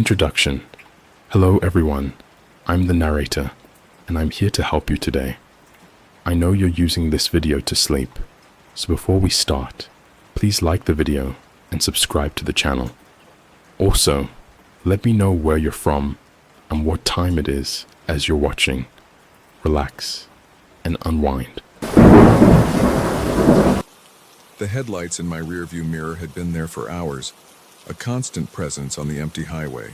Introduction. Hello everyone, I'm the narrator, and I'm here to help you today. I know you're using this video to sleep, so before we start, please like the video and subscribe to the channel. Also, let me know where you're from and what time it is as you're watching. Relax and unwind. The headlights in my rearview mirror had been there for hours, a constant presence on the empty highway.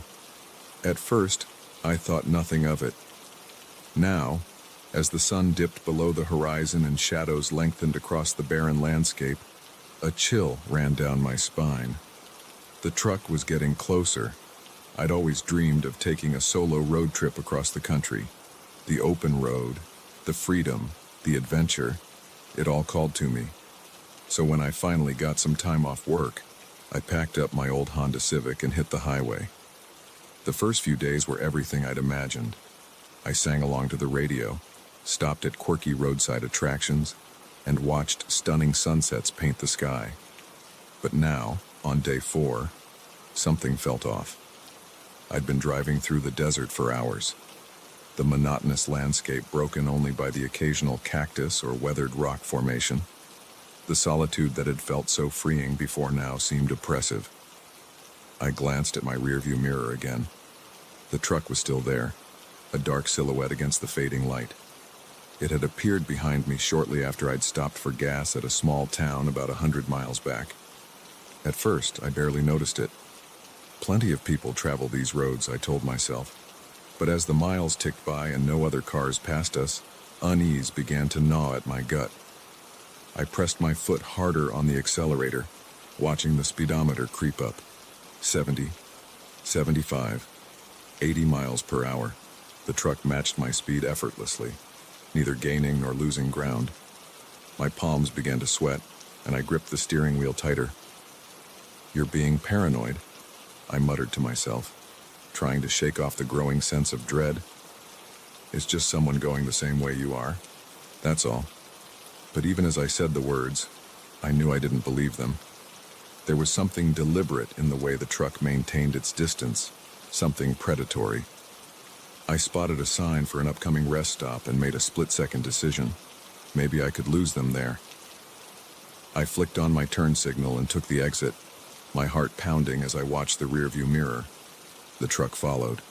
At first, I thought nothing of it. Now, as the sun dipped below the horizon and shadows lengthened across the barren landscape, a chill ran down my spine. The truck was getting closer. I'd always dreamed of taking a solo road trip across the country. The open road, the freedom, the adventure, it all called to me. So when I finally got some time off work, I packed up my old Honda Civic and hit the highway. The first few days were everything I'd imagined. I sang along to the radio, stopped at quirky roadside attractions, and watched stunning sunsets paint the sky. But now, on day 4, something felt off. I'd been driving through the desert for hours. The monotonous landscape broken only by the occasional cactus or weathered rock formation. The solitude that had felt so freeing before now seemed oppressive. I glanced at my rearview mirror again. The truck was still there, a dark silhouette against the fading light. It had appeared behind me shortly after I'd stopped for gas at a small town about 100 miles back. At first, I barely noticed it. Plenty of people travel these roads, I told myself. But as the miles ticked by and no other cars passed us, unease began to gnaw at my gut. I pressed my foot harder on the accelerator, watching the speedometer creep up. 70, 75, 80 miles per hour. The truck matched my speed effortlessly, neither gaining nor losing ground. My palms began to sweat, and I gripped the steering wheel tighter. "You're being paranoid," I muttered to myself, trying to shake off the growing sense of dread. "It's just someone going the same way you are. That's all." But even as I said the words, I knew I didn't believe them. There was something deliberate in the way the truck maintained its distance, something predatory. I spotted a sign for an upcoming rest stop and made a split-second decision. Maybe I could lose them there. I flicked on my turn signal and took the exit, my heart pounding as I watched the rearview mirror. The truck followed.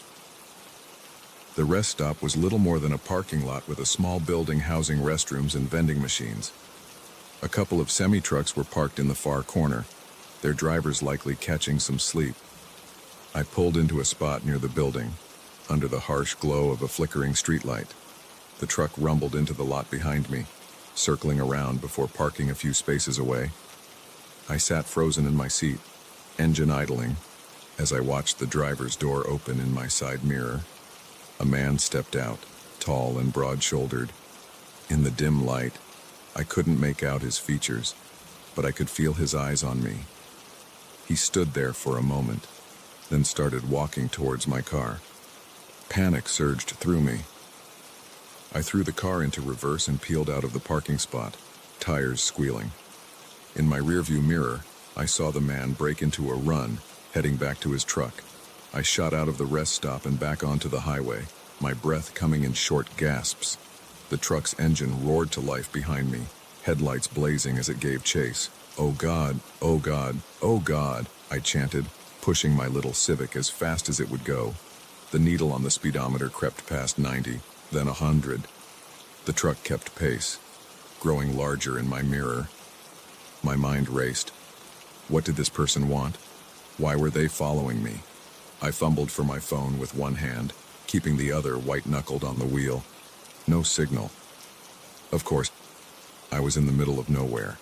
The rest stop was little more than a parking lot with a small building housing restrooms and vending machines. A couple of semi-trucks were parked in the far corner, their drivers likely catching some sleep. I pulled into a spot near the building, under the harsh glow of a flickering streetlight. The truck rumbled into the lot behind me, circling around before parking a few spaces away. I sat frozen in my seat, engine idling, as I watched the driver's door open in my side mirror. A man stepped out, tall and broad-shouldered. In the dim light, I couldn't make out his features, but I could feel his eyes on me. He stood there for a moment, then started walking towards my car. Panic surged through me. I threw the car into reverse and peeled out of the parking spot, tires squealing. In my rearview mirror, I saw the man break into a run, heading back to his truck. I shot out of the rest stop and back onto the highway, my breath coming in short gasps. The truck's engine roared to life behind me, headlights blazing as it gave chase. "Oh God, oh God, oh God," I chanted, pushing my little Civic as fast as it would go. The needle on the speedometer crept past 90, then 100. The truck kept pace, growing larger in my mirror. My mind raced. What did this person want? Why were they following me? I fumbled for my phone with one hand, keeping the other white-knuckled on the wheel. No signal. Of course, I was in the middle of nowhere.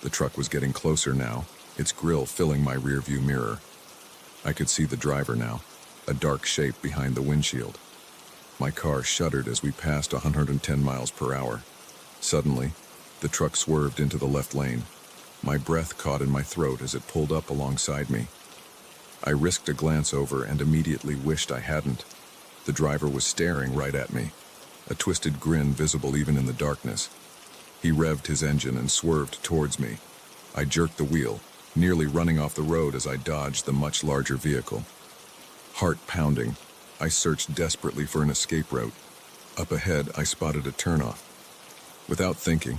The truck was getting closer now, its grille filling my rearview mirror. I could see the driver now, a dark shape behind the windshield. My car shuddered as we passed 110 miles per hour. Suddenly, the truck swerved into the left lane. My breath caught in my throat as it pulled up alongside me. I risked a glance over and immediately wished I hadn't. The driver was staring right at me, a twisted grin visible even in the darkness. He revved his engine and swerved towards me. I jerked the wheel, nearly running off the road as I dodged the much larger vehicle. Heart pounding, I searched desperately for an escape route. Up ahead, I spotted a turnoff. Without thinking,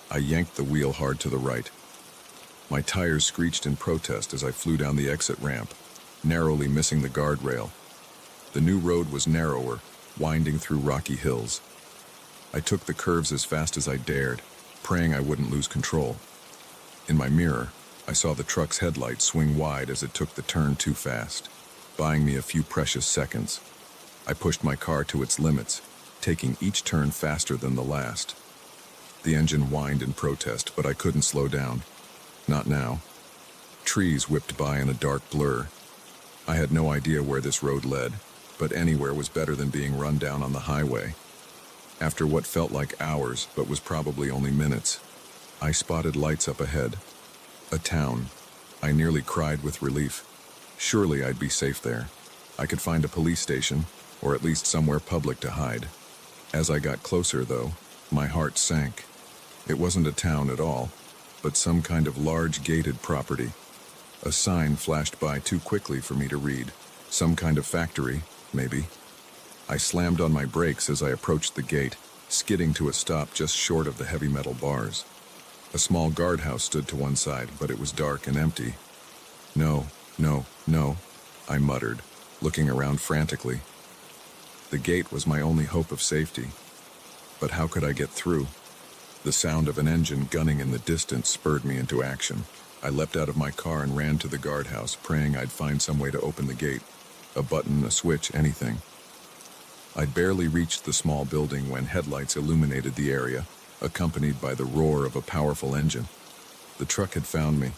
I yanked the wheel hard to the right. My tires screeched in protest as I flew down the exit ramp, narrowly missing the guardrail. The new road was narrower, winding through rocky hills. I took the curves as fast as I dared, praying I wouldn't lose control. In my mirror, I saw the truck's headlights swing wide as it took the turn too fast, buying me a few precious seconds. I pushed my car to its limits, taking each turn faster than the last. The engine whined in protest, but I couldn't slow down. Not now. Trees whipped by in a dark blur. I had no idea where this road led, but anywhere was better than being run down on the highway. After what felt like hours, but was probably only minutes, I spotted lights up ahead. A town. I nearly cried with relief. Surely I'd be safe there. I could find a police station, or at least somewhere public to hide. As I got closer, though, my heart sank. It wasn't a town at all, but some kind of large gated property. A sign flashed by too quickly for me to read. Some kind of factory, maybe. I slammed on my brakes as I approached the gate, skidding to a stop just short of the heavy metal bars. A small guardhouse stood to one side, but it was dark and empty. No, I muttered, looking around frantically. The gate was my only hope of safety. But how could I get through? The sound of an engine gunning in the distance spurred me into action. I leapt out of my car and ran to the guardhouse, praying I'd find some way to open the gate. A button, a switch, anything. I'd barely reached the small building when headlights illuminated the area, accompanied by the roar of a powerful engine. The truck had found me.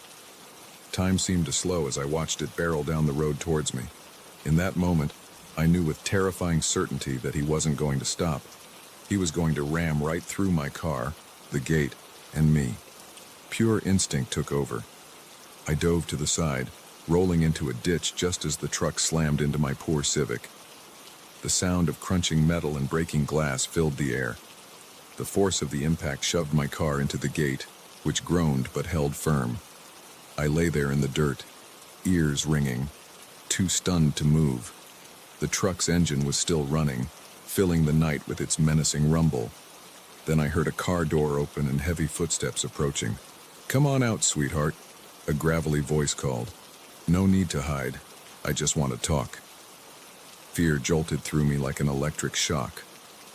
Time seemed to slow as I watched it barrel down the road towards me. In that moment, I knew with terrifying certainty that he wasn't going to stop. He was going to ram right through my car, the gate, and me. Pure instinct took over. I dove to the side, rolling into a ditch just as the truck slammed into my poor Civic. The sound of crunching metal and breaking glass filled the air. The force of the impact shoved my car into the gate, which groaned but held firm. I lay there in the dirt, ears ringing, too stunned to move. The truck's engine was still running, filling the night with its menacing rumble. Then I heard a car door open and heavy footsteps approaching. "Come on out, sweetheart," a gravelly voice called. "No need to hide. I just want to talk." Fear jolted through me like an electric shock.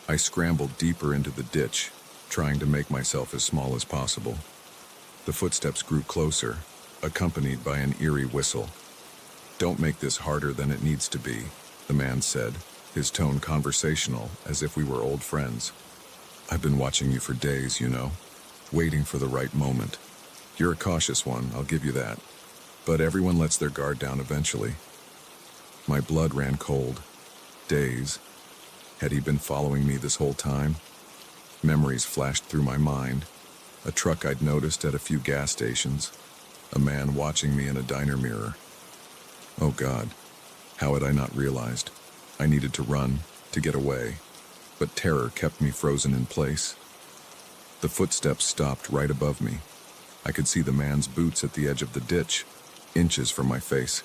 I scrambled deeper into the ditch, trying to make myself as small as possible. The footsteps grew closer, accompanied by an eerie whistle. "Don't make this harder than it needs to be," the man said, his tone conversational, as if we were old friends. "I've been watching you for days, you know, waiting for the right moment. You're a cautious one, I'll give you that. But everyone lets their guard down eventually." My blood ran cold. Days. Had he been following me this whole time? Memories flashed through my mind. A truck I'd noticed at a few gas stations. A man watching me in a diner mirror. Oh God, how had I not realized? I needed to run, to get away, but terror kept me frozen in place. The footsteps stopped right above me. I could see the man's boots at the edge of the ditch, inches from my face.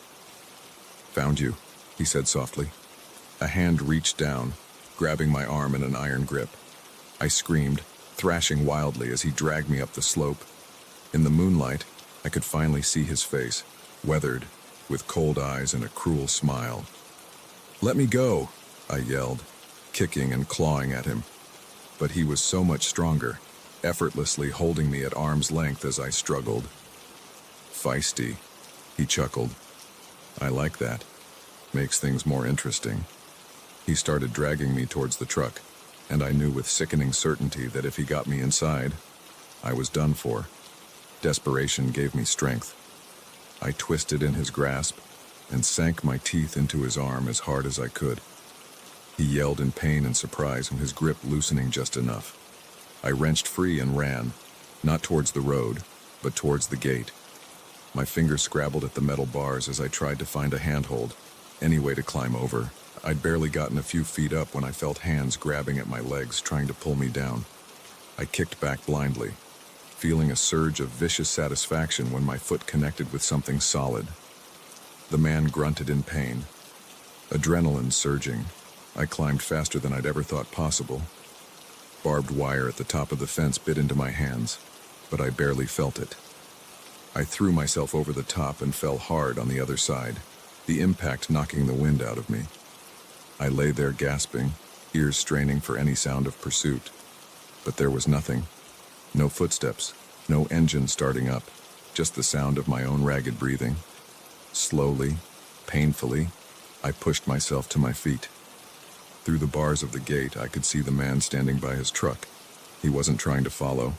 "Found you," he said softly. A hand reached down, grabbing my arm in an iron grip. I screamed, thrashing wildly as he dragged me up the slope. In the moonlight, I could finally see his face, weathered, with cold eyes and a cruel smile. "Let me go," I yelled, kicking and clawing at him. But he was so much stronger, effortlessly holding me at arm's length as I struggled. "Feisty," he chuckled. "I like that. Makes things more interesting." He started dragging me towards the truck, and I knew with sickening certainty that if he got me inside, I was done for. Desperation gave me strength. I twisted in his grasp and sank my teeth into his arm as hard as I could. He yelled in pain and surprise, his grip loosening just enough. I wrenched free and ran, not towards the road, but towards the gate. My fingers scrabbled at the metal bars as I tried to find a handhold, any way to climb over. I'd barely gotten a few feet up when I felt hands grabbing at my legs, trying to pull me down. I kicked back blindly, feeling a surge of vicious satisfaction when my foot connected with something solid. The man grunted in pain. Adrenaline surging, I climbed faster than I'd ever thought possible. Barbed wire at the top of the fence bit into my hands, but I barely felt it. I threw myself over the top and fell hard on the other side, the impact knocking the wind out of me. I lay there gasping, ears straining for any sound of pursuit. But there was nothing. No footsteps, no engine starting up, just the sound of my own ragged breathing. Slowly, painfully, I pushed myself to my feet. Through the bars of the gate, I could see the man standing by his truck. He wasn't trying to follow.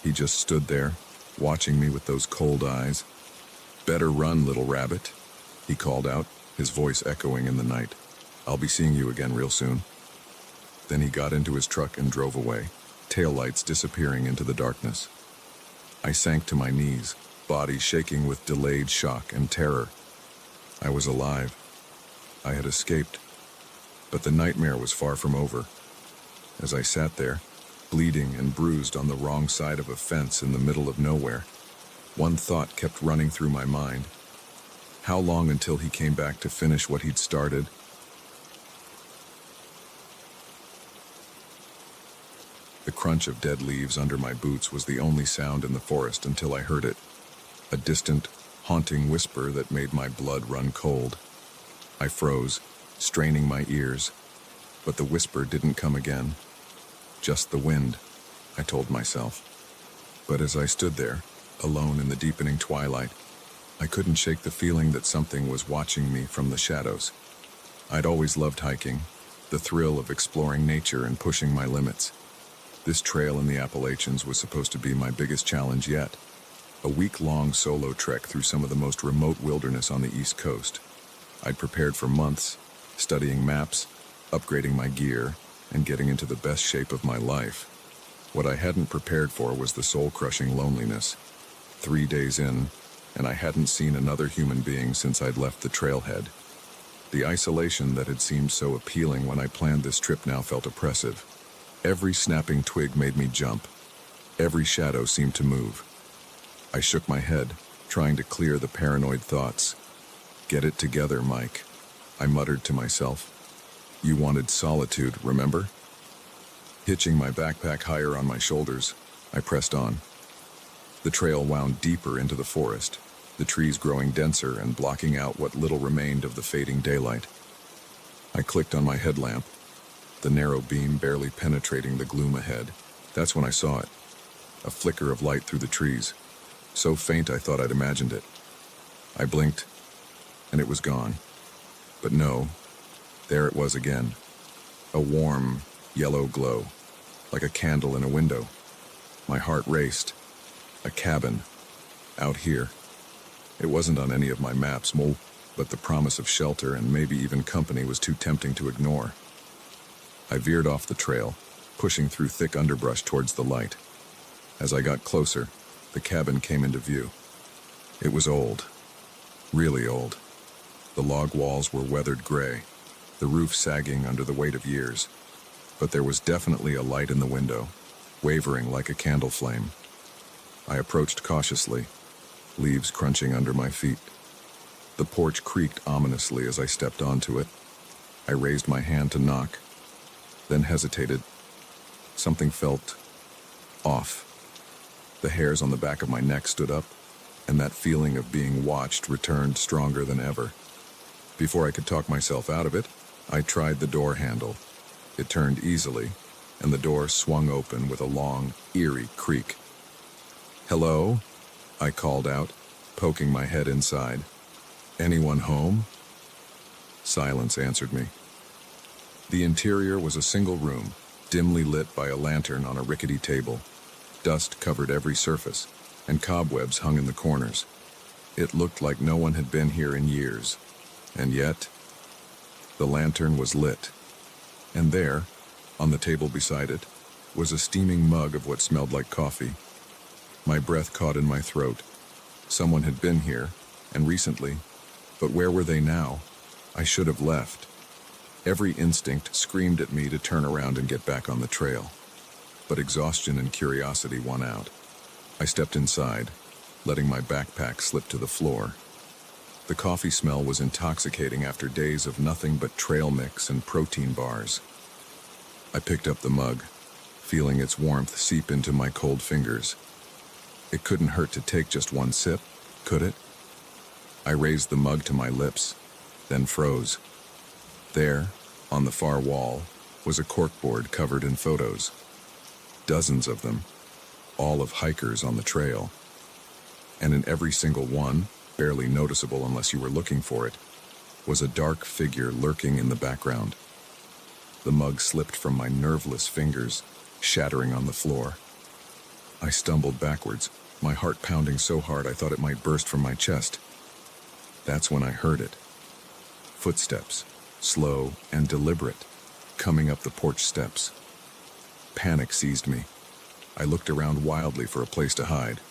He just stood there, watching me with those cold eyes. "Better run, little rabbit," he called out, his voice echoing in the night. "I'll be seeing you again real soon." Then he got into his truck and drove away, taillights disappearing into the darkness. I sank to my knees, body shaking with delayed shock and terror. I was alive. I had escaped. But the nightmare was far from over. As I sat there, bleeding and bruised on the wrong side of a fence in the middle of nowhere, one thought kept running through my mind. How long until he came back to finish what he'd started? The crunch of dead leaves under my boots was the only sound in the forest until I heard it, a distant, haunting whisper that made my blood run cold. I froze, straining my ears, but the whisper didn't come again. Just the wind, I told myself. But as I stood there, alone in the deepening twilight, I couldn't shake the feeling that something was watching me from the shadows. I'd always loved hiking, the thrill of exploring nature and pushing my limits. This trail in the Appalachians was supposed to be my biggest challenge yet, a week-long solo trek through some of the most remote wilderness on the East Coast. I'd prepared for months, studying maps, upgrading my gear, and getting into the best shape of my life. What I hadn't prepared for was the soul-crushing loneliness. 3 days in, and I hadn't seen another human being since I'd left the trailhead. The isolation that had seemed so appealing when I planned this trip now felt oppressive. Every snapping twig made me jump. Every shadow seemed to move. I shook my head, trying to clear the paranoid thoughts. "Get it together, Mike," I muttered to myself. "You wanted solitude, remember?" Hitching my backpack higher on my shoulders, I pressed on. The trail wound deeper into the forest, the trees growing denser and blocking out what little remained of the fading daylight. I clicked on my headlamp, the narrow beam barely penetrating the gloom ahead. That's when I saw it, a flicker of light through the trees, so faint I thought I'd imagined it. I blinked, and it was gone. But no, there it was again, a warm, yellow glow, like a candle in a window. My heart raced. A cabin, out here. It wasn't on any of my maps, but the promise of shelter and maybe even company was too tempting to ignore. I veered off the trail, pushing through thick underbrush towards the light. As I got closer, the cabin came into view. It was old, really old. The log walls were weathered gray, the roof sagging under the weight of years. But there was definitely a light in the window, wavering like a candle flame. I approached cautiously, leaves crunching under my feet. The porch creaked ominously as I stepped onto it. I raised my hand to knock, then hesitated. Something felt off. The hairs on the back of my neck stood up, and that feeling of being watched returned stronger than ever. Before I could talk myself out of it, I tried the door handle. It turned easily, and the door swung open with a long, eerie creak. "Hello?" I called out, poking my head inside. "Anyone home?" Silence answered me. The interior was a single room, dimly lit by a lantern on a rickety table. Dust covered every surface, and cobwebs hung in the corners. It looked like no one had been here in years. And yet, the lantern was lit. And there, on the table beside it, was a steaming mug of what smelled like coffee. My breath caught in my throat. Someone had been here, and recently, but where were they now? I should have left. Every instinct screamed at me to turn around and get back on the trail. But exhaustion and curiosity won out. I stepped inside, letting my backpack slip to the floor. The coffee smell was intoxicating after days of nothing but trail mix and protein bars. I picked up the mug, feeling its warmth seep into my cold fingers. It couldn't hurt to take just one sip, could it? I raised the mug to my lips, then froze. There, on the far wall, was a corkboard covered in photos. Dozens of them, all of hikers on the trail. And in every single one, barely noticeable unless you were looking for it, was a dark figure lurking in the background. The mug slipped from my nerveless fingers, shattering on the floor. I stumbled backwards, my heart pounding so hard I thought it might burst from my chest. That's when I heard it. Footsteps, slow and deliberate, coming up the porch steps. Panic seized me. I looked around wildly for a place to hide,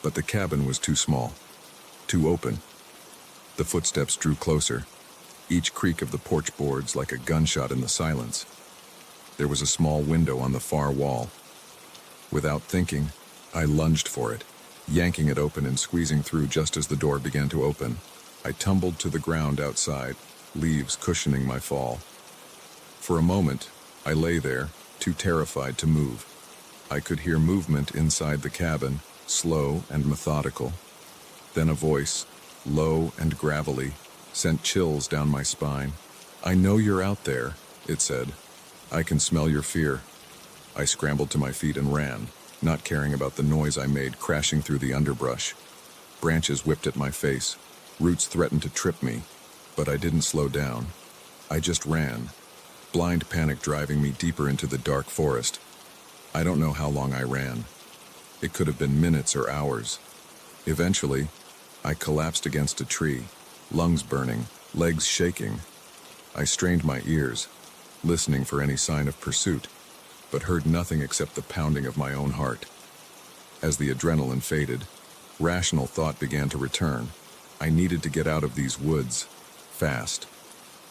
but the cabin was too small, too open. The footsteps drew closer, each creak of the porch boards like a gunshot in the silence. There was a small window on the far wall. Without thinking, I lunged for it, yanking it open and squeezing through just as the door began to open. I tumbled to the ground outside, leaves cushioning my fall. For a moment, I lay there, too terrified to move. I could hear movement inside the cabin, slow and methodical. Then a voice, low and gravelly, sent chills down my spine. "I know you're out there," it said. "I can smell your fear." I scrambled to my feet and ran, not caring about the noise I made crashing through the underbrush. Branches whipped at my face. Roots threatened to trip me, but I didn't slow down. I just ran, blind panic driving me deeper into the dark forest. I don't know how long I ran. It could have been minutes or hours. Eventually, I collapsed against a tree, lungs burning, legs shaking. I strained my ears, listening for any sign of pursuit, but heard nothing except the pounding of my own heart. As the adrenaline faded, rational thought began to return. I needed to get out of these woods, fast.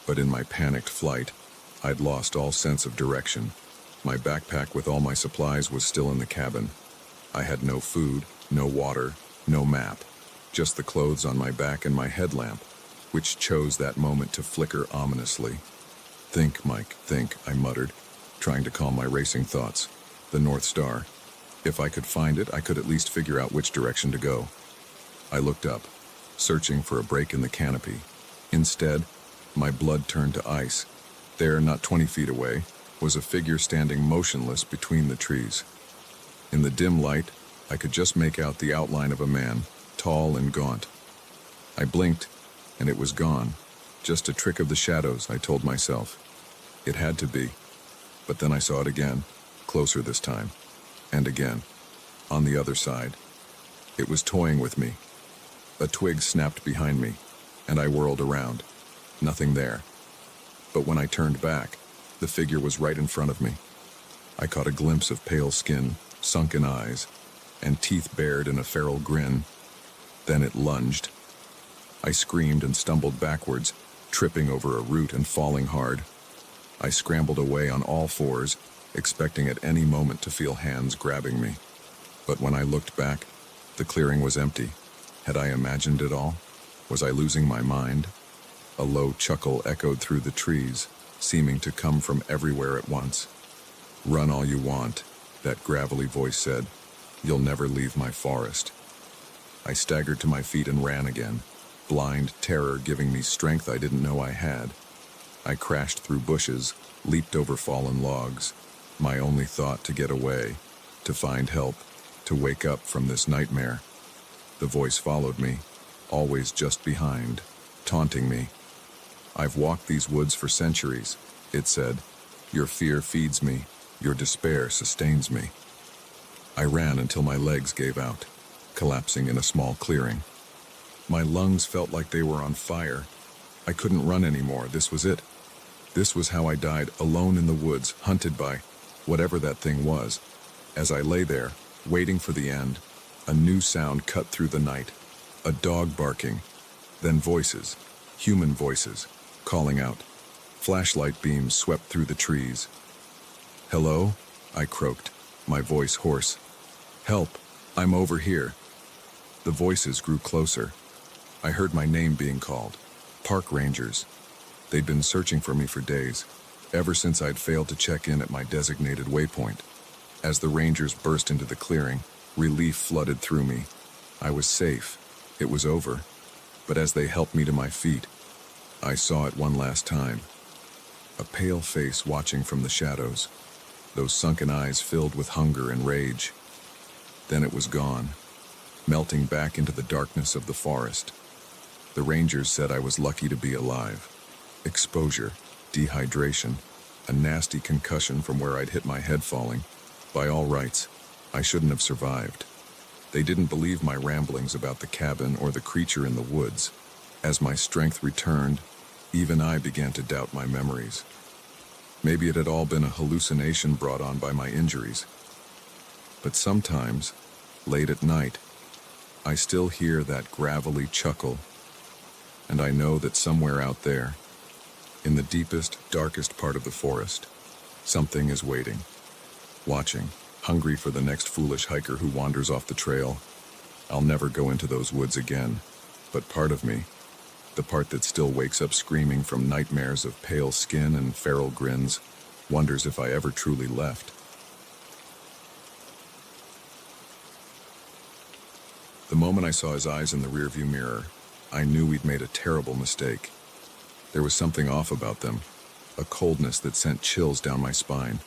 But in my panicked flight, I'd lost all sense of direction. My backpack with all my supplies was still in the cabin. I had no food, no water, no map, just the clothes on my back and my headlamp, which chose that moment to flicker ominously. "Think, Mike, think," I muttered, trying to calm my racing thoughts. The North Star. If I could find it, I could at least figure out which direction to go. I looked up, searching for a break in the canopy. Instead, my blood turned to ice. There, not 20 feet away, was a figure standing motionless between the trees. In the dim light, I could just make out the outline of a man, tall and gaunt. I blinked, and it was gone. Just a trick of the shadows, I told myself. It had to be. But then I saw it again, closer this time, and again, on the other side. It was toying with me. A twig snapped behind me, and I whirled around. Nothing there. But when I turned back, the figure was right in front of me. I caught a glimpse of pale skin, sunken eyes, and teeth bared in a feral grin. Then it lunged. I screamed and stumbled backwards, tripping over a root and falling hard. I scrambled away on all fours, expecting at any moment to feel hands grabbing me. But when I looked back, the clearing was empty. Had I imagined it all? Was I losing my mind? A low chuckle echoed through the trees, seeming to come from everywhere at once. "Run all you want," that gravelly voice said. "You'll never leave my forest." I staggered to my feet and ran again, blind terror giving me strength I didn't know I had. I crashed through bushes, leaped over fallen logs, my only thought to get away, to find help, to wake up from this nightmare. The voice followed me, always just behind, taunting me. "I've walked these woods for centuries," it said. "Your fear feeds me, your despair sustains me." I ran until my legs gave out, collapsing in a small clearing. My lungs felt like they were on fire. I couldn't run anymore. This was it. This was how I died, alone in the woods, hunted by whatever that thing was. As I lay there, waiting for the end, a new sound cut through the night. A dog barking, then voices, human voices, calling out. Flashlight beams swept through the trees. "Hello?" I croaked, my voice hoarse. "Help! I'm over here." The voices grew closer. I heard my name being called. Park rangers. They'd been searching for me for days, ever since I'd failed to check in at my designated waypoint. As the rangers burst into the clearing, relief flooded through me. I was safe. It was over. But as they helped me to my feet, I saw it one last time. A pale face watching from the shadows, those sunken eyes filled with hunger and rage. Then it was gone, melting back into the darkness of the forest. The rangers said I was lucky to be alive. Exposure, dehydration, a nasty concussion from where I'd hit my head falling. By all rights, I shouldn't have survived. They didn't believe my ramblings about the cabin or the creature in the woods. As my strength returned, even I began to doubt my memories. Maybe it had all been a hallucination brought on by my injuries. But sometimes, late at night, I still hear that gravelly chuckle, and I know that somewhere out there, in the deepest, darkest part of the forest, something is waiting, watching, hungry for the next foolish hiker who wanders off the trail. I'll never go into those woods again, but part of me, the part that still wakes up screaming from nightmares of pale skin and feral grins, wonders if I ever truly left. The moment I saw his eyes in the rearview mirror, I knew we'd made a terrible mistake. There was something off about them, a coldness that sent chills down my spine.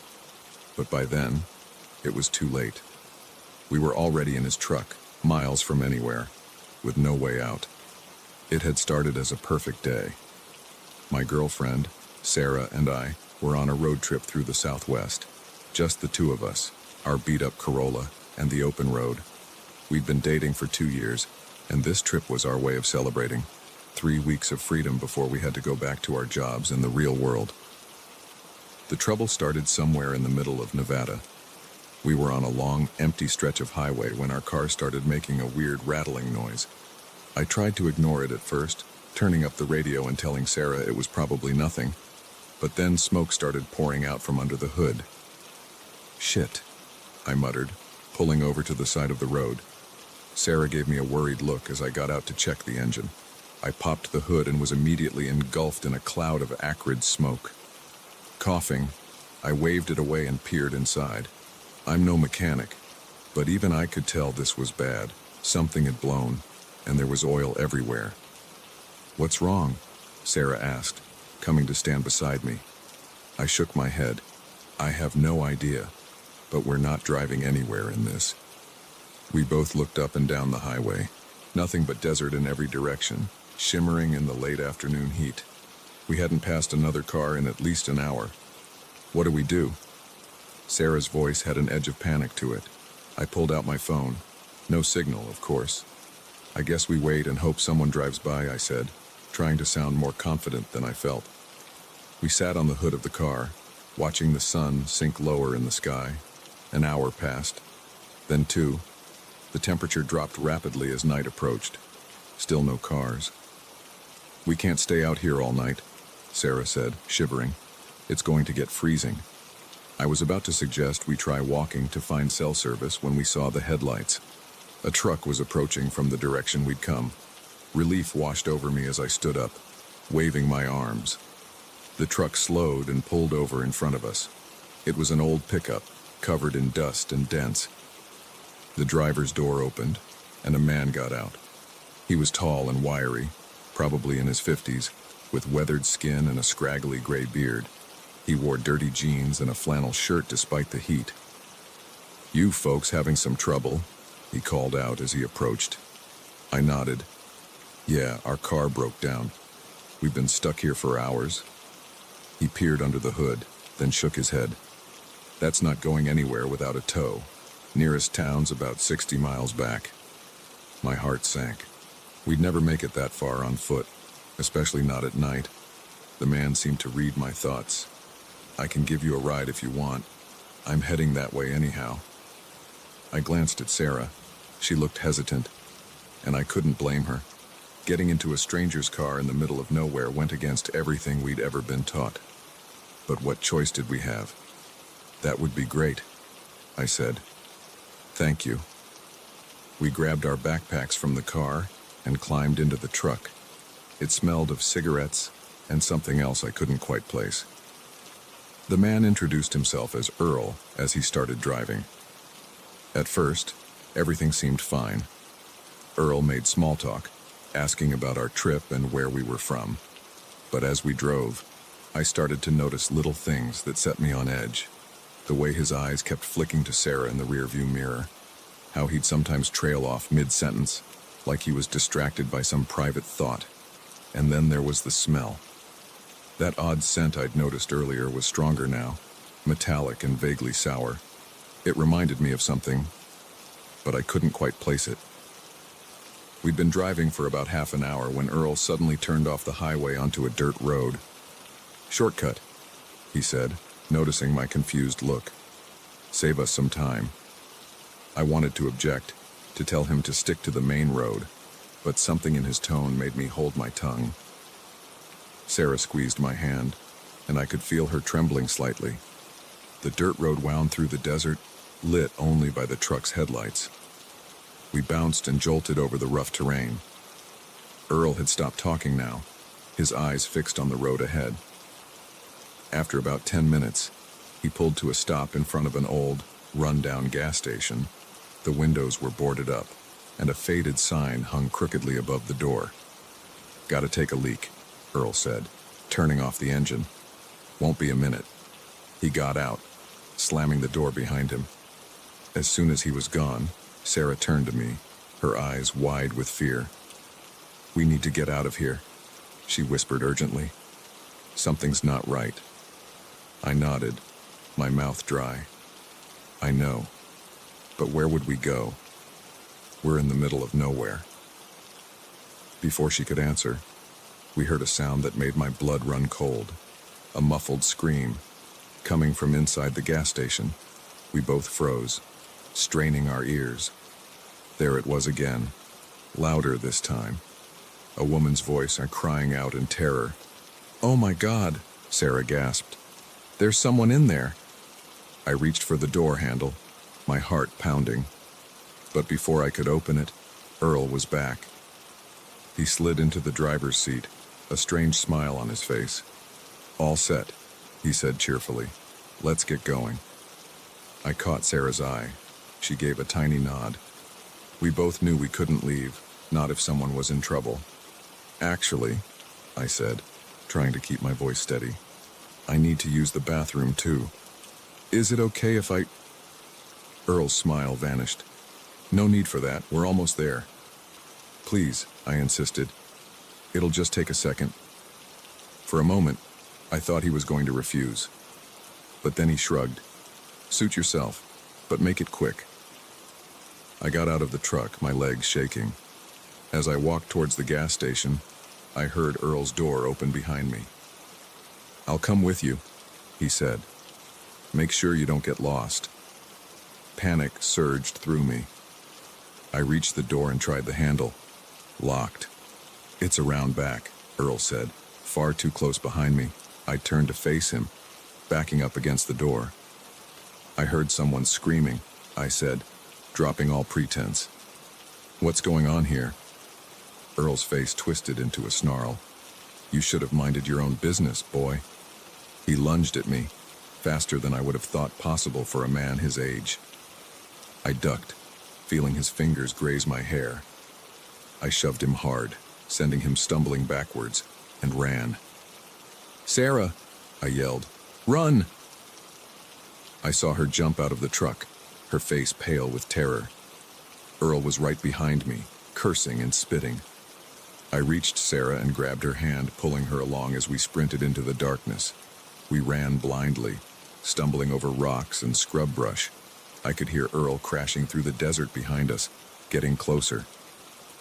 But by then, it was too late. We were already in his truck, miles from anywhere, with no way out. It had started as a perfect day. My girlfriend, Sarah, and I were on a road trip through the Southwest. Just the two of us, our beat-up Corolla, and the open road. We'd been dating for 2 years, and this trip was our way of celebrating. 3 weeks of freedom before we had to go back to our jobs in the real world. The trouble started somewhere in the middle of Nevada. We were on a long, empty stretch of highway when our car started making a weird rattling noise. I tried to ignore it at first, turning up the radio and telling Sarah it was probably nothing, but then smoke started pouring out from under the hood. "Shit," I muttered, pulling over to the side of the road. Sarah gave me a worried look as I got out to check the engine. I popped the hood and was immediately engulfed in a cloud of acrid smoke. Coughing, I waved it away and peered inside. I'm no mechanic, but even I could tell this was bad. Something had blown, and there was oil everywhere. "What's wrong?" Sarah asked, coming to stand beside me. I shook my head. "I have no idea, but we're not driving anywhere in this." We both looked up and down the highway. Nothing but desert in every direction, shimmering in the late afternoon heat. We hadn't passed another car in at least an hour. "What do we do?" Sarah's voice had an edge of panic to it. I pulled out my phone. No signal, of course. "I guess we wait and hope someone drives by," I said, trying to sound more confident than I felt. We sat on the hood of the car, watching the sun sink lower in the sky. An hour passed, then 2. The temperature dropped rapidly as night approached. Still no cars. "We can't stay out here all night," Sarah said, shivering. "It's going to get freezing." I was about to suggest we try walking to find cell service when we saw the headlights. A truck was approaching from the direction we'd come. Relief washed over me as I stood up, waving my arms. The truck slowed and pulled over in front of us. It was an old pickup, covered in dust and dents. The driver's door opened, and a man got out. He was tall and wiry, probably in his 50s, with weathered skin and a scraggly gray beard. He wore dirty jeans and a flannel shirt despite the heat. "You folks having some trouble?" he called out as he approached. I nodded. "Yeah, our car broke down. We've been stuck here for hours." He peered under the hood, then shook his head. "That's not going anywhere without a tow. Nearest town's about 60 miles back." My heart sank. We'd never make it that far on foot, especially not at night. The man seemed to read my thoughts. "I can give you a ride if you want. I'm heading that way anyhow." I glanced at Sarah. She looked hesitant, and I couldn't blame her. Getting into a stranger's car in the middle of nowhere went against everything we'd ever been taught. But what choice did we have? "That would be great," I said. "Thank you." We grabbed our backpacks from the car and climbed into the truck. It smelled of cigarettes and something else I couldn't quite place. The man introduced himself as Earl as he started driving. At first, everything seemed fine. Earl made small talk, asking about our trip and where we were from. But as we drove, I started to notice little things that set me on edge. The way his eyes kept flicking to Sarah in the rearview mirror. How he'd sometimes trail off mid-sentence, like he was distracted by some private thought. And then there was the smell. That odd scent I'd noticed earlier was stronger now, metallic and vaguely sour. It reminded me of something, but I couldn't quite place it. We'd been driving for about half an hour when Earl suddenly turned off the highway onto a dirt road. "Shortcut," he said, noticing my confused look. "Save us some time." I wanted to object, to tell him to stick to the main road, but something in his tone made me hold my tongue. Sarah squeezed my hand, and I could feel her trembling slightly. The dirt road wound through the desert, lit only by the truck's headlights. We bounced and jolted over the rough terrain. Earl had stopped talking now, his eyes fixed on the road ahead. After about 10 minutes, he pulled to a stop in front of an old, run-down gas station. The windows were boarded up, and a faded sign hung crookedly above the door. "Gotta take a leak," Earl said, turning off the engine. "Won't be a minute." He got out, slamming the door behind him. As soon as he was gone, Sarah turned to me, her eyes wide with fear. "We need to get out of here," she whispered urgently. "Something's not right." I nodded, my mouth dry. "I know. But where would we go? We're in the middle of nowhere." Before she could answer, we heard a sound that made my blood run cold. A muffled scream, coming from inside the gas station. We both froze, straining our ears. There it was again, louder this time. A woman's voice crying out in terror. "Oh my God," Sarah gasped. "There's someone in there." I reached for the door handle, my heart pounding. But before I could open it, Earl was back. He slid into the driver's seat, a strange smile on his face. "All set," he said cheerfully. "Let's get going." I caught Sarah's eye. She gave a tiny nod. We both knew we couldn't leave, not if someone was in trouble. "Actually," I said, trying to keep my voice steady, "I need to use the bathroom too. Is it okay if I—" Earl's smile vanished. "No need for that, we're almost there." "Please," I insisted. "It'll just take a second." For a moment, I thought he was going to refuse. But then he shrugged. "Suit yourself, but make it quick." I got out of the truck, my legs shaking. As I walked towards the gas station, I heard Earl's door open behind me. "I'll come with you," he said. "Make sure you don't get lost." Panic surged through me. I reached the door and tried the handle. Locked. "It's around back," Earl said, far too close behind me. I turned to face him, backing up against the door. "I heard someone screaming," I said, dropping all pretense. "What's going on here?" Earl's face twisted into a snarl. "You should have minded your own business, boy." He lunged at me, faster than I would have thought possible for a man his age. I ducked, feeling his fingers graze my hair. I shoved him hard, sending him stumbling backwards, and ran. "Sarah!" I yelled. "Run!" I saw her jump out of the truck, her face pale with terror. Earl was right behind me, cursing and spitting. I reached Sarah and grabbed her hand, pulling her along as we sprinted into the darkness. We ran blindly, stumbling over rocks and scrub brush. I could hear Earl crashing through the desert behind us, getting closer.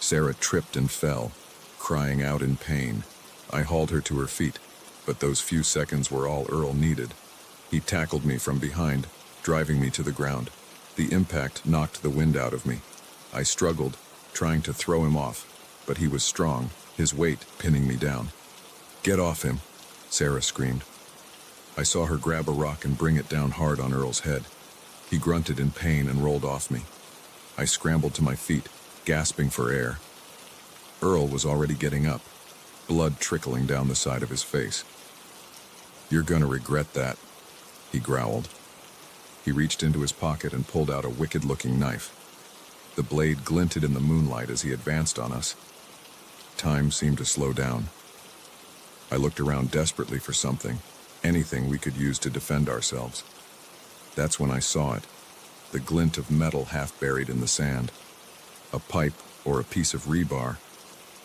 Sarah tripped and fell, crying out in pain. I hauled her to her feet, but those few seconds were all Earl needed. He tackled me from behind, driving me to the ground. The impact knocked the wind out of me. I struggled, trying to throw him off, but he was strong, his weight pinning me down. "Get off him," Sarah screamed. I saw her grab a rock and bring it down hard on Earl's head. He grunted in pain and rolled off me. I scrambled to my feet, gasping for air. Earl was already getting up, blood trickling down the side of his face. "You're gonna regret that," he growled. He reached into his pocket and pulled out a wicked-looking knife. The blade glinted in the moonlight as he advanced on us. Time seemed to slow down. I looked around desperately for something, anything we could use to defend ourselves. That's when I saw it, the glint of metal half buried in the sand. A pipe or a piece of rebar,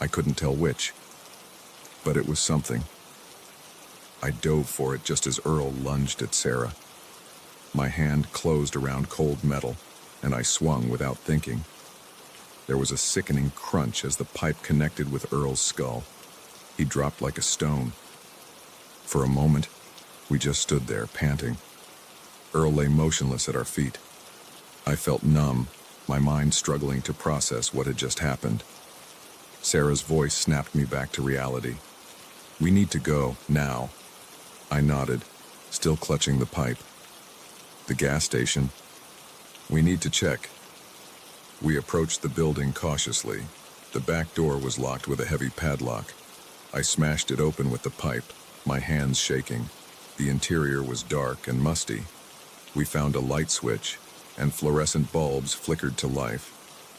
I couldn't tell which, but it was something. I dove for it just as Earl lunged at Sarah. My hand closed around cold metal, and I swung without thinking. There was a sickening crunch as the pipe connected with Earl's skull. He dropped like a stone. For a moment, we just stood there, panting. Earl lay motionless at our feet. I felt numb, my mind struggling to process what had just happened. Sarah's voice snapped me back to reality. "We need to go, now." I nodded, still clutching the pipe. "The gas station. We need to check." We approached the building cautiously. The back door was locked with a heavy padlock. I smashed it open with the pipe, my hands shaking. The interior was dark and musty. We found a light switch, and fluorescent bulbs flickered to life,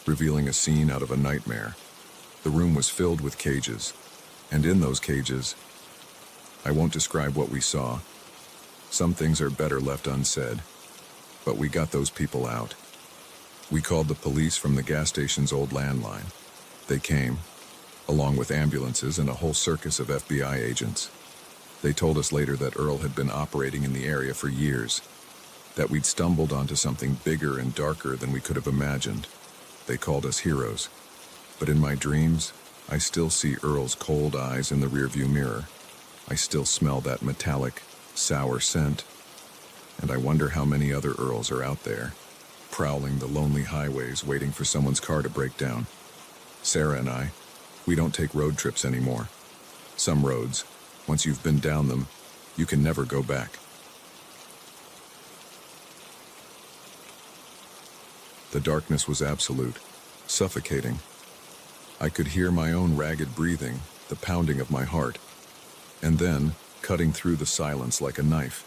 revealing a scene out of a nightmare. The room was filled with cages, and in those cages, I won't describe what we saw. Some things are better left unsaid, but we got those people out. We called the police from the gas station's old landline. They came, along with ambulances and a whole circus of FBI agents. They told us later that Earl had been operating in the area for years, that we'd stumbled onto something bigger and darker than we could have imagined. They called us heroes. But in my dreams, I still see Earl's cold eyes in the rearview mirror. I still smell that metallic, sour scent. And I wonder how many other Earls are out there, prowling the lonely highways waiting for someone's car to break down. Sarah and I, we don't take road trips anymore. Some roads, once you've been down them, you can never go back. The darkness was absolute, suffocating. I could hear my own ragged breathing, the pounding of my heart, and then, cutting through the silence like a knife,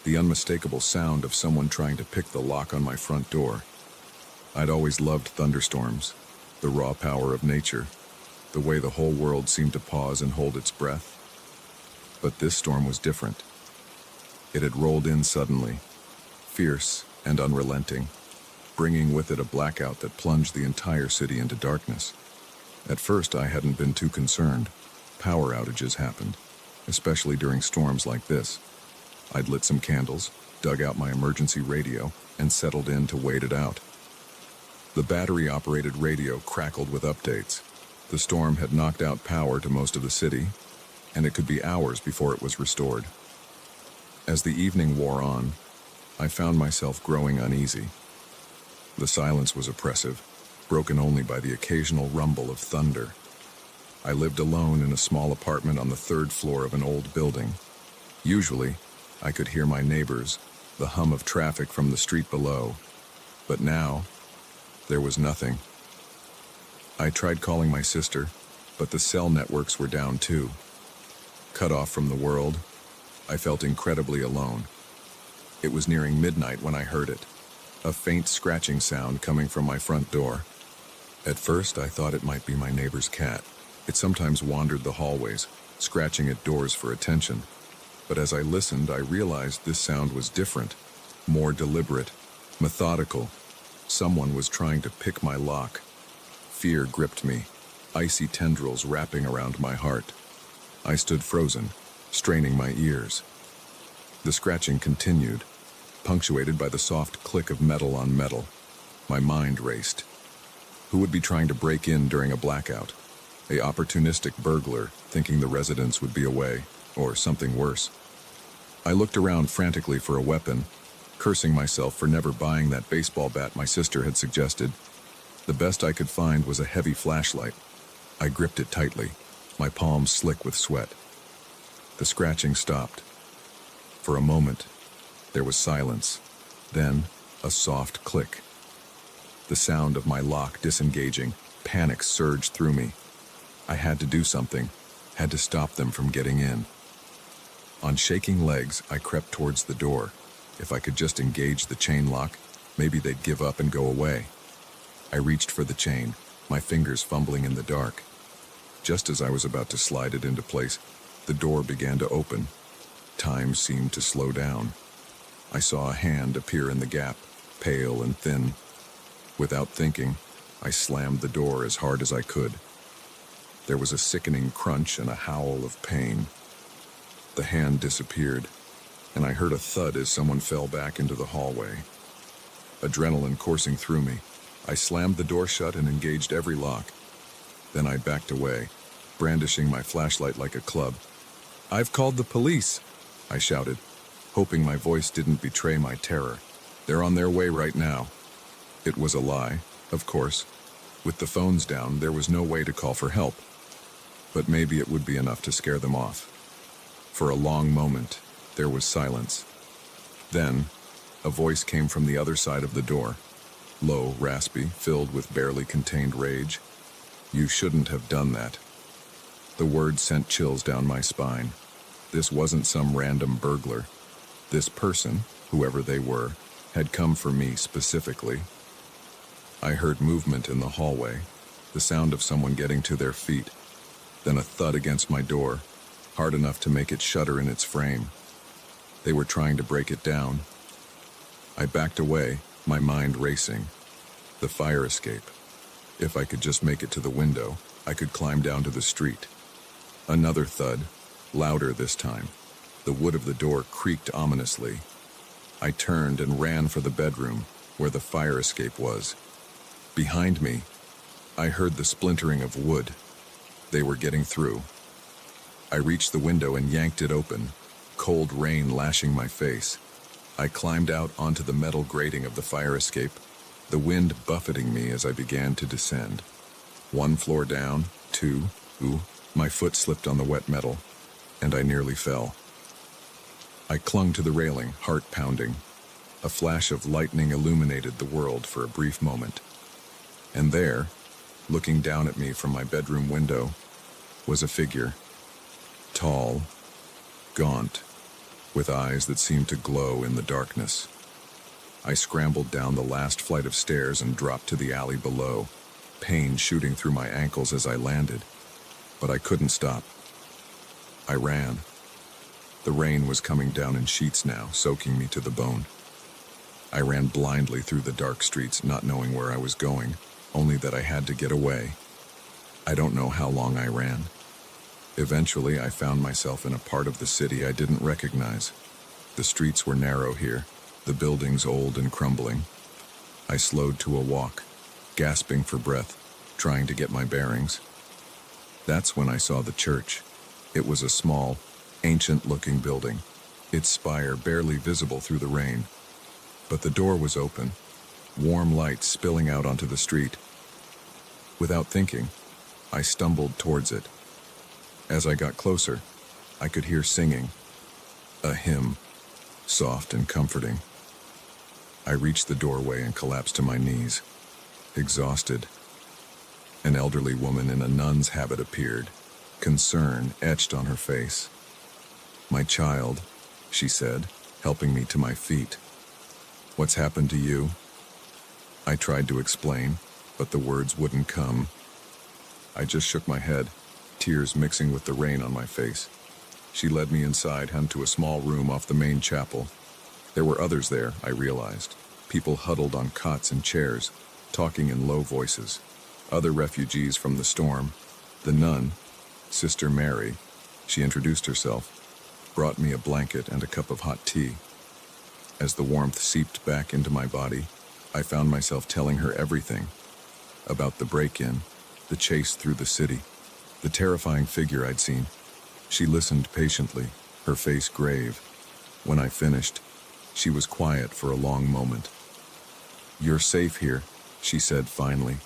the unmistakable sound of someone trying to pick the lock on my front door. I'd always loved thunderstorms, the raw power of nature, the way the whole world seemed to pause and hold its breath. But this storm was different. It had rolled in suddenly, fierce and unrelenting, bringing with it a blackout that plunged the entire city into darkness. At first, I hadn't been too concerned. Power outages happened, especially during storms like this. I'd lit some candles, dug out my emergency radio, and settled in to wait it out. The battery-operated radio crackled with updates. The storm had knocked out power to most of the city, and it could be hours before it was restored. As the evening wore on, I found myself growing uneasy. The silence was oppressive, broken only by the occasional rumble of thunder. I lived alone in a small apartment on the third floor of an old building. Usually, I could hear my neighbors, the hum of traffic from the street below. But now, there was nothing. I tried calling my sister, but the cell networks were down too. Cut off from the world, I felt incredibly alone. It was nearing midnight when I heard it, a faint scratching sound coming from my front door. At first, I thought it might be my neighbor's cat. It sometimes wandered the hallways, scratching at doors for attention. But as I listened, I realized this sound was different, more deliberate, methodical. Someone was trying to pick my lock. Fear gripped me, icy tendrils wrapping around my heart. I stood frozen, straining my ears. The scratching continued, punctuated by the soft click of metal on metal. My mind raced. Who would be trying to break in during a blackout? A opportunistic burglar, thinking the residents would be away, or something worse. I looked around frantically for a weapon, cursing myself for never buying that baseball bat my sister had suggested. The best I could find was a heavy flashlight. I gripped it tightly, my palms slick with sweat. The scratching stopped. For a moment, there was silence, then a soft click. The sound of my lock disengaging, panic surged through me. I had to do something, had to stop them from getting in. On shaking legs, I crept towards the door. If I could just engage the chain lock, maybe they'd give up and go away. I reached for the chain, my fingers fumbling in the dark. Just as I was about to slide it into place, the door began to open. Time seemed to slow down. I saw a hand appear in the gap, pale and thin. Without thinking, I slammed the door as hard as I could. There was a sickening crunch and a howl of pain. The hand disappeared, and I heard a thud as someone fell back into the hallway. Adrenaline coursing through me, I slammed the door shut and engaged every lock. Then I backed away, brandishing my flashlight like a club. "I've called the police," I shouted, hoping my voice didn't betray my terror. "They're on their way right now." It was a lie, of course. With the phones down, there was no way to call for help. But maybe it would be enough to scare them off. For a long moment, there was silence. Then, a voice came from the other side of the door. Low, raspy, filled with barely contained rage. "You shouldn't have done that." The word sent chills down my spine. This wasn't some random burglar. This person, whoever they were, had come for me specifically. I heard movement in the hallway, the sound of someone getting to their feet, then a thud against my door, hard enough to make it shudder in its frame. They were trying to break it down. I backed away, my mind racing. The fire escape. If I could just make it to the window, I could climb down to the street. Another thud, louder this time. The wood of the door creaked ominously. I turned and ran for the bedroom, where the fire escape was. Behind me, I heard the splintering of wood. They were getting through. I reached the window and yanked it open, cold rain lashing my face. I climbed out onto the metal grating of the fire escape, the wind buffeting me as I began to descend. 1 floor down, 2, my foot slipped on the wet metal, and I nearly fell. I clung to the railing, heart pounding. A flash of lightning illuminated the world for a brief moment. And there, looking down at me from my bedroom window, was a figure. Tall, gaunt, with eyes that seemed to glow in the darkness. I scrambled down the last flight of stairs and dropped to the alley below, pain shooting through my ankles as I landed. But I couldn't stop. I ran. The rain was coming down in sheets now, soaking me to the bone. I ran blindly through the dark streets, not knowing where I was going, only that I had to get away. I don't know how long I ran. Eventually, I found myself in a part of the city I didn't recognize. The streets were narrow here, the buildings old and crumbling. I slowed to a walk, gasping for breath, trying to get my bearings. That's when I saw the church. It was a small, ancient-looking building, its spire barely visible through the rain. But the door was open, warm light spilling out onto the street. Without thinking, I stumbled towards it. As I got closer, I could hear singing, a hymn, soft and comforting. I reached the doorway and collapsed to my knees, exhausted. An elderly woman in a nun's habit appeared, concern etched on her face. "My child," she said, helping me to my feet. "What's happened to you?" I tried to explain, but the words wouldn't come. I just shook my head, tears mixing with the rain on my face. She led me inside and to a small room off the main chapel. There were others there, I realized. People huddled on cots and chairs, talking in low voices. Other refugees from the storm. The nun, Sister Mary, she introduced herself, brought me a blanket and a cup of hot tea. As the warmth seeped back into my body, I found myself telling her everything. About the break-in, the chase through the city, the terrifying figure I'd seen. She listened patiently, her face grave. When I finished, she was quiet for a long moment. "You're safe here," she said finally.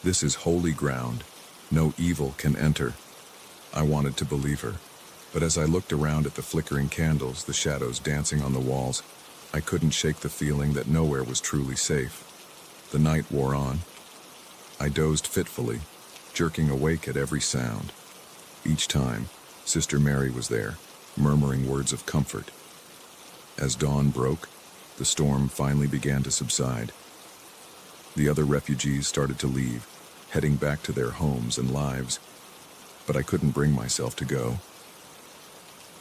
"This is holy ground. No evil can enter." I wanted to believe her, but as I looked around at the flickering candles, the shadows dancing on the walls, I couldn't shake the feeling that nowhere was truly safe. The night wore on. I dozed fitfully, jerking awake at every sound. Each time, Sister Mary was there, murmuring words of comfort. As dawn broke, the storm finally began to subside. The other refugees started to leave, heading back to their homes and lives, but I couldn't bring myself to go.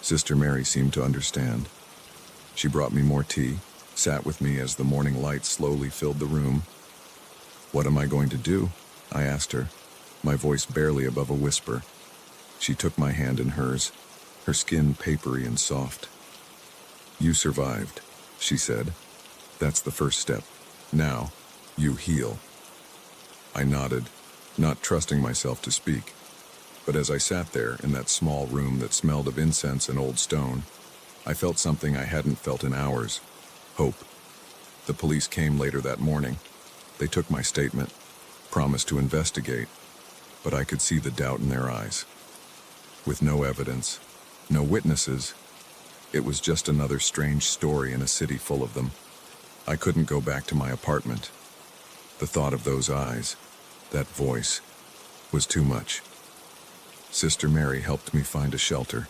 Sister Mary seemed to understand. She brought me more tea, sat with me as the morning light slowly filled the room. "What am I going to do?" I asked her, my voice barely above a whisper. She took my hand in hers, her skin papery and soft. "You survived," she said. "That's the first step. Now, you heal." I nodded, not trusting myself to speak. But as I sat there in that small room that smelled of incense and old stone, I felt something I hadn't felt in hours: hope. The police came later that morning. They took my statement, promised to investigate, but I could see the doubt in their eyes. With no evidence, no witnesses, it was just another strange story in a city full of them. I couldn't go back to my apartment. The thought of those eyes, that voice, was too much. Sister Mary helped me find a shelter,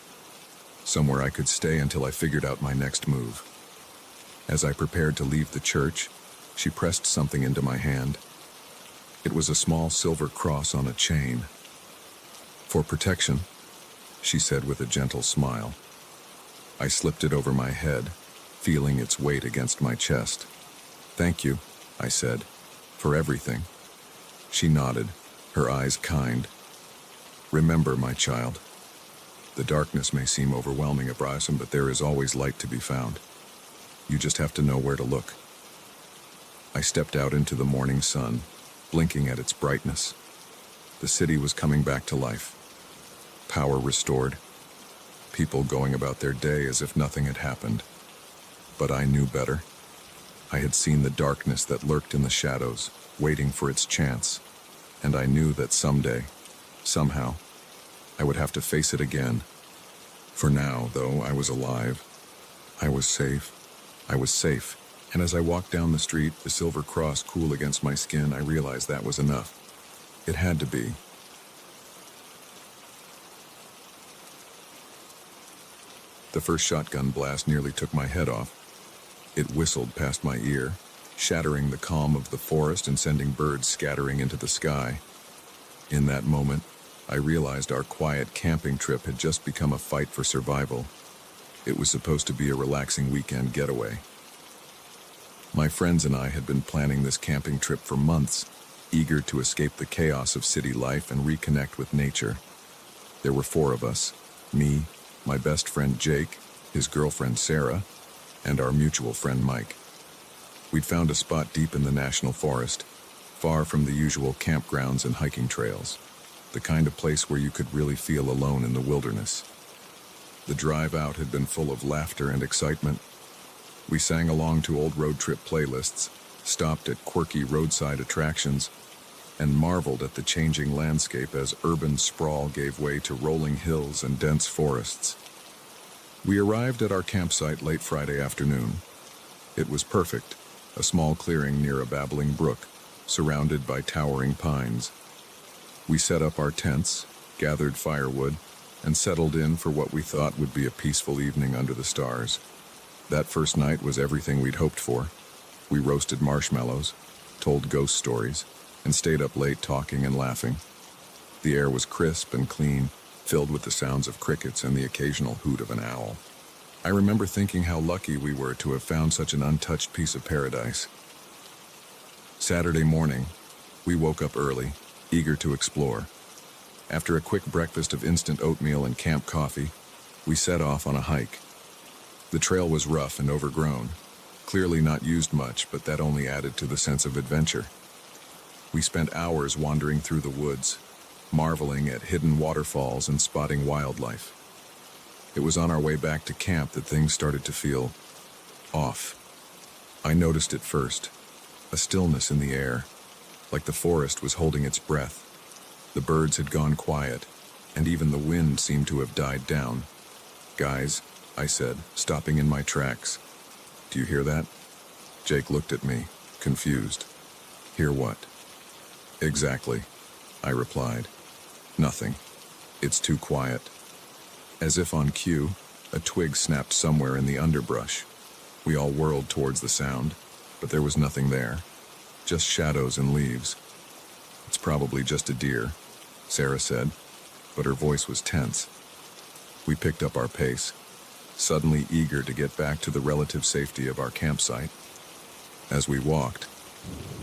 somewhere I could stay until I figured out my next move. As I prepared to leave the church, she pressed something into my hand. It was a small silver cross on a chain. "For protection," she said with a gentle smile. I slipped it over my head, feeling its weight against my chest. "Thank you," I said, "for everything." She nodded, her eyes kind. "Remember, my child, the darkness may seem overwhelming at Bryson, but there is always light to be found. You just have to know where to look." I stepped out into the morning sun, blinking at its brightness. The city was coming back to life. Power restored. People going about their day as if nothing had happened. But I knew better. I had seen the darkness that lurked in the shadows, waiting for its chance. And I knew that someday, somehow, I would have to face it again. For now, though, I was alive. I was safe. And as I walked down the street, the silver cross cool against my skin, I realized that was enough. It had to be. The first shotgun blast nearly took my head off. It whistled past my ear, shattering the calm of the forest and sending birds scattering into the sky. In that moment, I realized our quiet camping trip had just become a fight for survival. It was supposed to be a relaxing weekend getaway. My friends and I had been planning this camping trip for months, eager to escape the chaos of city life and reconnect with nature. There were 4 of us: me, my best friend Jake, his girlfriend Sarah, and our mutual friend Mike. We'd found a spot deep in the national forest, far from the usual campgrounds and hiking trails, the kind of place where you could really feel alone in the wilderness. The drive out had been full of laughter and excitement. We sang along to old road trip playlists, stopped at quirky roadside attractions, and marveled at the changing landscape as urban sprawl gave way to rolling hills and dense forests. We arrived at our campsite late Friday afternoon. It was perfect, a small clearing near a babbling brook, surrounded by towering pines. We set up our tents, gathered firewood, and settled in for what we thought would be a peaceful evening under the stars. That first night was everything we'd hoped for. We roasted marshmallows, told ghost stories, and stayed up late talking and laughing. The air was crisp and clean, filled with the sounds of crickets and the occasional hoot of an owl. I remember thinking how lucky we were to have found such an untouched piece of paradise. Saturday morning, we woke up early, eager to explore. After a quick breakfast of instant oatmeal and camp coffee, we set off on a hike. The trail was rough and overgrown, clearly not used much, but that only added to the sense of adventure. We spent hours wandering through the woods, marveling at hidden waterfalls and spotting wildlife. It was on our way back to camp that things started to feel off. I noticed it first, a stillness in the air, like the forest was holding its breath. The birds had gone quiet, and even the wind seemed to have died down. "Guys," I said, stopping in my tracks. "Do you hear that?" Jake looked at me, confused. "Hear what?" "Exactly," I replied. Nothing. It's too quiet. As if on cue, a twig snapped somewhere in the underbrush. We all whirled towards the sound, but there was nothing there. Just shadows and leaves. It's probably just a deer, Sarah said, but her voice was tense. We picked up our pace, suddenly eager to get back to the relative safety of our campsite. As we walked,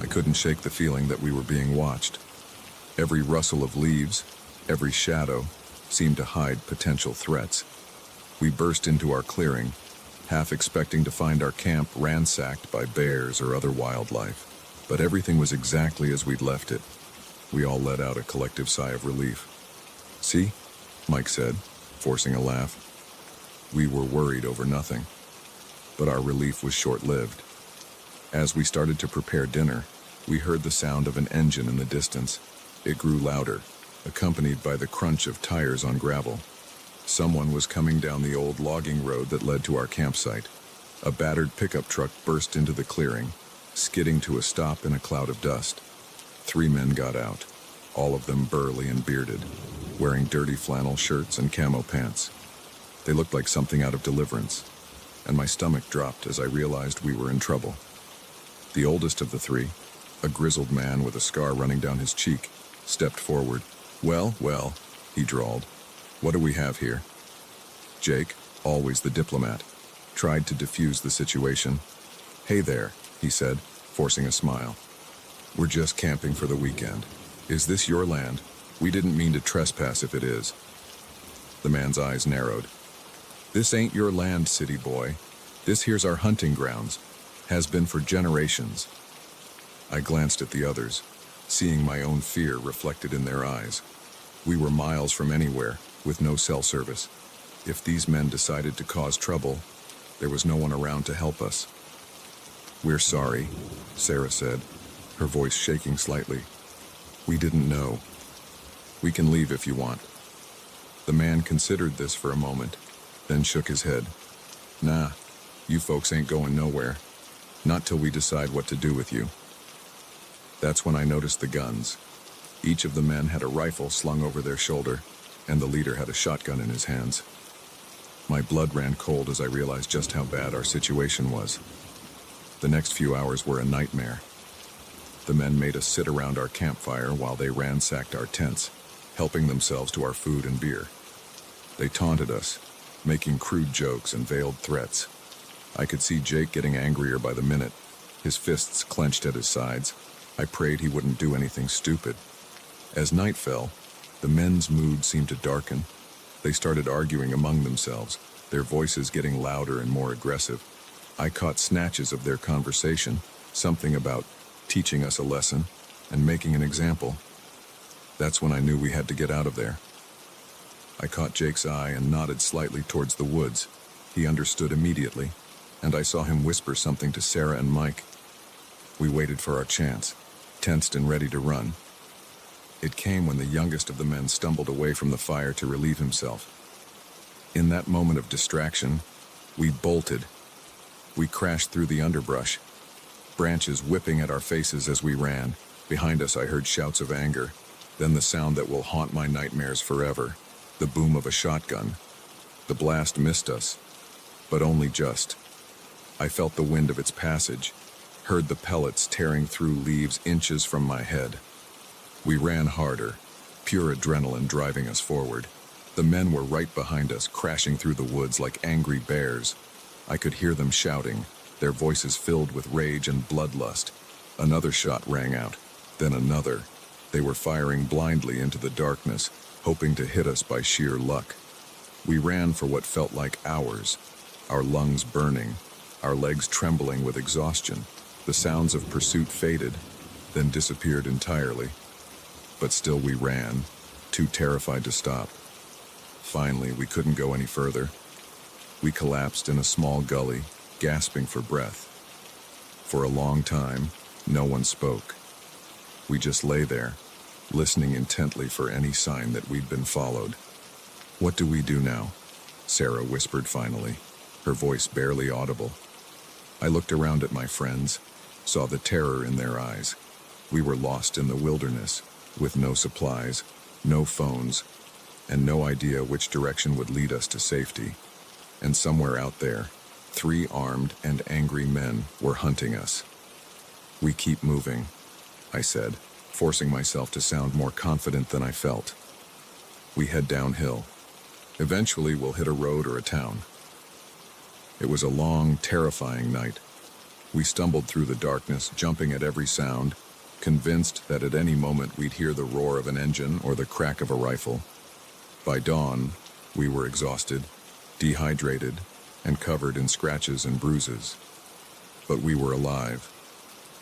I couldn't shake the feeling that we were being watched. Every rustle of leaves, every shadow, seemed to hide potential threats. We burst into our clearing, half expecting to find our camp ransacked by bears or other wildlife. But everything was exactly as we'd left it. We all let out a collective sigh of relief. "See?" Mike said, forcing a laugh. We were worried over nothing, but our relief was short-lived. As we started to prepare dinner, we heard the sound of an engine in the distance. It grew louder, accompanied by the crunch of tires on gravel. Someone was coming down the old logging road that led to our campsite. A battered pickup truck burst into the clearing, skidding to a stop in a cloud of dust. 3 men got out, all of them burly and bearded, wearing dirty flannel shirts and camo pants. They looked like something out of Deliverance, and my stomach dropped as I realized we were in trouble. The oldest of the 3, a grizzled man with a scar running down his cheek, stepped forward. Well, he drawled. "What do we have here?" Jake, always the diplomat, tried to defuse the situation. "Hey there," he said, forcing a smile. "We're just camping for the weekend. Is this your land? We didn't mean to trespass if it is." The man's eyes narrowed. "This ain't your land, city boy. This here's our hunting grounds. Has been for generations." I glanced at the others, seeing my own fear reflected in their eyes. We were miles from anywhere, with no cell service. If these men decided to cause trouble, there was no one around to help us. "We're sorry," Sarah said, her voice shaking slightly. "We didn't know. We can leave if you want." The man considered this for a moment, then shook his head. "Nah, you folks ain't going nowhere. Not till we decide what to do with you." That's when I noticed the guns. Each of the men had a rifle slung over their shoulder, and the leader had a shotgun in his hands. My blood ran cold as I realized just how bad our situation was. The next few hours were a nightmare. The men made us sit around our campfire while they ransacked our tents, helping themselves to our food and beer. They taunted us, making crude jokes and veiled threats. I could see Jake getting angrier by the minute, his fists clenched at his sides. I prayed he wouldn't do anything stupid. As night fell, the men's mood seemed to darken. They started arguing among themselves, their voices getting louder and more aggressive. I caught snatches of their conversation, something about teaching us a lesson and making an example. That's when I knew we had to get out of there. I caught Jake's eye and nodded slightly towards the woods. He understood immediately, and I saw him whisper something to Sarah and Mike. We waited for our chance, tensed and ready to run. It came when the youngest of the men stumbled away from the fire to relieve himself. In that moment of distraction, we bolted. We crashed through the underbrush, branches whipping at our faces as we ran. Behind us I heard shouts of anger, then the sound that will haunt my nightmares forever, the boom of a shotgun. The blast missed us, but only just. I felt the wind of its passage, heard the pellets tearing through leaves inches from my head. We ran harder, pure adrenaline driving us forward. The men were right behind us, crashing through the woods like angry bears. I could hear them shouting, their voices filled with rage and bloodlust. Another shot rang out, then another. They were firing blindly into the darkness, hoping to hit us by sheer luck. We ran for what felt like hours, our lungs burning, our legs trembling with exhaustion. The sounds of pursuit faded, then disappeared entirely. But still we ran, too terrified to stop. Finally, we couldn't go any further. We collapsed in a small gully, gasping for breath. For a long time, no one spoke. We just lay there, listening intently for any sign that we'd been followed. "What do we do now?" Sarah whispered finally, her voice barely audible. I looked around at my friends, saw the terror in their eyes. We were lost in the wilderness, with no supplies, no phones, and no idea which direction would lead us to safety. And somewhere out there, 3 armed and angry men were hunting us. "We keep moving," I said, forcing myself to sound more confident than I felt. "We head downhill. Eventually we'll hit a road or a town." It was a long, terrifying night. We stumbled through the darkness, jumping at every sound, convinced that at any moment we'd hear the roar of an engine or the crack of a rifle. By dawn, we were exhausted, dehydrated, and covered in scratches and bruises. But we were alive,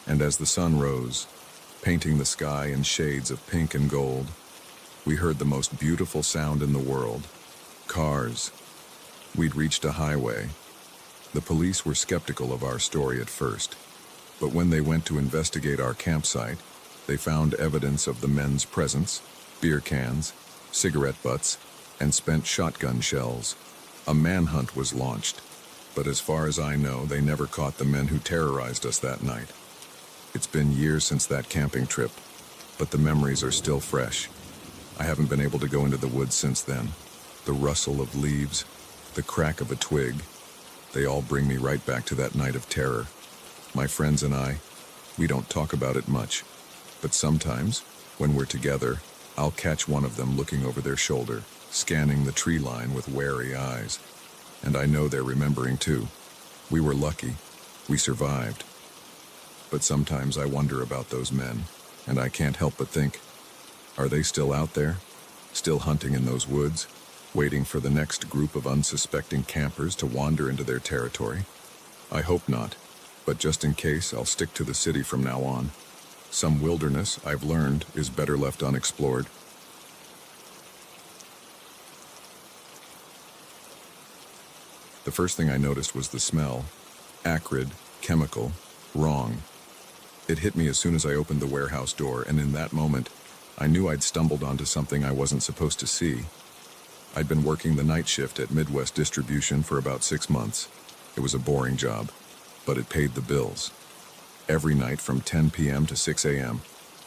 and as the sun rose, painting the sky in shades of pink and gold, we heard the most beautiful sound in the world: cars. We'd reached a highway. The police were skeptical of our story at first, but when they went to investigate our campsite, they found evidence of the men's presence: beer cans, cigarette butts, and spent shotgun shells. A manhunt was launched, but as far as I know, they never caught the men who terrorized us that night. It's been years since that camping trip, but the memories are still fresh. I haven't been able to go into the woods since then. The rustle of leaves, the crack of a twig, they all bring me right back to that night of terror. My friends and I, we don't talk about it much, but sometimes, when we're together, I'll catch one of them looking over their shoulder, scanning the tree line with wary eyes. And I know they're remembering too. We were lucky. We survived. But sometimes I wonder about those men, and I can't help but think, are they still out there? Still hunting in those woods? Waiting for the next group of unsuspecting campers to wander into their territory? I hope not, but just in case, I'll stick to the city from now on. Some wilderness, I've learned, is better left unexplored. The first thing I noticed was the smell. Acrid, chemical, wrong. It hit me as soon as I opened the warehouse door, and in that moment, I knew I'd stumbled onto something I wasn't supposed to see. I'd been working the night shift at Midwest Distribution for about 6 months. It was a boring job, but it paid the bills. Every night from 10 p.m. to 6 a.m.,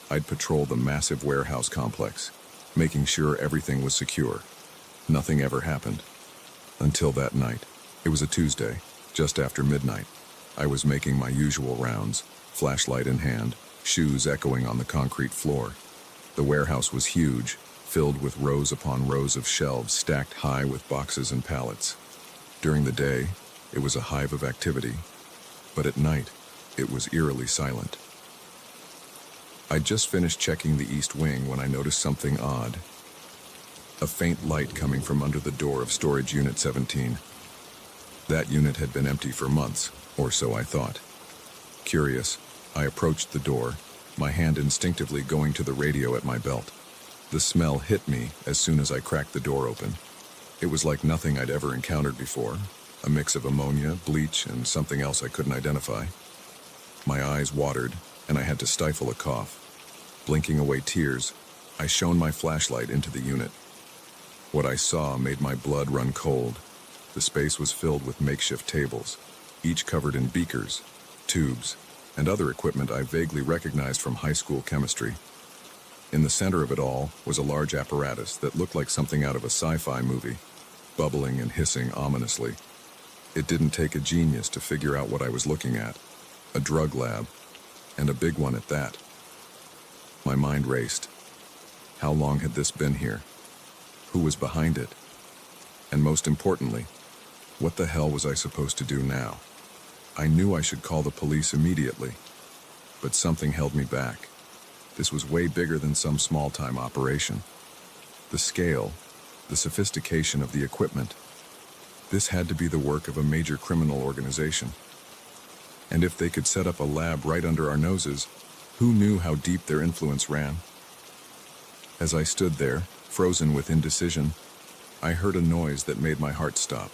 I'd patrol the massive warehouse complex, making sure everything was secure. Nothing ever happened. Until that night. It was a Tuesday, just after midnight. I was making my usual rounds, flashlight in hand, shoes echoing on the concrete floor. The warehouse was huge, filled with rows upon rows of shelves stacked high with boxes and pallets. During the day, it was a hive of activity, but at night, it was eerily silent. I'd just finished checking the east wing when I noticed something odd. A faint light coming from under the door of storage unit 17. That unit had been empty for months, or so I thought. Curious, I approached the door, my hand instinctively going to the radio at my belt. The smell hit me as soon as I cracked the door open. It was like nothing I'd ever encountered before, a mix of ammonia, bleach, and something else I couldn't identify. My eyes watered, and I had to stifle a cough. Blinking away tears, I shone my flashlight into the unit. What I saw made my blood run cold. The space was filled with makeshift tables, each covered in beakers, tubes, and other equipment I vaguely recognized from high school chemistry. In the center of it all was a large apparatus that looked like something out of a sci-fi movie, bubbling and hissing ominously. It didn't take a genius to figure out what I was looking at. A drug lab, and a big one at that. My mind raced. How long had this been here? Who was behind it? And most importantly, what the hell was I supposed to do now? I knew I should call the police immediately, but something held me back. This was way bigger than some small-time operation. The scale, the sophistication of the equipment. This had to be the work of a major criminal organization. And if they could set up a lab right under our noses, who knew how deep their influence ran? As I stood there, frozen with indecision, I heard a noise that made my heart stop.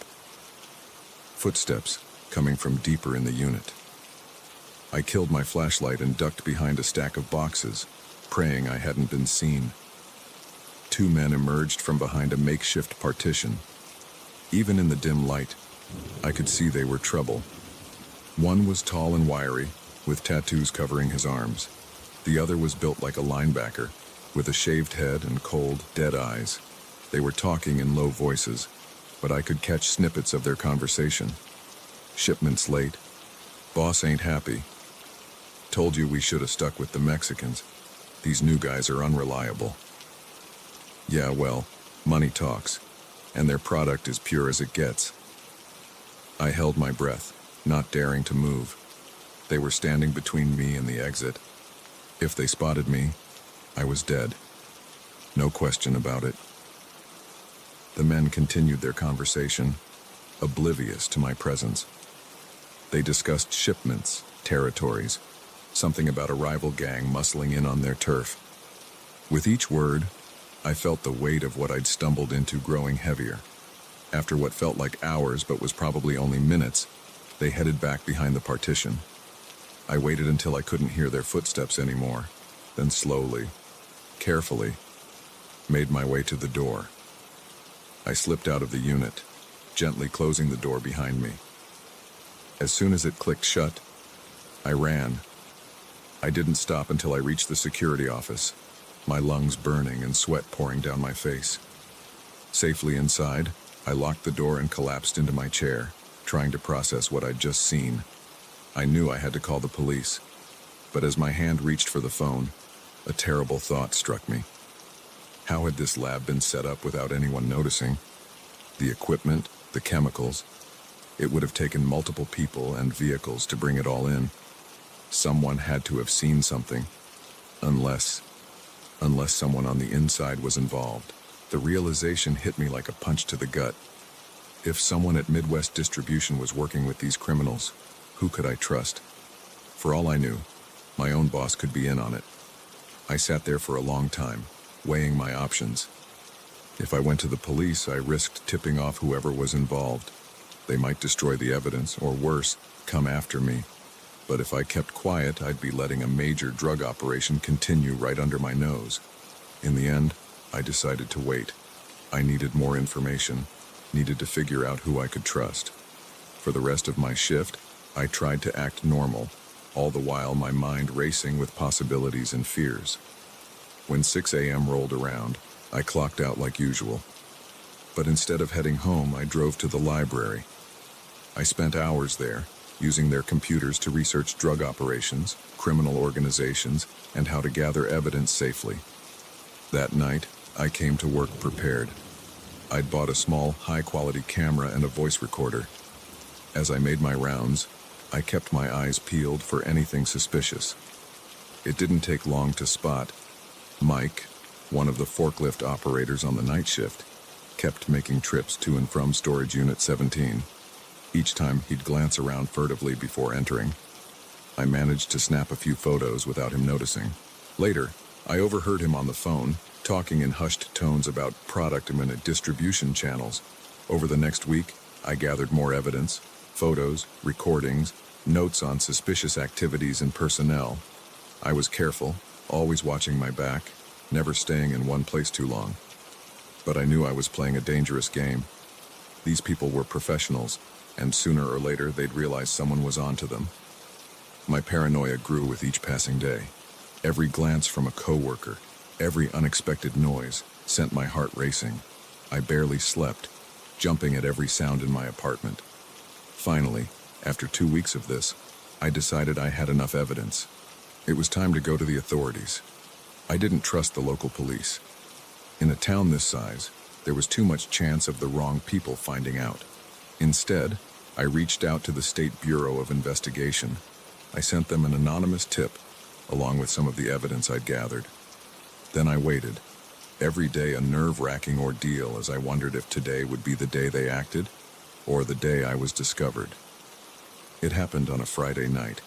Footsteps coming from deeper in the unit. I killed my flashlight and ducked behind a stack of boxes, praying I hadn't been seen. 2 men emerged from behind a makeshift partition. Even in the dim light, I could see they were trouble. One was tall and wiry, with tattoos covering his arms. The other was built like a linebacker, with a shaved head and cold, dead eyes. They were talking in low voices, but I could catch snippets of their conversation. Shipment's late. Boss ain't happy. Told you we should have stuck with the Mexicans. These new guys are unreliable. Yeah, well, money talks, and their product is pure as it gets. I held my breath, not daring to move. They were standing between me and the exit. If they spotted me, I was dead. No question about it. The men continued their conversation, oblivious to my presence. They discussed shipments, territories, something about a rival gang muscling in on their turf. With each word, I felt the weight of what I'd stumbled into growing heavier. After what felt like hours but was probably only minutes, they headed back behind the partition. I waited until I couldn't hear their footsteps anymore, then slowly, carefully, made my way to the door. I slipped out of the unit, gently closing the door behind me. As soon as it clicked shut, I ran. I didn't stop until I reached the security office, my lungs burning and sweat pouring down my face. Safely inside, I locked the door and collapsed into my chair, trying to process what I'd just seen. I knew I had to call the police, but as my hand reached for the phone, a terrible thought struck me. How had this lab been set up without anyone noticing? The equipment, the chemicals. It would have taken multiple people and vehicles to bring it all in. Someone had to have seen something, unless someone on the inside was involved. The realization hit me like a punch to the gut. If someone at Midwest Distribution was working with these criminals, who could I trust? For all I knew, my own boss could be in on it. I sat there for a long time, weighing my options. If I went to the police, I risked tipping off whoever was involved. They might destroy the evidence, or worse, come after me. But if I kept quiet, I'd be letting a major drug operation continue right under my nose. In the end, I decided to wait. I needed more information, needed to figure out who I could trust. For the rest of my shift, I tried to act normal, all the while my mind racing with possibilities and fears. When 6 a.m. rolled around, I clocked out like usual. But instead of heading home, I drove to the library. I spent hours there, using their computers to research drug operations, criminal organizations, and how to gather evidence safely. That night, I came to work prepared. I'd bought a small, high-quality camera and a voice recorder. As I made my rounds, I kept my eyes peeled for anything suspicious. It didn't take long to spot. Mike, one of the forklift operators on the night shift, kept making trips to and from Storage Unit 17. Each time he'd glance around furtively before entering. I managed to snap a few photos without him noticing. Later, I overheard him on the phone, talking in hushed tones about product and distribution channels. Over the next week, I gathered more evidence, photos, recordings, notes on suspicious activities and personnel. I was careful, always watching my back, never staying in one place too long. But I knew I was playing a dangerous game. These people were professionals, and sooner or later they'd realize someone was onto them. My paranoia grew with each passing day. Every glance from a coworker, every unexpected noise sent my heart racing. I barely slept, jumping at every sound in my apartment. Finally, after 2 weeks of this, I decided I had enough evidence. It was time to go to the authorities. I didn't trust the local police. In a town this size, there was too much chance of the wrong people finding out. Instead, I reached out to the State Bureau of Investigation. I sent them an anonymous tip, along with some of the evidence I'd gathered. Then I waited, every day a nerve-wracking ordeal as I wondered if today would be the day they acted, or the day I was discovered. It happened on a Friday night.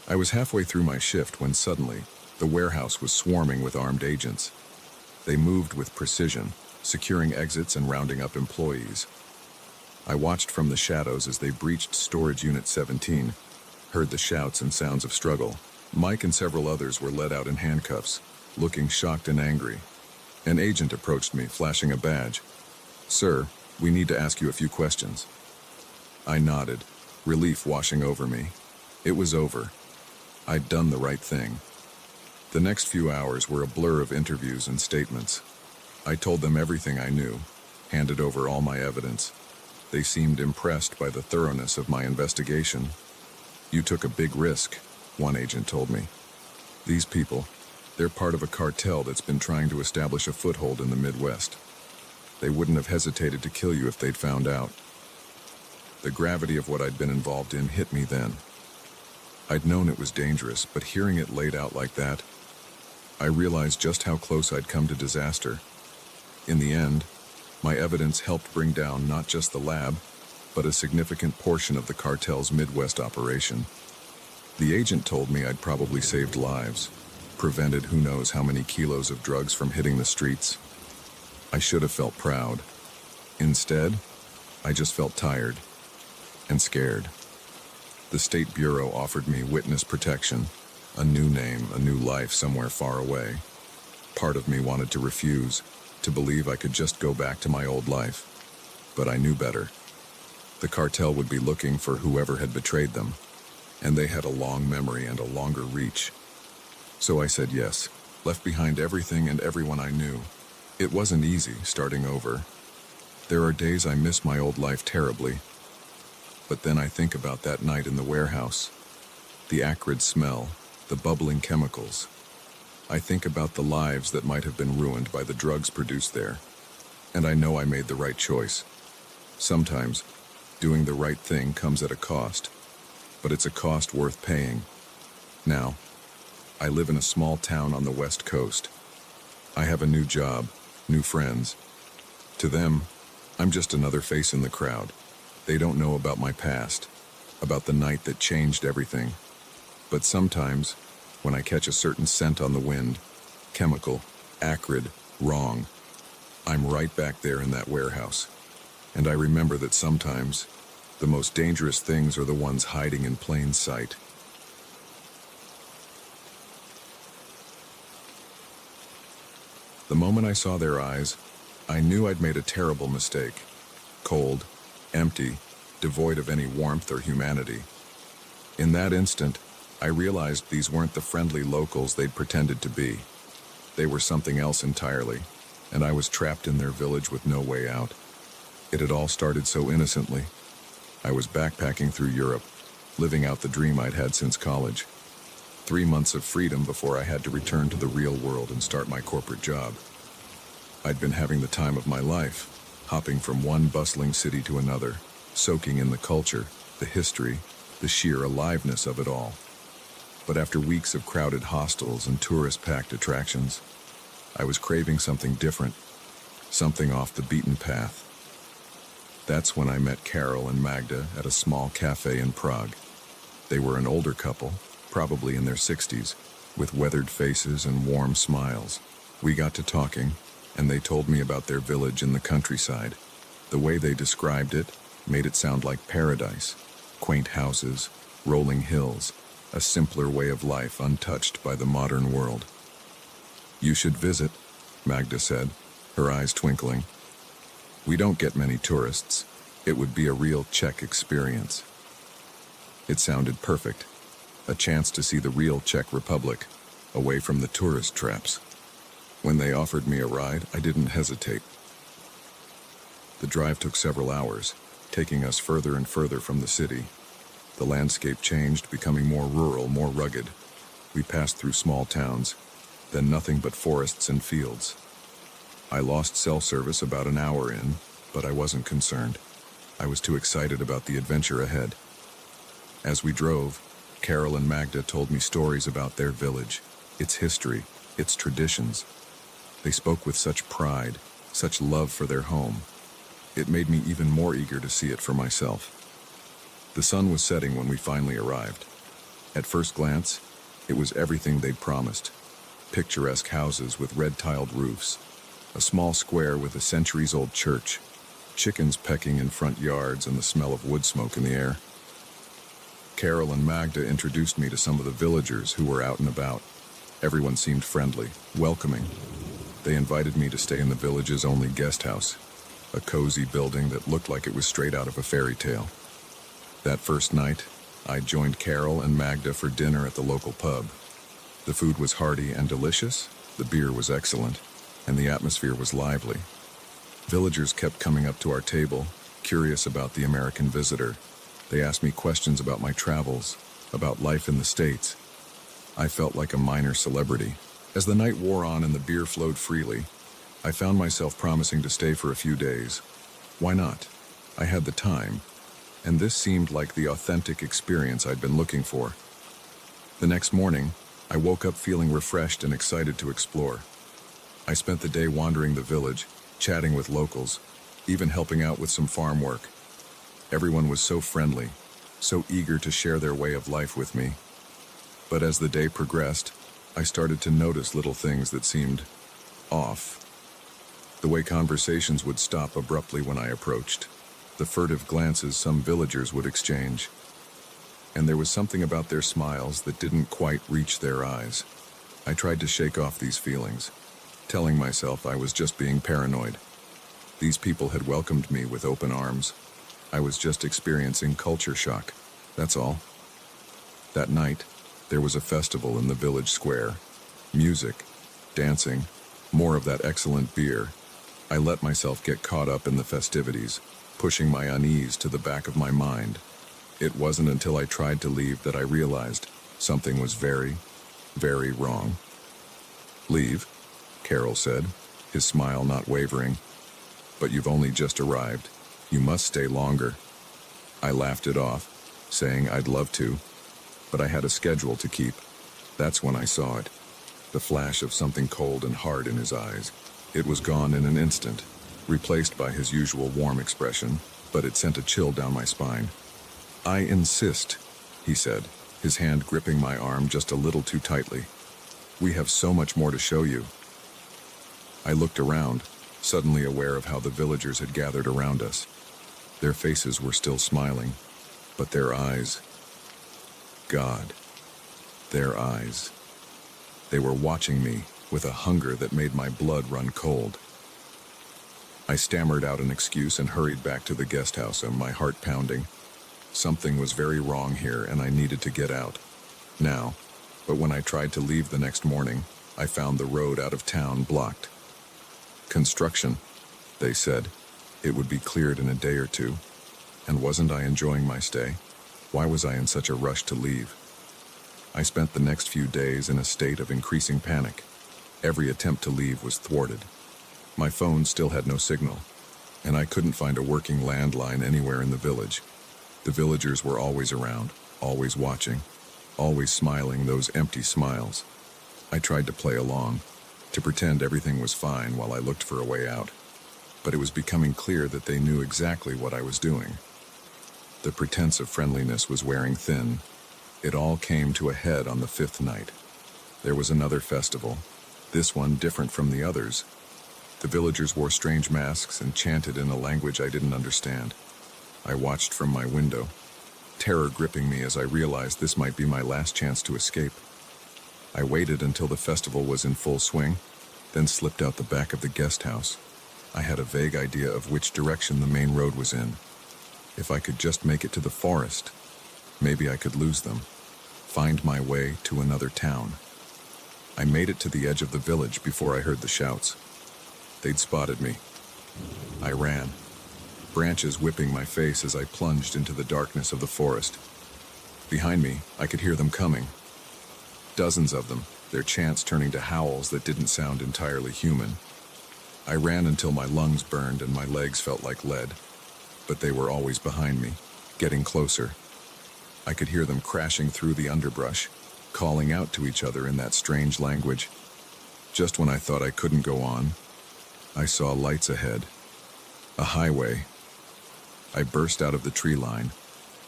I was halfway through my shift when suddenly, the warehouse was swarming with armed agents. They moved with precision, securing exits and rounding up employees. I watched from the shadows as they breached Storage Unit 17, heard the shouts and sounds of struggle. Mike and several others were led out in handcuffs, looking shocked and angry. An agent approached me, flashing a badge. "Sir, we need to ask you a few questions." I nodded, relief washing over me. It was over. I'd done the right thing. The next few hours were a blur of interviews and statements. I told them everything I knew, handed over all my evidence. They seemed impressed by the thoroughness of my investigation. "You took a big risk," one agent told me. "These people, they're part of a cartel that's been trying to establish a foothold in the Midwest. They wouldn't have hesitated to kill you if they'd found out." The gravity of what I'd been involved in hit me then. I'd known it was dangerous, but hearing it laid out like that, I realized just how close I'd come to disaster. In the end, my evidence helped bring down not just the lab, but a significant portion of the cartel's Midwest operation. The agent told me I'd probably saved lives, prevented who knows how many kilos of drugs from hitting the streets. I should have felt proud. Instead, I just felt tired and scared. The State Bureau offered me witness protection, a new name, a new life somewhere far away. Part of me wanted to refuse, to believe I could just go back to my old life. But I knew better. The cartel would be looking for whoever had betrayed them, and they had a long memory and a longer reach. So I said yes, left behind everything and everyone I knew. It wasn't easy, starting over. There are days I miss my old life terribly. But then I think about that night in the warehouse, the acrid smell, the bubbling chemicals. I think about the lives that might have been ruined by the drugs produced there. And I know I made the right choice. Sometimes, doing the right thing comes at a cost, but it's a cost worth paying. Now, I live in a small town on the West Coast. I have a new job, new friends. To them, I'm just another face in the crowd. They don't know about my past, about the night that changed everything. But sometimes, when I catch a certain scent on the wind, chemical, acrid, wrong, I'm right back there in that warehouse. And I remember that sometimes, the most dangerous things are the ones hiding in plain sight. The moment I saw their eyes, I knew I'd made a terrible mistake. Cold, empty, devoid of any warmth or humanity. In that instant, I realized these weren't the friendly locals they'd pretended to be. They were something else entirely, and I was trapped in their village with no way out. It had all started so innocently. I was backpacking through Europe, living out the dream I'd had since college. 3 months of freedom before I had to return to the real world and start my corporate job. I'd been having the time of my life, hopping from one bustling city to another, soaking in the culture, the history, the sheer aliveness of it all. But after weeks of crowded hostels and tourist-packed attractions, I was craving something different, something off the beaten path. That's when I met Carol and Magda at a small cafe in Prague. They were an older couple, probably in their 60s, with weathered faces and warm smiles. We got to talking, and they told me about their village in the countryside. The way they described it made it sound like paradise. Quaint houses, rolling hills, a simpler way of life untouched by the modern world. "You should visit," Magda said, her eyes twinkling. "We don't get many tourists. It would be a real Czech experience." It sounded perfect. A chance to see the real Czech Republic, away from the tourist traps. When they offered me a ride, I didn't hesitate. The drive took several hours, taking us further and further from the city. The landscape changed, becoming more rural, more rugged. We passed through small towns, then nothing but forests and fields. I lost cell service about an hour in, but I wasn't concerned. I was too excited about the adventure ahead. As we drove, Carol and Magda told me stories about their village, its history, its traditions. They spoke with such pride, such love for their home. It made me even more eager to see it for myself. The sun was setting when we finally arrived. At first glance, it was everything they'd promised. Picturesque houses with red-tiled roofs, a small square with a centuries-old church, chickens pecking in front yards and the smell of wood smoke in the air. Carol and Magda introduced me to some of the villagers who were out and about. Everyone seemed friendly, welcoming. They invited me to stay in the village's only guest house, a cozy building that looked like it was straight out of a fairy tale. That first night, I joined Carol and Magda for dinner at the local pub. The food was hearty and delicious, the beer was excellent, and the atmosphere was lively. Villagers kept coming up to our table, curious about the American visitor. They asked me questions about my travels, about life in the States. I felt like a minor celebrity. As the night wore on and the beer flowed freely, I found myself promising to stay for a few days. Why not? I had the time, and this seemed like the authentic experience I'd been looking for. The next morning, I woke up feeling refreshed and excited to explore. I spent the day wandering the village, chatting with locals, even helping out with some farm work. Everyone was so friendly, so eager to share their way of life with me. But as the day progressed, I started to notice little things that seemed off. The way conversations would stop abruptly when I approached, the furtive glances some villagers would exchange, and there was something about their smiles that didn't quite reach their eyes. I tried to shake off these feelings, telling myself I was just being paranoid. These people had welcomed me with open arms. I was just experiencing culture shock, that's all. That night, there was a festival in the village square. Music, dancing, more of that excellent beer. I let myself get caught up in the festivities, pushing my unease to the back of my mind. It wasn't until I tried to leave that I realized something was very, very wrong. "Leave," Carol said, his smile not wavering. "But you've only just arrived. You must stay longer." I laughed it off, saying I'd love to, but I had a schedule to keep. That's when I saw it, the flash of something cold and hard in his eyes. It was gone in an instant, replaced by his usual warm expression, but it sent a chill down my spine. "I insist," he said, his hand gripping my arm just a little too tightly. "We have so much more to show you." I looked around, suddenly aware of how the villagers had gathered around us. Their faces were still smiling, but their eyes... God, their eyes. They were watching me with a hunger that made my blood run cold. I stammered out an excuse and hurried back to the guest house, my heart pounding. Something was very wrong here, and I needed to get out. Now, but when I tried to leave the next morning, I found the road out of town blocked. "Construction," they said. It would be cleared in a day or two. And wasn't I enjoying my stay? Why was I in such a rush to leave? I spent the next few days in a state of increasing panic. Every attempt to leave was thwarted. My phone still had no signal, and I couldn't find a working landline anywhere in the village. The villagers were always around, always watching, always smiling those empty smiles. I tried to play along, to pretend everything was fine while I looked for a way out. But it was becoming clear that they knew exactly what I was doing. The pretense of friendliness was wearing thin. It all came to a head on the 5th night. There was another festival, this one different from the others. The villagers wore strange masks and chanted in a language I didn't understand. I watched from my window, terror gripping me as I realized this might be my last chance to escape. I waited until the festival was in full swing, then slipped out the back of the guest house. I had a vague idea of which direction the main road was in. If I could just make it to the forest, maybe I could lose them, find my way to another town. I made it to the edge of the village before I heard the shouts. They'd spotted me. I ran, branches whipping my face as I plunged into the darkness of the forest. Behind me, I could hear them coming. Dozens of them, their chants turning to howls that didn't sound entirely human. I ran until my lungs burned and my legs felt like lead, but they were always behind me, getting closer. I could hear them crashing through the underbrush, calling out to each other in that strange language. Just when I thought I couldn't go on, I saw lights ahead. A highway. I burst out of the tree line,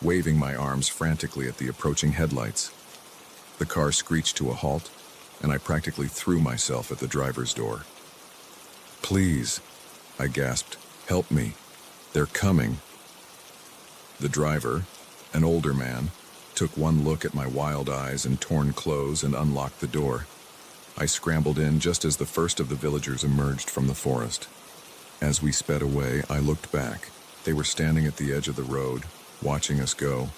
waving my arms frantically at the approaching headlights. The car screeched to a halt, and I practically threw myself at the driver's door. "Please," I gasped, "help me. They're coming." The driver, an older man, took one look at my wild eyes and torn clothes and unlocked the door. I scrambled in just as the first of the villagers emerged from the forest. As we sped away, I looked back. They were standing at the edge of the road, watching us go.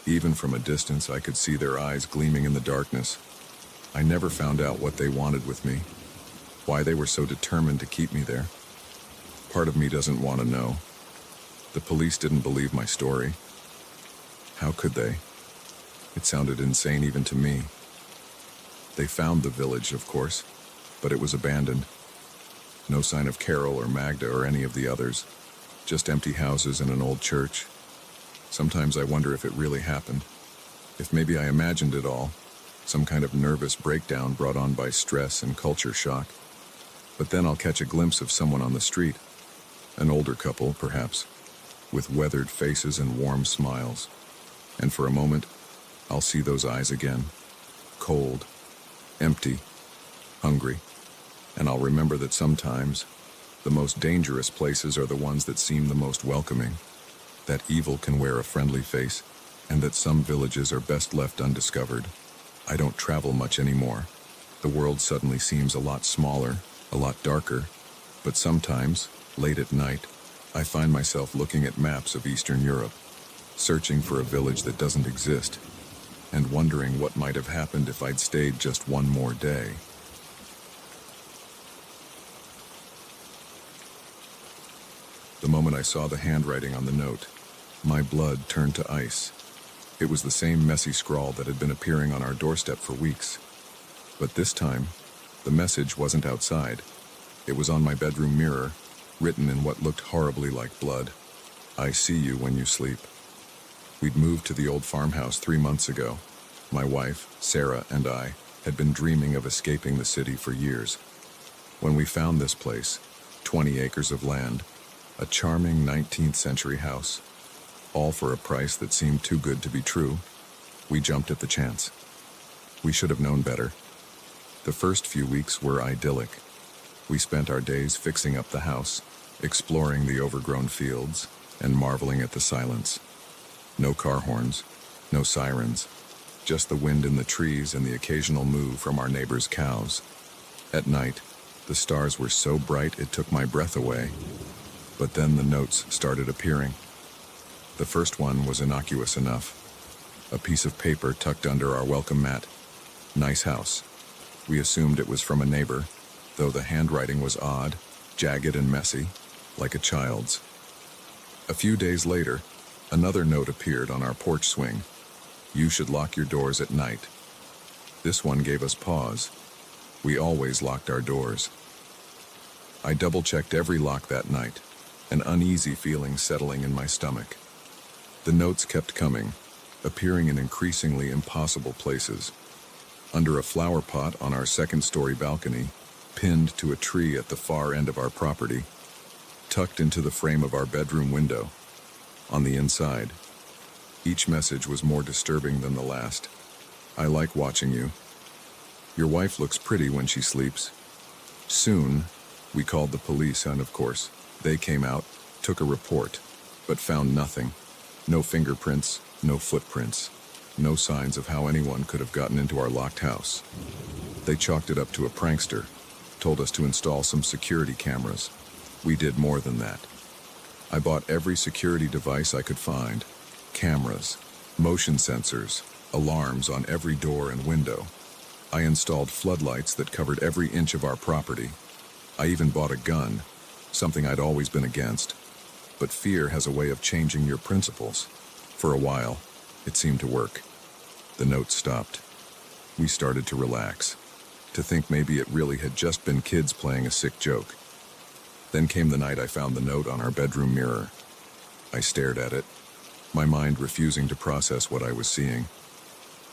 Even from a distance, I could see their eyes gleaming in the darkness. I never found out what they wanted with me, why they were so determined to keep me there. Part of me doesn't want to know. The police didn't believe my story. How could they? It sounded insane even to me. They found the village, of course, but it was abandoned. No sign of Carol or Magda or any of the others. Just empty houses and an old church. Sometimes I wonder if it really happened. If maybe I imagined it all. Some kind of nervous breakdown brought on by stress and culture shock. But then I'll catch a glimpse of someone on the street. An older couple, perhaps, with weathered faces and warm smiles. And for a moment, I'll see those eyes again. Cold, empty, hungry. And I'll remember that sometimes the most dangerous places are the ones that seem the most welcoming. That evil can wear a friendly face, and that some villages are best left undiscovered. I don't travel much anymore. The world suddenly seems a lot smaller, a lot darker. But sometimes, late at night, I find myself looking at maps of Eastern Europe, searching for a village that doesn't exist, and wondering what might have happened if I'd stayed just one more day. The moment I saw the handwriting on the note, my blood turned to ice. It was the same messy scrawl that had been appearing on our doorstep for weeks. But this time, the message wasn't outside. It was on my bedroom mirror, written in what looked horribly like blood. I see you when you sleep. We'd moved to the old farmhouse 3 months ago. My wife, Sarah, and I had been dreaming of escaping the city for years. When we found this place, 20 acres of land, a charming 19th century house, all for a price that seemed too good to be true, we jumped at the chance. We should have known better. The first few weeks were idyllic. We spent our days fixing up the house, exploring the overgrown fields, and marveling at the silence. No car horns, no sirens, just the wind in the trees and the occasional moo from our neighbors' cows. At night, the stars were so bright it took my breath away. But then the notes started appearing. The first one was innocuous enough. A piece of paper tucked under our welcome mat. Nice house. We assumed it was from a neighbor, though the handwriting was odd, jagged and messy, like a child's. A few days later, another note appeared on our porch swing. You should lock your doors at night. This one gave us pause. We always locked our doors. I double-checked every lock that night, an uneasy feeling settling in my stomach. The notes kept coming, appearing in increasingly impossible places. Under a flower pot on our second-story balcony, pinned to a tree at the far end of our property, tucked into the frame of our bedroom window, on the inside. Each message was more disturbing than the last. I like watching you. Your wife looks pretty when she sleeps. Soon, we called the police and, of course, they came out, took a report, but found nothing. No fingerprints, no footprints, no signs of how anyone could have gotten into our locked house. They chalked it up to a prankster, told us to install some security cameras. We did more than that. I bought every security device I could find. Cameras, motion sensors, alarms on every door and window. I installed floodlights that covered every inch of our property. I even bought a gun, something I'd always been against. But fear has a way of changing your principles. For a while, it seemed to work. The note stopped. We started to relax, to think maybe it really had just been kids playing a sick joke. Then came the night I found the note on our bedroom mirror. I stared at it, my mind refusing to process what I was seeing.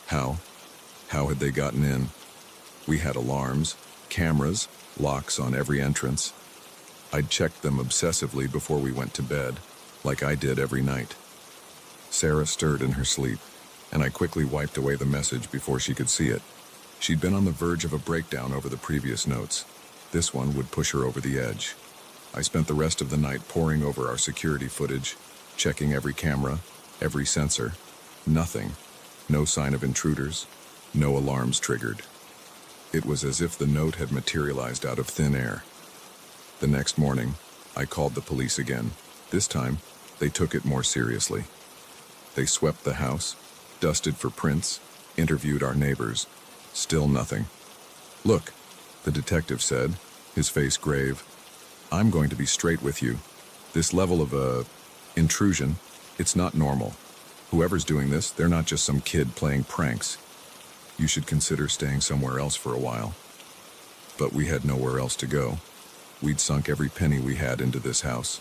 How? How had they gotten in? We had alarms, cameras, locks on every entrance. I'd checked them obsessively before we went to bed, like I did every night. Sarah stirred in her sleep, and I quickly wiped away the message before she could see it. She'd been on the verge of a breakdown over the previous notes. This one would push her over the edge. I spent the rest of the night poring over our security footage, checking every camera, every sensor. Nothing. No sign of intruders. No alarms triggered. It was as if the note had materialized out of thin air. The next morning, I called the police again. This time, they took it more seriously. They swept the house, dusted for prints, interviewed our neighbors, Still nothing. "Look," the detective said, his face grave. "I'm going to be straight with you. This level of, intrusion, it's not normal. Whoever's doing this, they're not just some kid playing pranks. You should consider staying somewhere else for a while." But we had nowhere else to go. We'd sunk every penny we had into this house.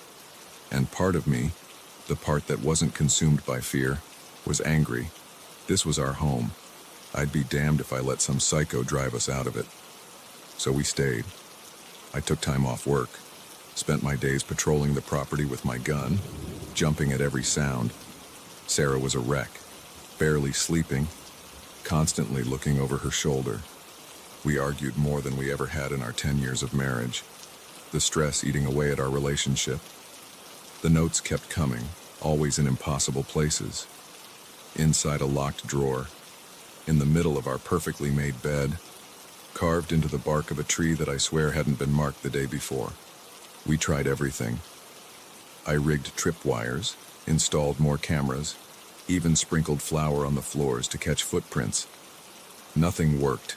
And part of me, the part that wasn't consumed by fear, was angry. This was our home. I'd be damned if I let some psycho drive us out of it. So we stayed. I took time off work, spent my days patrolling the property with my gun, jumping at every sound. Sarah was a wreck, barely sleeping, constantly looking over her shoulder. We argued more than we ever had in our 10 years of marriage, the stress eating away at our relationship. The notes kept coming, always in impossible places. Inside a locked drawer, in the middle of our perfectly made bed, carved into the bark of a tree that I swear hadn't been marked the day before. We tried everything. I rigged tripwires, installed more cameras, even sprinkled flour on the floors to catch footprints. Nothing worked.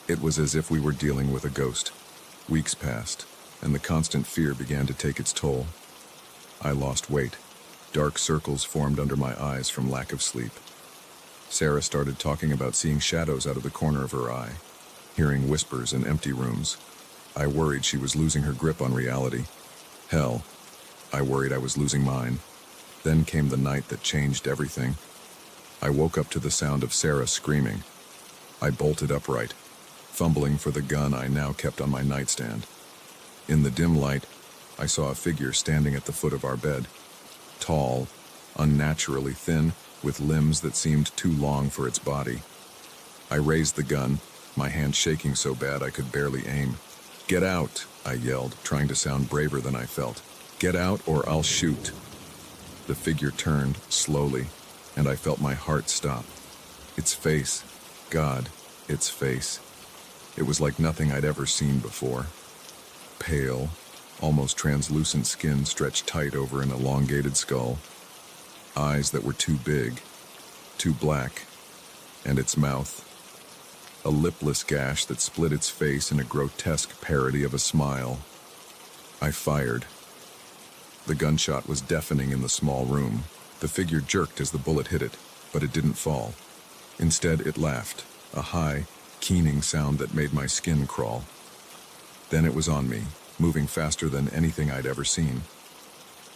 It was as if we were dealing with a ghost. Weeks passed, and the constant fear began to take its toll. I lost weight. Dark circles formed under my eyes from lack of sleep. Sarah started talking about seeing shadows out of the corner of her eye, hearing whispers in empty rooms. I worried she was losing her grip on reality. Hell, I worried I was losing mine. Then came the night that changed everything. I woke up to the sound of Sarah screaming. I bolted upright, fumbling for the gun I now kept on my nightstand. In the dim light, I saw a figure standing at the foot of our bed. Tall, unnaturally thin, with limbs that seemed too long for its body. I raised the gun, my hand shaking so bad I could barely aim. "Get out," I yelled, trying to sound braver than I felt. "Get out or I'll shoot." The figure turned, slowly, and I felt my heart stop. Its face, God, its face. It was like nothing I'd ever seen before. Pale, almost translucent skin stretched tight over an elongated skull. Eyes that were too big, too black, and its mouth. A lipless gash that split its face in a grotesque parody of a smile. I fired. The gunshot was deafening in the small room. The figure jerked as the bullet hit it, but it didn't fall. Instead, it laughed, a high, keening sound that made my skin crawl. Then it was on me, moving faster than anything I'd ever seen.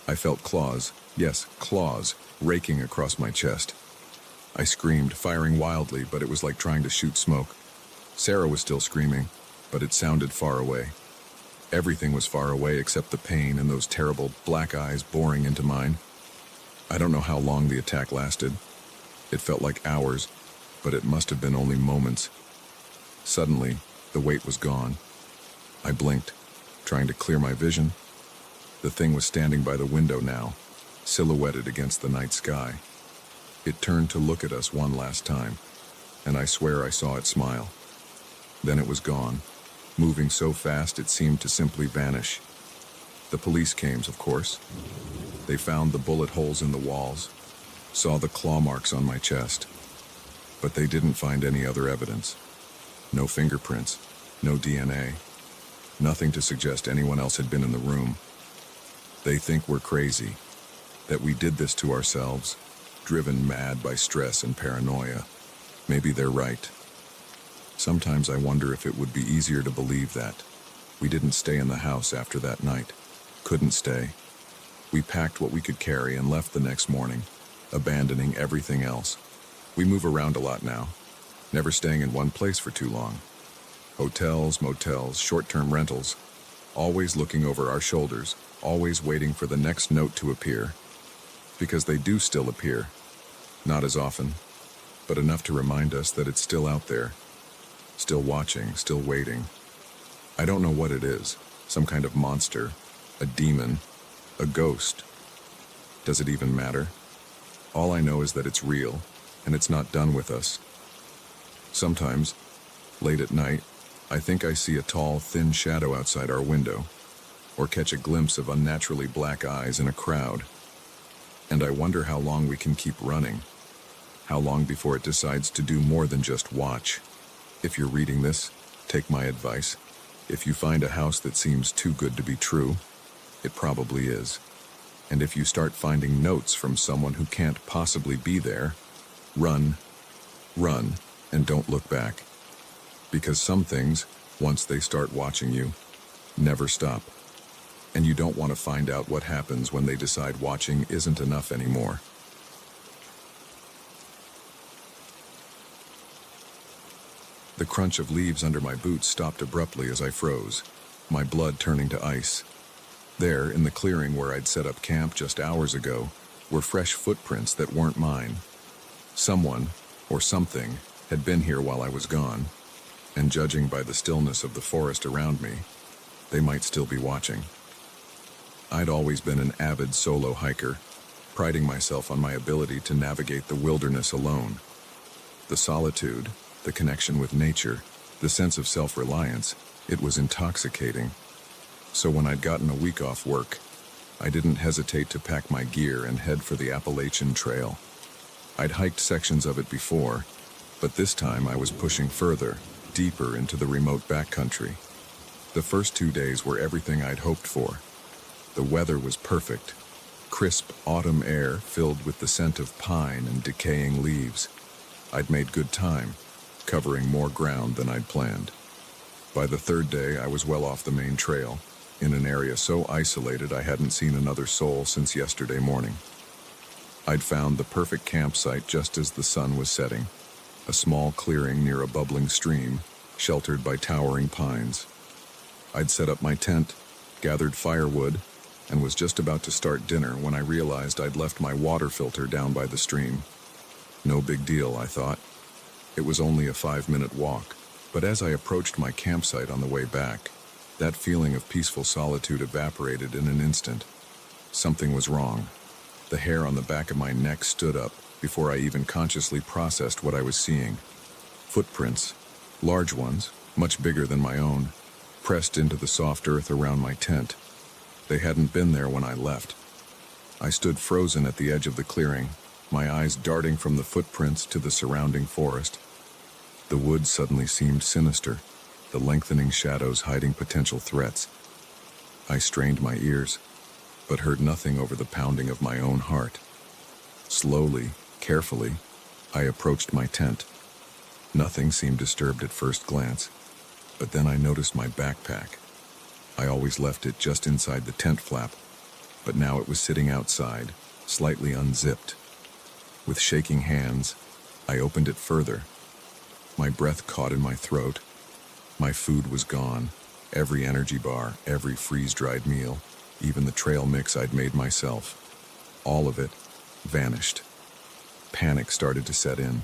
I felt claws, yes, claws, raking across my chest. I screamed, firing wildly, but it was like trying to shoot smoke. Sarah was still screaming, but it sounded far away. Everything was far away except the pain and those terrible black eyes boring into mine. I don't know how long the attack lasted. It felt like hours, but it must have been only moments. Suddenly, the weight was gone. I blinked, trying to clear my vision. The thing was standing by the window now, silhouetted against the night sky. It turned to look at us one last time, and I swear I saw it smile. Then it was gone, moving so fast it seemed to simply vanish. The police came, of course. They found the bullet holes in the walls, saw the claw marks on my chest, but they didn't find any other evidence. No fingerprints, no DNA, nothing to suggest anyone else had been in the room. They think we're crazy, that we did this to ourselves, driven mad by stress and paranoia. Maybe they're right. Sometimes I wonder if it would be easier to believe that. We didn't stay in the house after that night. Couldn't stay. We packed what we could carry and left the next morning, abandoning everything else. We move around a lot now, never staying in one place for too long. Hotels, motels, short-term rentals, always looking over our shoulders, always waiting for the next note to appear. Because they do still appear. Not as often, but enough to remind us that it's still out there. Still watching, still waiting. I don't know what it is. Some kind of monster, a demon, a ghost. Does it even matter? All I know is that it's real, and it's not done with us. Sometimes, late at night, I think I see a tall, thin shadow outside our window, or catch a glimpse of unnaturally black eyes in a crowd. And I wonder how long we can keep running. How long before it decides to do more than just watch. If you're reading this, take my advice. If you find a house that seems too good to be true, it probably is. And if you start finding notes from someone who can't possibly be there, run, and don't look back. Because some things, once they start watching you, never stop. And you don't want to find out what happens when they decide watching isn't enough anymore. The crunch of leaves under my boots stopped abruptly as I froze, my blood turning to ice. There, in the clearing where I'd set up camp just hours ago, were fresh footprints that weren't mine. Someone, or something, had been here while I was gone, and judging by the stillness of the forest around me, they might still be watching. I'd always been an avid solo hiker, priding myself on my ability to navigate the wilderness alone. The solitude, the connection with nature, the sense of self-reliance, it was intoxicating. So when I'd gotten a week off work, I didn't hesitate to pack my gear and head for the Appalachian Trail. I'd hiked sections of it before, but this time I was pushing further, deeper into the remote backcountry. The first 2 days were everything I'd hoped for. The weather was perfect, crisp autumn air filled with the scent of pine and decaying leaves. I'd made good time, covering more ground than I'd planned. By the third day, I was well off the main trail, in an area so isolated I hadn't seen another soul since yesterday morning. I'd found the perfect campsite just as the sun was setting, a small clearing near a bubbling stream, sheltered by towering pines. I'd set up my tent, gathered firewood, and was just about to start dinner when I realized I'd left my water filter down by the stream. No big deal, I thought. It was only a 5-minute walk, but as I approached my campsite on the way back, that feeling of peaceful solitude evaporated in an instant. Something was wrong. The hair on the back of my neck stood up before I even consciously processed what I was seeing. Footprints, large ones, much bigger than my own, pressed into the soft earth around my tent. They hadn't been there when I left. I stood frozen at the edge of the clearing, my eyes darting from the footprints to the surrounding forest. The woods suddenly seemed sinister, the lengthening shadows hiding potential threats. I strained my ears, but heard nothing over the pounding of my own heart. Slowly, carefully, I approached my tent. Nothing seemed disturbed at first glance, but then I noticed my backpack. I always left it just inside the tent flap, but now it was sitting outside, slightly unzipped. With shaking hands, I opened it further. My breath caught in my throat. My food was gone, every energy bar, every freeze-dried meal, even the trail mix I'd made myself. All of it vanished. Panic started to set in.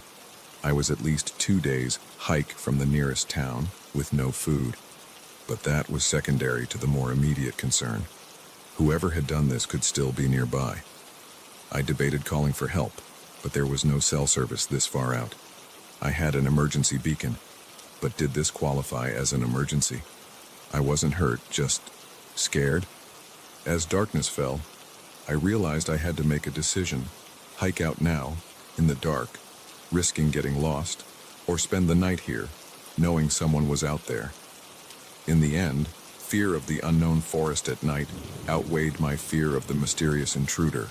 I was at least 2 days' hike from the nearest town with no food. But that was secondary to the more immediate concern. Whoever had done this could still be nearby. I debated calling for help, but there was no cell service this far out. I had an emergency beacon, but did this qualify as an emergency? I wasn't hurt, just scared. As darkness fell, I realized I had to make a decision. Hike out now, in the dark, risking getting lost, or spend the night here, knowing someone was out there. In the end, fear of the unknown forest at night outweighed my fear of the mysterious intruder.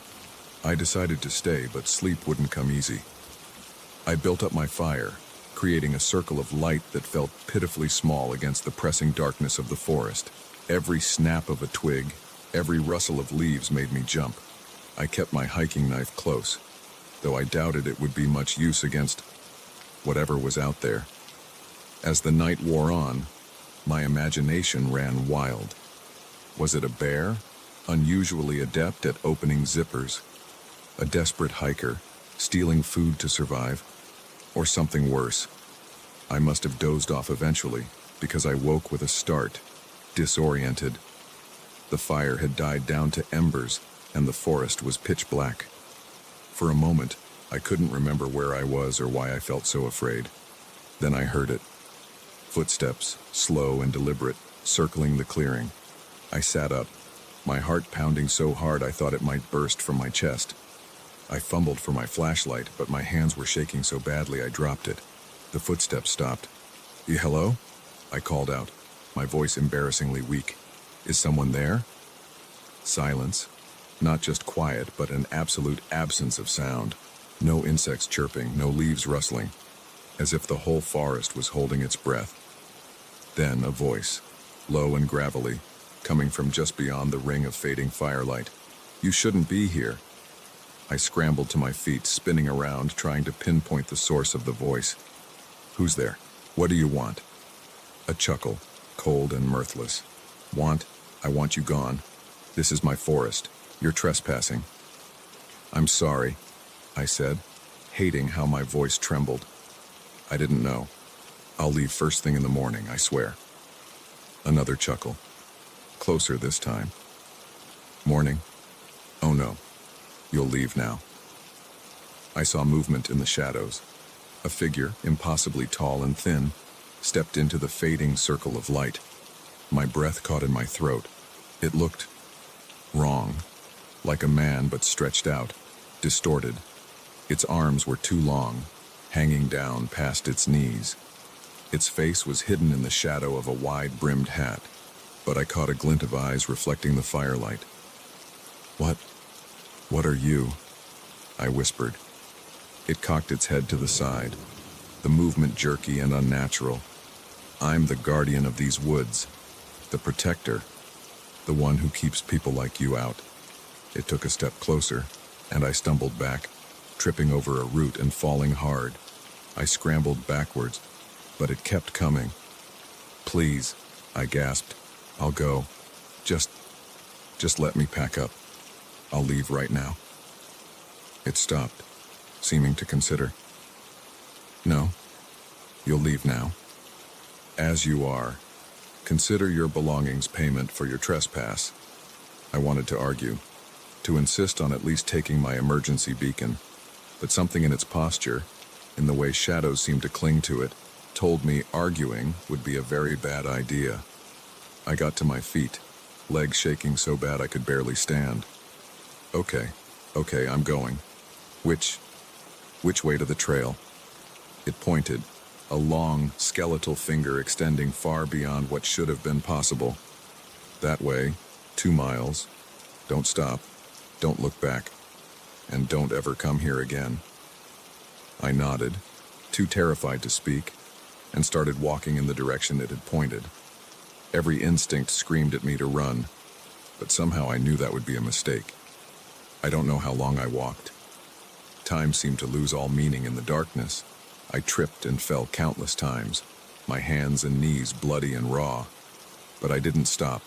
I decided to stay, but sleep wouldn't come easy. I built up my fire, creating a circle of light that felt pitifully small against the pressing darkness of the forest. Every snap of a twig, every rustle of leaves made me jump. I kept my hiking knife close, though I doubted it would be much use against whatever was out there. As the night wore on, my imagination ran wild. Was it a bear, unusually adept at opening zippers? A desperate hiker, stealing food to survive? Or something worse? I must have dozed off eventually, because I woke with a start, disoriented. The fire had died down to embers, and the forest was pitch black. For a moment, I couldn't remember where I was or why I felt so afraid. Then I heard it. Footsteps, slow and deliberate, circling the clearing. I sat up, my heart pounding so hard I thought it might burst from my chest. I fumbled for my flashlight, but my hands were shaking so badly I dropped it. The footsteps stopped. Hello? I called out, my voice embarrassingly weak. Is someone there? Silence. Not just quiet, but an absolute absence of sound. No insects chirping, no leaves rustling, as if the whole forest was holding its breath. Then a voice, low and gravelly, coming from just beyond the ring of fading firelight. You shouldn't be here. I scrambled to my feet, spinning around, trying to pinpoint the source of the voice. Who's there? What do you want? A chuckle, cold and mirthless. I want you gone. This is my forest. You're trespassing. I'm sorry, I said, hating how my voice trembled. I didn't know. I'll leave first thing in the morning, I swear. Another chuckle. Closer this time. Morning? Oh no. You'll leave now. I saw movement in the shadows. A figure, impossibly tall and thin, stepped into the fading circle of light. My breath caught in my throat. It looked wrong, like a man but stretched out, distorted. Its arms were too long, hanging down past its knees. Its face was hidden in the shadow of a wide-brimmed hat, but I caught a glint of eyes reflecting the firelight. What are you? I whispered. It cocked its head to the side, the movement jerky and unnatural. I'm the guardian of these woods, the protector, the one who keeps people like you out. It took a step closer, and I stumbled back, tripping over a root and falling hard. I scrambled backwards, but it kept coming. Please, I gasped. I'll go. Just let me pack up. I'll leave right now. It stopped, seeming to consider. No, you'll leave now. As you are. Consider your belongings payment for your trespass. I wanted to argue, to insist on at least taking my emergency beacon, but something in its posture, in the way shadows seemed to cling to it, told me arguing would be a very bad idea. I got to my feet, legs shaking so bad I could barely stand. Okay, I'm going. Which way to the trail? It pointed, a long, skeletal finger extending far beyond what should have been possible. That way, 2 miles. Don't stop, don't look back, and don't ever come here again. I nodded, too terrified to speak, and started walking in the direction it had pointed. Every instinct screamed at me to run, but somehow I knew that would be a mistake. I don't know how long I walked. Time seemed to lose all meaning in the darkness. I tripped and fell countless times, my hands and knees bloody and raw. But I didn't stop,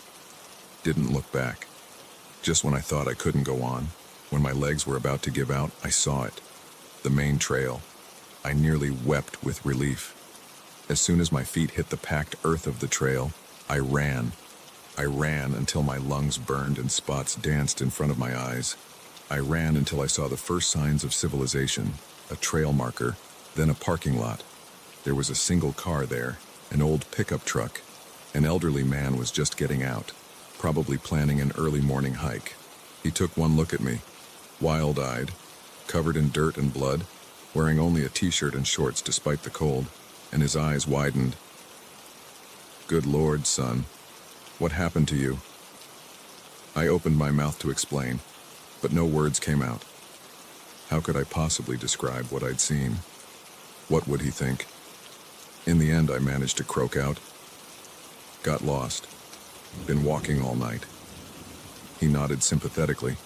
didn't look back. Just when I thought I couldn't go on, when my legs were about to give out, I saw it. The main trail. I nearly wept with relief. As soon as my feet hit the packed earth of the trail, I ran. I ran until my lungs burned and spots danced in front of my eyes. I ran until I saw the first signs of civilization, a trail marker, then a parking lot. There was a single car there, an old pickup truck. An elderly man was just getting out, probably planning an early morning hike. He took one look at me, wild-eyed, covered in dirt and blood, wearing only a t-shirt and shorts despite the cold, and his eyes widened. Good Lord, son, what happened to you? I opened my mouth to explain, but no words came out. How could I possibly describe what I'd seen? What would he think? In the end, I managed to croak out. Got lost. Been walking all night. He nodded sympathetically,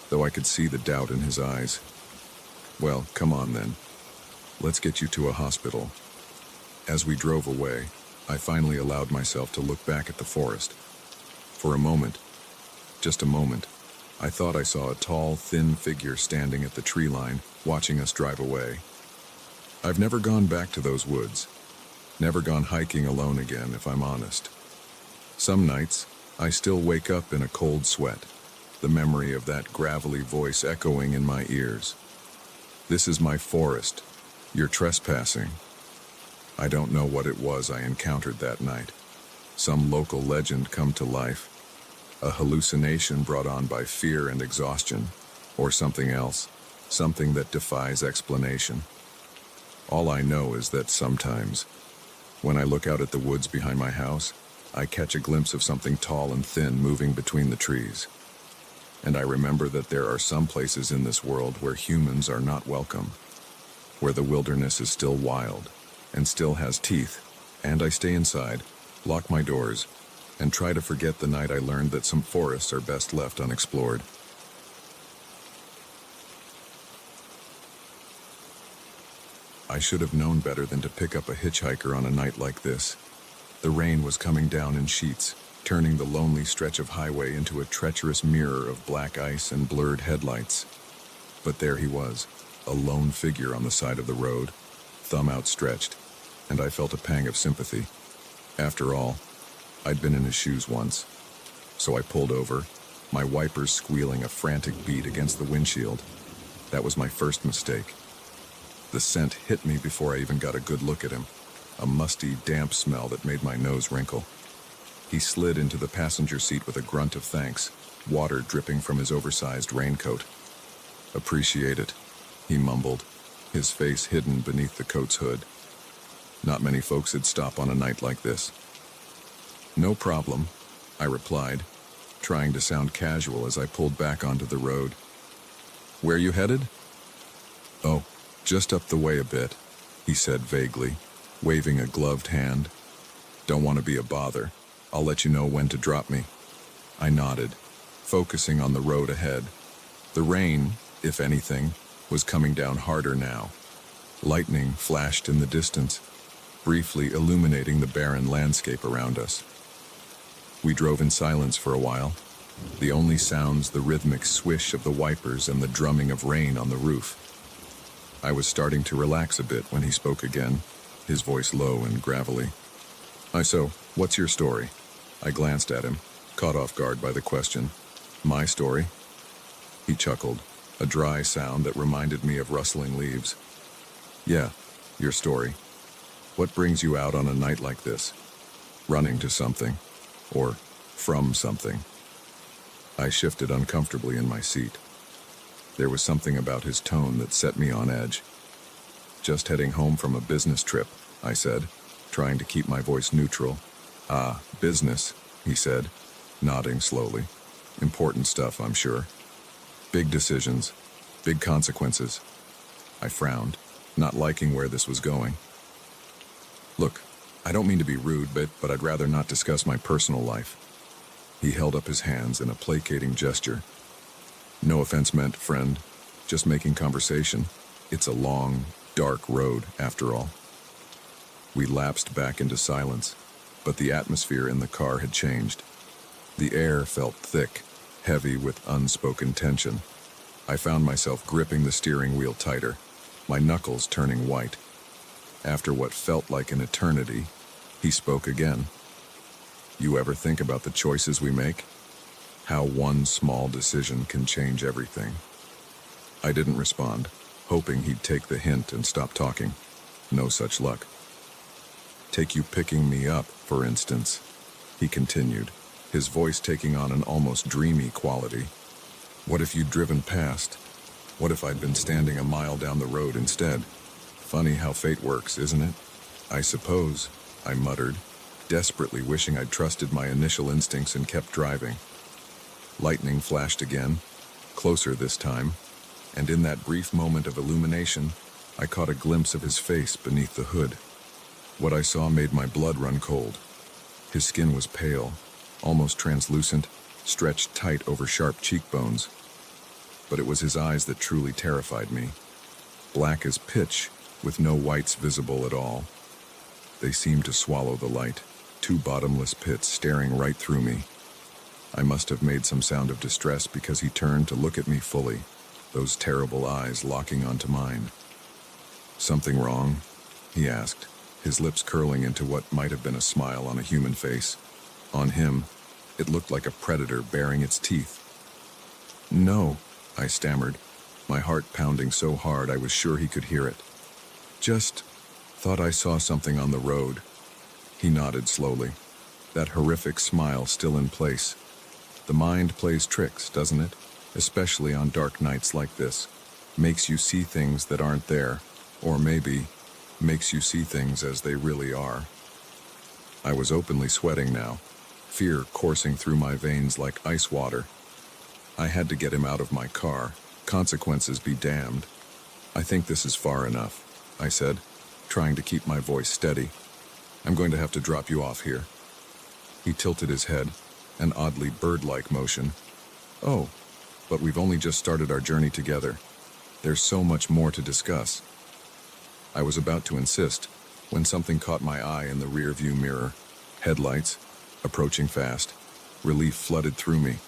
though I could see the doubt in his eyes. Well, come on then. Let's get you to a hospital. As we drove away, I finally allowed myself to look back at the forest. For a moment, just a moment, I thought I saw a tall, thin figure standing at the tree line, watching us drive away. I've never gone back to those woods. Never gone hiking alone again, if I'm honest. Some nights, I still wake up in a cold sweat, the memory of that gravelly voice echoing in my ears. This is my forest. You're trespassing. I don't know what it was I encountered that night. Some local legend come to life. A hallucination brought on by fear and exhaustion, or something else, something that defies explanation. All I know is that sometimes When I look out at the woods behind my house, I catch a glimpse of something tall and thin moving between the trees. And I remember that there are some places in this world where humans are not welcome, where the wilderness is still wild and still has teeth, and I stay inside, lock my doors, and try to forget the night I learned that some forests are best left unexplored. I should have known better than to pick up a hitchhiker on a night like this. The rain was coming down in sheets, turning the lonely stretch of highway into a treacherous mirror of black ice and blurred headlights. But there he was, a lone figure on the side of the road, thumb outstretched, and I felt a pang of sympathy. After all, I'd been in his shoes once. So I pulled over, my wipers squealing a frantic beat against the windshield. That was my first mistake. The scent hit me before I even got a good look at him, a musty, damp smell that made my nose wrinkle. He slid into the passenger seat with a grunt of thanks, water dripping from his oversized raincoat. "Appreciate it," he mumbled, his face hidden beneath the coat's hood. Not many folks would stop on a night like this. "No problem," I replied, trying to sound casual as I pulled back onto the road. "Where you headed?" "Oh, just up the way a bit," he said vaguely, waving a gloved hand. "Don't want to be a bother. I'll let you know when to drop me." I nodded, focusing on the road ahead. The rain, if anything, was coming down harder now. Lightning flashed in the distance, briefly illuminating the barren landscape around us. We drove in silence for a while, the only sounds the rhythmic swish of the wipers and the drumming of rain on the roof. I was starting to relax a bit when he spoke again, his voice low and gravelly. So, what's your story?" I glanced at him, caught off guard by the question. "My story?" He chuckled, a dry sound that reminded me of rustling leaves. "Yeah, your story. What brings you out on a night like this? Running to something, or from something?" I shifted uncomfortably in my seat. There was something about his tone that set me on edge. "Just heading home from a business trip," I said, trying to keep my voice neutral. "Ah, business," he said, nodding slowly. "Important stuff, I'm sure. Big decisions, big consequences." I frowned, not liking where this was going. "Look, I don't mean to be rude, but I'd rather not discuss my personal life." He held up his hands in a placating gesture. "No offense meant, friend. Just making conversation. It's a long, dark road, after all." We lapsed back into silence, but the atmosphere in the car had changed. The air felt thick, heavy with unspoken tension. I found myself gripping the steering wheel tighter, my knuckles turning white. After what felt like an eternity, he spoke again. "You ever think about the choices we make? How one small decision can change everything?" I didn't respond, hoping he'd take the hint and stop talking. No such luck. "Take you picking me up, for instance," he continued, his voice taking on an almost dreamy quality. "What if you'd driven past? What if I'd been standing a mile down the road instead? Funny how fate works, isn't it?" "I suppose," I muttered, desperately wishing I'd trusted my initial instincts and kept driving. Lightning flashed again, closer this time, and in that brief moment of illumination, I caught a glimpse of his face beneath the hood. What I saw made my blood run cold. His skin was pale, almost translucent, stretched tight over sharp cheekbones. But it was his eyes that truly terrified me. Black as pitch, with no whites visible at all. They seemed to swallow the light, two bottomless pits staring right through me. I must have made some sound of distress because he turned to look at me fully, those terrible eyes locking onto mine. "Something wrong?" he asked, his lips curling into what might have been a smile on a human face. On him, it looked like a predator baring its teeth. "No," I stammered, my heart pounding so hard I was sure he could hear it. "Just thought I saw something on the road." He nodded slowly, that horrific smile still in place. The mind plays tricks, doesn't it? Especially on dark nights like this. Makes you see things that aren't there, or maybe makes you see things as they really are. I was openly sweating now, fear coursing through my veins like ice water. I had to get him out of my car. Consequences be damned. "I think this is far enough," I said, trying to keep my voice steady. "I'm going to have to drop you off here." He tilted his head, an oddly bird-like motion. "Oh, but we've only just started our journey together. There's so much more to discuss." I was about to insist when something caught my eye in the rearview mirror. Headlights, approaching fast. Relief flooded through me.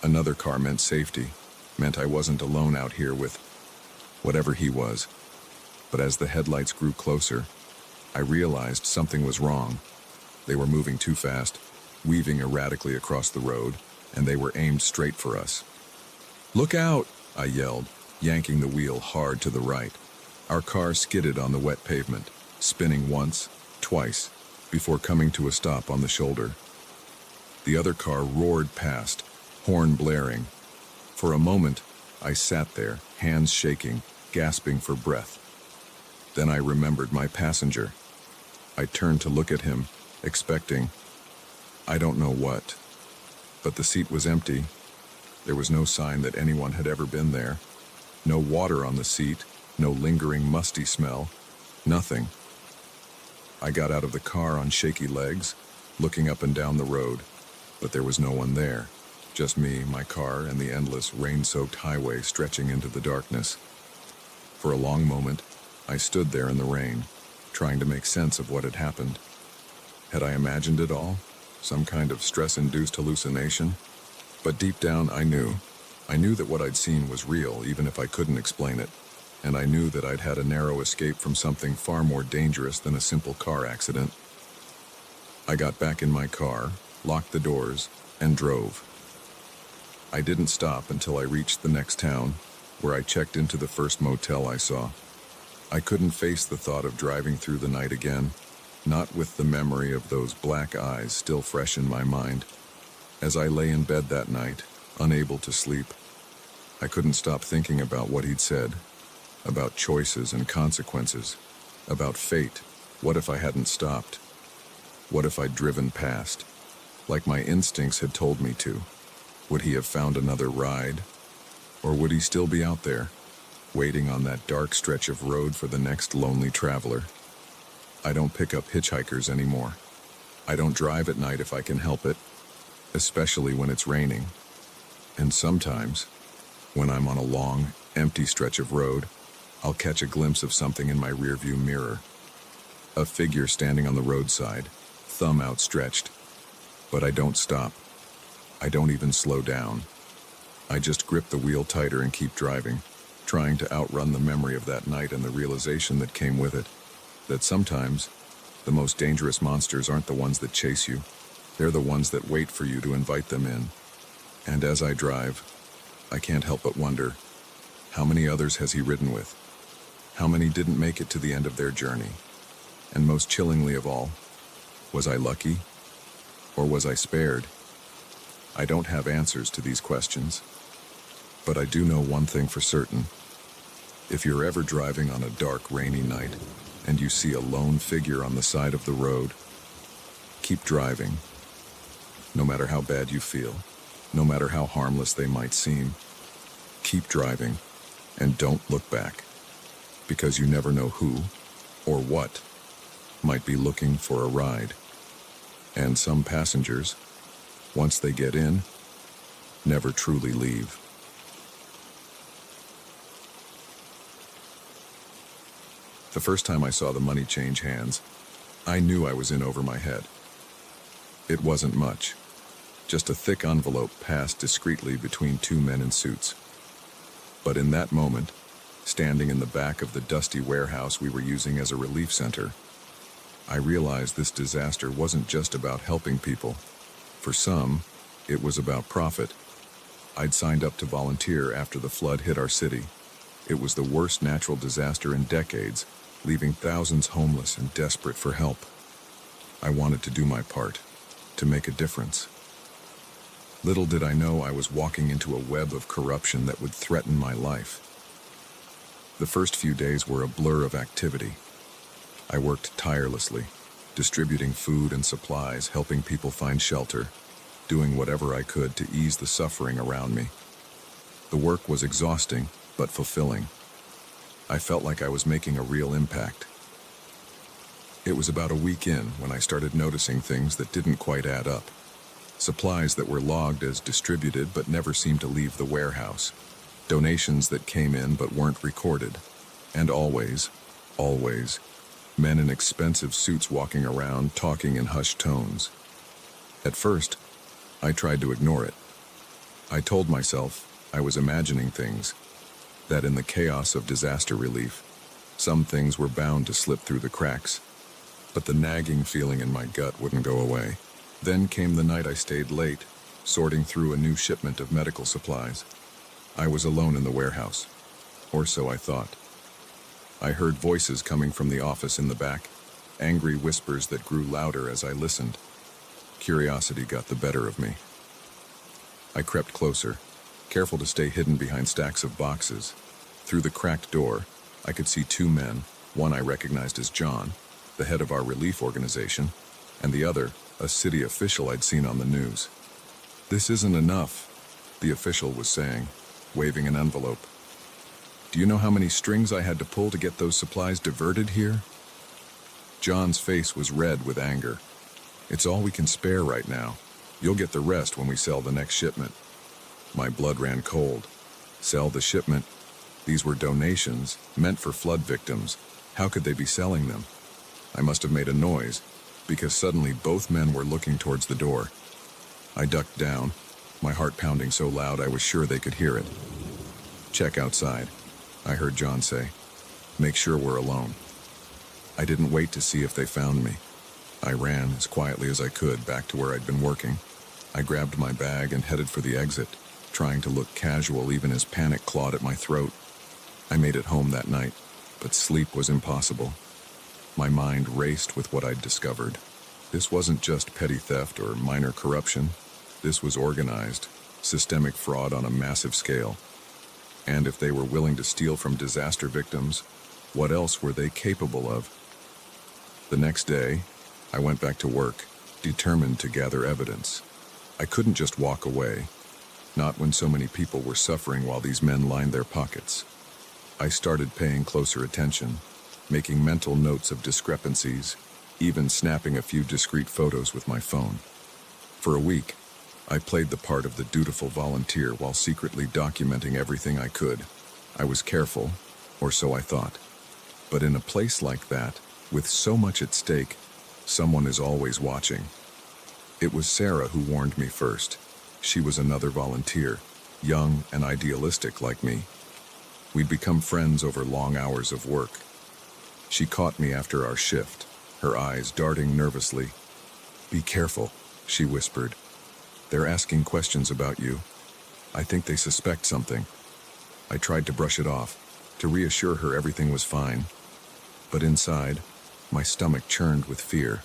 Another car meant safety, meant I wasn't alone out here with whatever he was. But as the headlights grew closer, I realized something was wrong. They were moving too fast, weaving erratically across the road, and they were aimed straight for us. "Look out!" I yelled, yanking the wheel hard to the right. Our car skidded on the wet pavement, spinning once, twice, before coming to a stop on the shoulder. The other car roared past, horn blaring. For a moment, I sat there, hands shaking, gasping for breath. Then I remembered my passenger. I turned to look at him, expecting, I don't know what. But the seat was empty. There was no sign that anyone had ever been there. No water on the seat, no lingering musty smell, nothing. I got out of the car on shaky legs, looking up and down the road, but there was no one there. Just me, my car, and the endless, rain-soaked highway stretching into the darkness. For a long moment, I stood there in the rain, trying to make sense of what had happened. Had I imagined it all? Some kind of stress-induced hallucination? But deep down, I knew. I knew that what I'd seen was real, even if I couldn't explain it. And I knew that I'd had a narrow escape from something far more dangerous than a simple car accident. I got back in my car, locked the doors, and drove. I didn't stop until I reached the next town, where I checked into the first motel I saw. I couldn't face the thought of driving through the night again, not with the memory of those black eyes still fresh in my mind. As I lay in bed that night, unable to sleep, I couldn't stop thinking about what he'd said, about choices and consequences, about fate. What if I hadn't stopped? What if I'd driven past, like my instincts had told me to? Would he have found another ride? Or would he still be out there, waiting on that dark stretch of road for the next lonely traveler? I don't pick up hitchhikers anymore. I don't drive at night if I can help it, especially when it's raining. And sometimes, when I'm on a long, empty stretch of road, I'll catch a glimpse of something in my rearview mirror. A figure standing on the roadside, thumb outstretched. But I don't stop. I don't even slow down. I just grip the wheel tighter and keep driving, trying to outrun the memory of that night and the realization that came with it, that sometimes the most dangerous monsters aren't the ones that chase you. They're the ones that wait for you to invite them in. And as I drive, I can't help but wonder, how many others has he ridden with? How many didn't make it to the end of their journey? And most chillingly of all, was I lucky? Or was I spared? I don't have answers to these questions. But I do know one thing for certain. If you're ever driving on a dark, rainy night, and you see a lone figure on the side of the road, keep driving. No matter how bad you feel, no matter how harmless they might seem, keep driving, and don't look back. Because you never know who, or what, might be looking for a ride. And some passengers, once they get in, never truly leave. The first time I saw the money change hands, I knew I was in over my head. It wasn't much, just a thick envelope passed discreetly between two men in suits. But in that moment, standing in the back of the dusty warehouse we were using as a relief center, I realized this disaster wasn't just about helping people. For some, it was about profit. I'd signed up to volunteer after the flood hit our city. It was the worst natural disaster in decades, leaving thousands homeless and desperate for help. I wanted to do my part, to make a difference. Little did I know I was walking into a web of corruption that would threaten my life. The first few days were a blur of activity. I worked tirelessly, distributing food and supplies, helping people find shelter, doing whatever I could to ease the suffering around me. The work was exhausting, but fulfilling. I felt like I was making a real impact. It was about a week in when I started noticing things that didn't quite add up. Supplies that were logged as distributed but never seemed to leave the warehouse. Donations that came in but weren't recorded. And always, men in expensive suits walking around talking in hushed tones. At first, I tried to ignore it. I told myself I was imagining things, that in the chaos of disaster relief, some things were bound to slip through the cracks. But the nagging feeling in my gut wouldn't go away. Then came the night I stayed late, sorting through a new shipment of medical supplies. I was alone in the warehouse, or so I thought. I heard voices coming from the office in the back, angry whispers that grew louder as I listened. Curiosity got the better of me. I crept closer, careful to stay hidden behind stacks of boxes. Through the cracked door, I could see two men, one I recognized as John, the head of our relief organization, and the other, a city official I'd seen on the news. "This isn't enough," the official was saying, waving an envelope. "Do you know how many strings I had to pull to get those supplies diverted here?" John's face was red with anger. "It's all we can spare right now. You'll get the rest when we sell the next shipment." My blood ran cold. Sell the shipment? These were donations, meant for flood victims. How could they be selling them? I must have made a noise, because suddenly both men were looking towards the door. I ducked down, my heart pounding so loud I was sure they could hear it. "Check outside," I heard John say. "Make sure we're alone." I didn't wait to see if they found me. I ran as quietly as I could back to where I'd been working. I grabbed my bag and headed for the exit, trying to look casual even as panic clawed at my throat. I made it home that night, but sleep was impossible. My mind raced with what I'd discovered. This wasn't just petty theft or minor corruption. This was organized, systemic fraud on a massive scale. And if they were willing to steal from disaster victims, what else were they capable of? The next day, I went back to work, determined to gather evidence. I couldn't just walk away, not when so many people were suffering while these men lined their pockets. I started paying closer attention, making mental notes of discrepancies, even snapping a few discreet photos with my phone. For a week, I played the part of the dutiful volunteer while secretly documenting everything I could. I was careful, or so I thought. But in a place like that, with so much at stake, someone is always watching. It was Sarah who warned me first. She was another volunteer, young and idealistic like me. We'd become friends over long hours of work. She caught me after our shift, her eyes darting nervously. "Be careful," she whispered. "They're asking questions about you. I think they suspect something." I tried to brush it off, to reassure her everything was fine. But inside, my stomach churned with fear.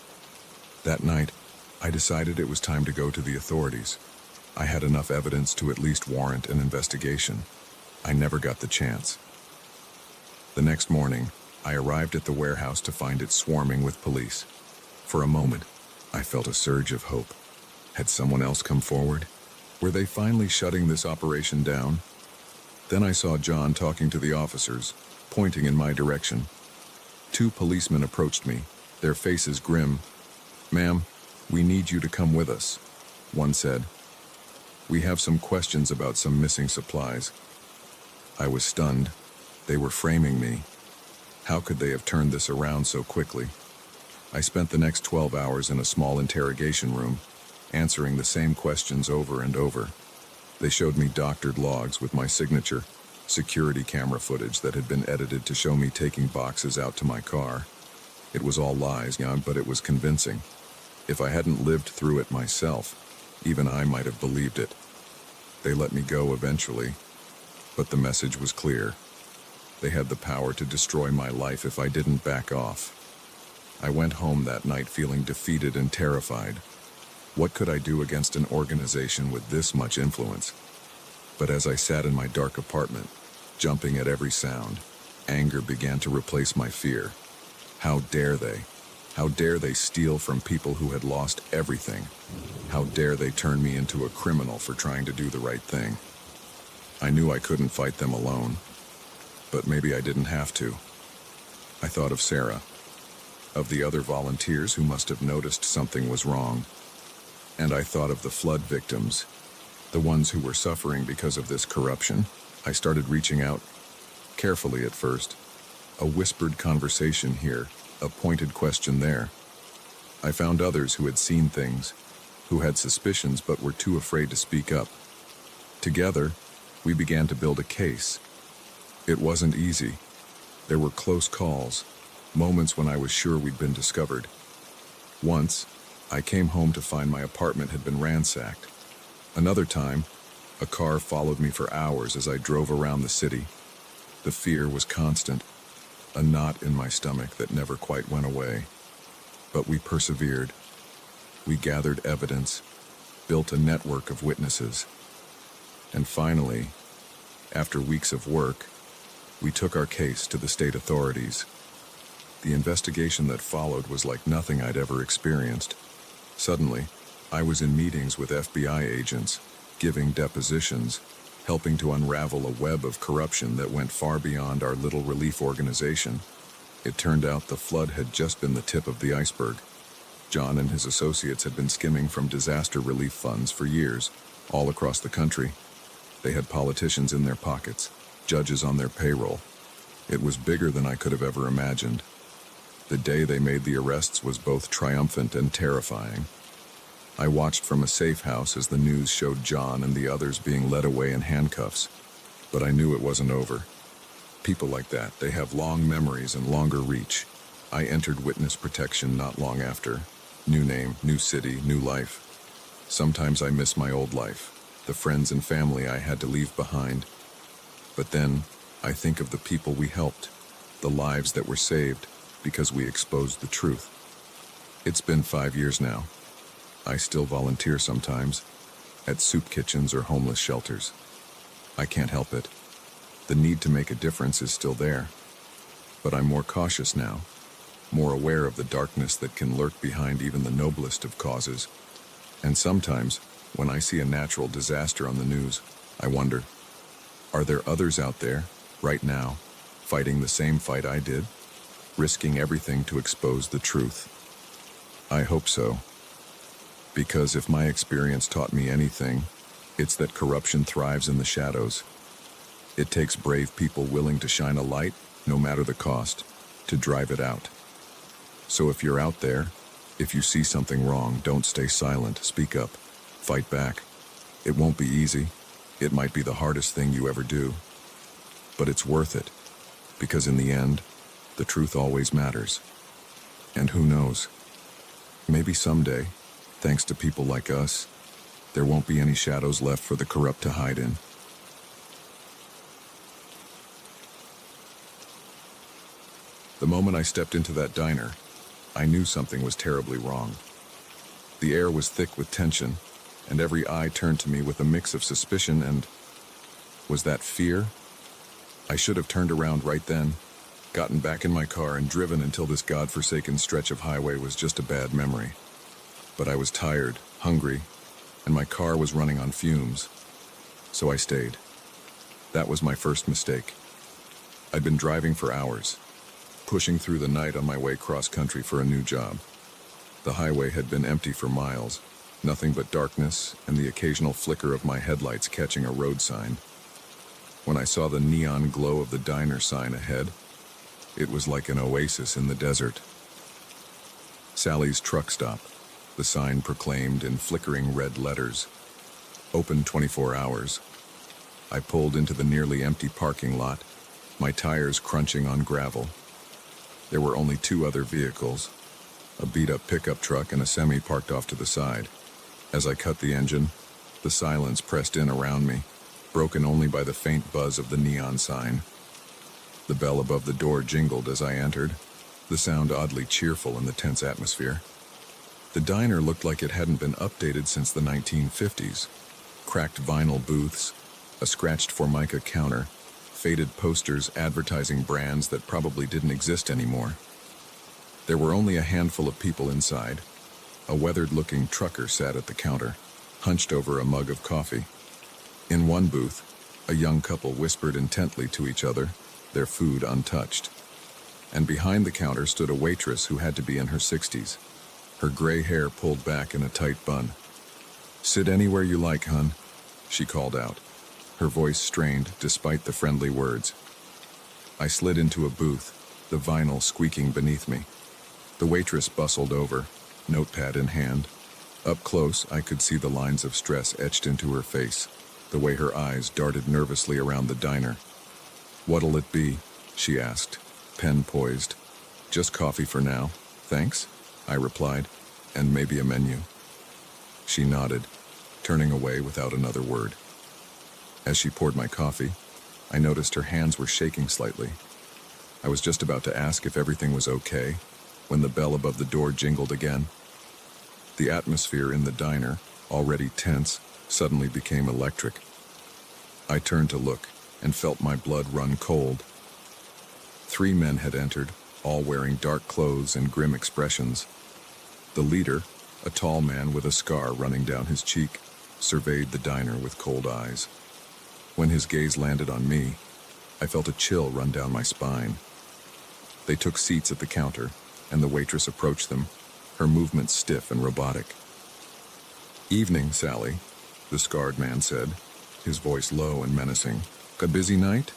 That night, I decided it was time to go to the authorities. I had enough evidence to at least warrant an investigation. I never got the chance. The next morning, I arrived at the warehouse to find it swarming with police. For a moment, I felt a surge of hope. Had someone else come forward? Were they finally shutting this operation down? Then I saw John talking to the officers, pointing in my direction. Two policemen approached me, their faces grim. "Ma'am, we need you to come with us," one said. "We have some questions about some missing supplies." I was stunned. They were framing me. How could they have turned this around so quickly? I spent the next 12 hours in a small interrogation room, answering the same questions over and over. They showed me doctored logs with my signature, security camera footage that had been edited to show me taking boxes out to my car. It was all lies, but it was convincing. If I hadn't lived through it myself, even I might have believed it. They let me go eventually, but the message was clear. They had the power to destroy my life if I didn't back off. I went home that night feeling defeated and terrified. What could I do against an organization with this much influence? But as I sat in my dark apartment, jumping at every sound, anger began to replace my fear. How dare they? How dare they steal from people who had lost everything? How dare they turn me into a criminal for trying to do the right thing? I knew I couldn't fight them alone, but maybe I didn't have to. I thought of Sarah, of the other volunteers who must have noticed something was wrong, and I thought of the flood victims, the ones who were suffering because of this corruption. I started reaching out, carefully at first, a whispered conversation here, a pointed question there. I found others who had seen things, who had suspicions but were too afraid to speak up. Together, we began to build a case. It wasn't easy. There were close calls, moments when I was sure we'd been discovered. Once, I came home to find my apartment had been ransacked. Another time, a car followed me for hours as I drove around the city. The fear was constant, a knot in my stomach that never quite went away. But we persevered. We gathered evidence, built a network of witnesses. And finally, after weeks of work, we took our case to the state authorities. The investigation that followed was like nothing I'd ever experienced. Suddenly, I was in meetings with FBI agents, giving depositions, helping to unravel a web of corruption that went far beyond our little relief organization. It turned out the flood had just been the tip of the iceberg. John and his associates had been skimming from disaster relief funds for years, all across the country. They had politicians in their pockets, judges on their payroll. It was bigger than I could have ever imagined. The day they made the arrests was both triumphant and terrifying. I watched from a safe house as the news showed John and the others being led away in handcuffs, but I knew it wasn't over. People like that, they have long memories and longer reach. I entered witness protection not long after. New name, new city, new life. Sometimes I miss my old life, the friends and family I had to leave behind. But then, I think of the people we helped, the lives that were saved because we exposed the truth. It's been 5 years now. I still volunteer sometimes, at soup kitchens or homeless shelters. I can't help it. The need to make a difference is still there. But I'm more cautious now, more aware of the darkness that can lurk behind even the noblest of causes. And sometimes, when I see a natural disaster on the news, I wonder, are there others out there, right now, fighting the same fight I did, risking everything to expose the truth? I hope so. Because if my experience taught me anything, it's that corruption thrives in the shadows. It takes brave people willing to shine a light, no matter the cost, to drive it out. So if you're out there, if you see something wrong, don't stay silent, speak up, fight back. It won't be easy. It might be the hardest thing you ever do. But it's worth it, because in the end, the truth always matters. And who knows, maybe someday, thanks to people like us, there won't be any shadows left for the corrupt to hide in. The moment I stepped into that diner, I knew something was terribly wrong. The air was thick with tension, and every eye turned to me with a mix of suspicion and... was that fear? I should have turned around right then, gotten back in my car and driven until this godforsaken stretch of highway was just a bad memory. But I was tired, hungry, and my car was running on fumes. So I stayed. That was my first mistake. I'd been driving for hours, pushing through the night on my way cross-country for a new job. The highway had been empty for miles, nothing but darkness and the occasional flicker of my headlights catching a road sign. When I saw the neon glow of the diner sign ahead, it was like an oasis in the desert. Sally's Truck Stop, the sign proclaimed in flickering red letters. Open 24 hours. I pulled into the nearly empty parking lot, my tires crunching on gravel. There were only 2 other vehicles, a beat-up pickup truck and a semi parked off to the side. As I cut the engine, the silence pressed in around me, broken only by the faint buzz of the neon sign. The bell above the door jingled as I entered, the sound oddly cheerful in the tense atmosphere. The diner looked like it hadn't been updated since the 1950s. Cracked vinyl booths, a scratched Formica counter, faded posters advertising brands that probably didn't exist anymore. There were only a handful of people inside. A weathered-looking trucker sat at the counter, hunched over a mug of coffee. In one booth, a young couple whispered intently to each other, their food untouched. And behind the counter stood a waitress who had to be in her 60s, her gray hair pulled back in a tight bun. "Sit anywhere you like, hun," she called out, her voice strained despite the friendly words. I slid into a booth, the vinyl squeaking beneath me. The waitress bustled over, notepad in hand. Up close, I could see the lines of stress etched into her face, the way her eyes darted nervously around the diner. "What'll it be?" she asked, pen poised. "Just coffee for now, thanks," I replied, "and maybe a menu." She nodded, turning away without another word. As she poured my coffee, I noticed her hands were shaking slightly. I was just about to ask if everything was okay when the bell above the door jingled again. The atmosphere in the diner, already tense, suddenly became electric. I turned to look and felt my blood run cold. 3 men had entered, all wearing dark clothes and grim expressions. The leader, a tall man with a scar running down his cheek, surveyed the diner with cold eyes. When his gaze landed on me, I felt a chill run down my spine. They took seats at the counter, and the waitress approached them, her movements stiff and robotic. "Evening, Sally," the scarred man said, his voice low and menacing. "A busy night?"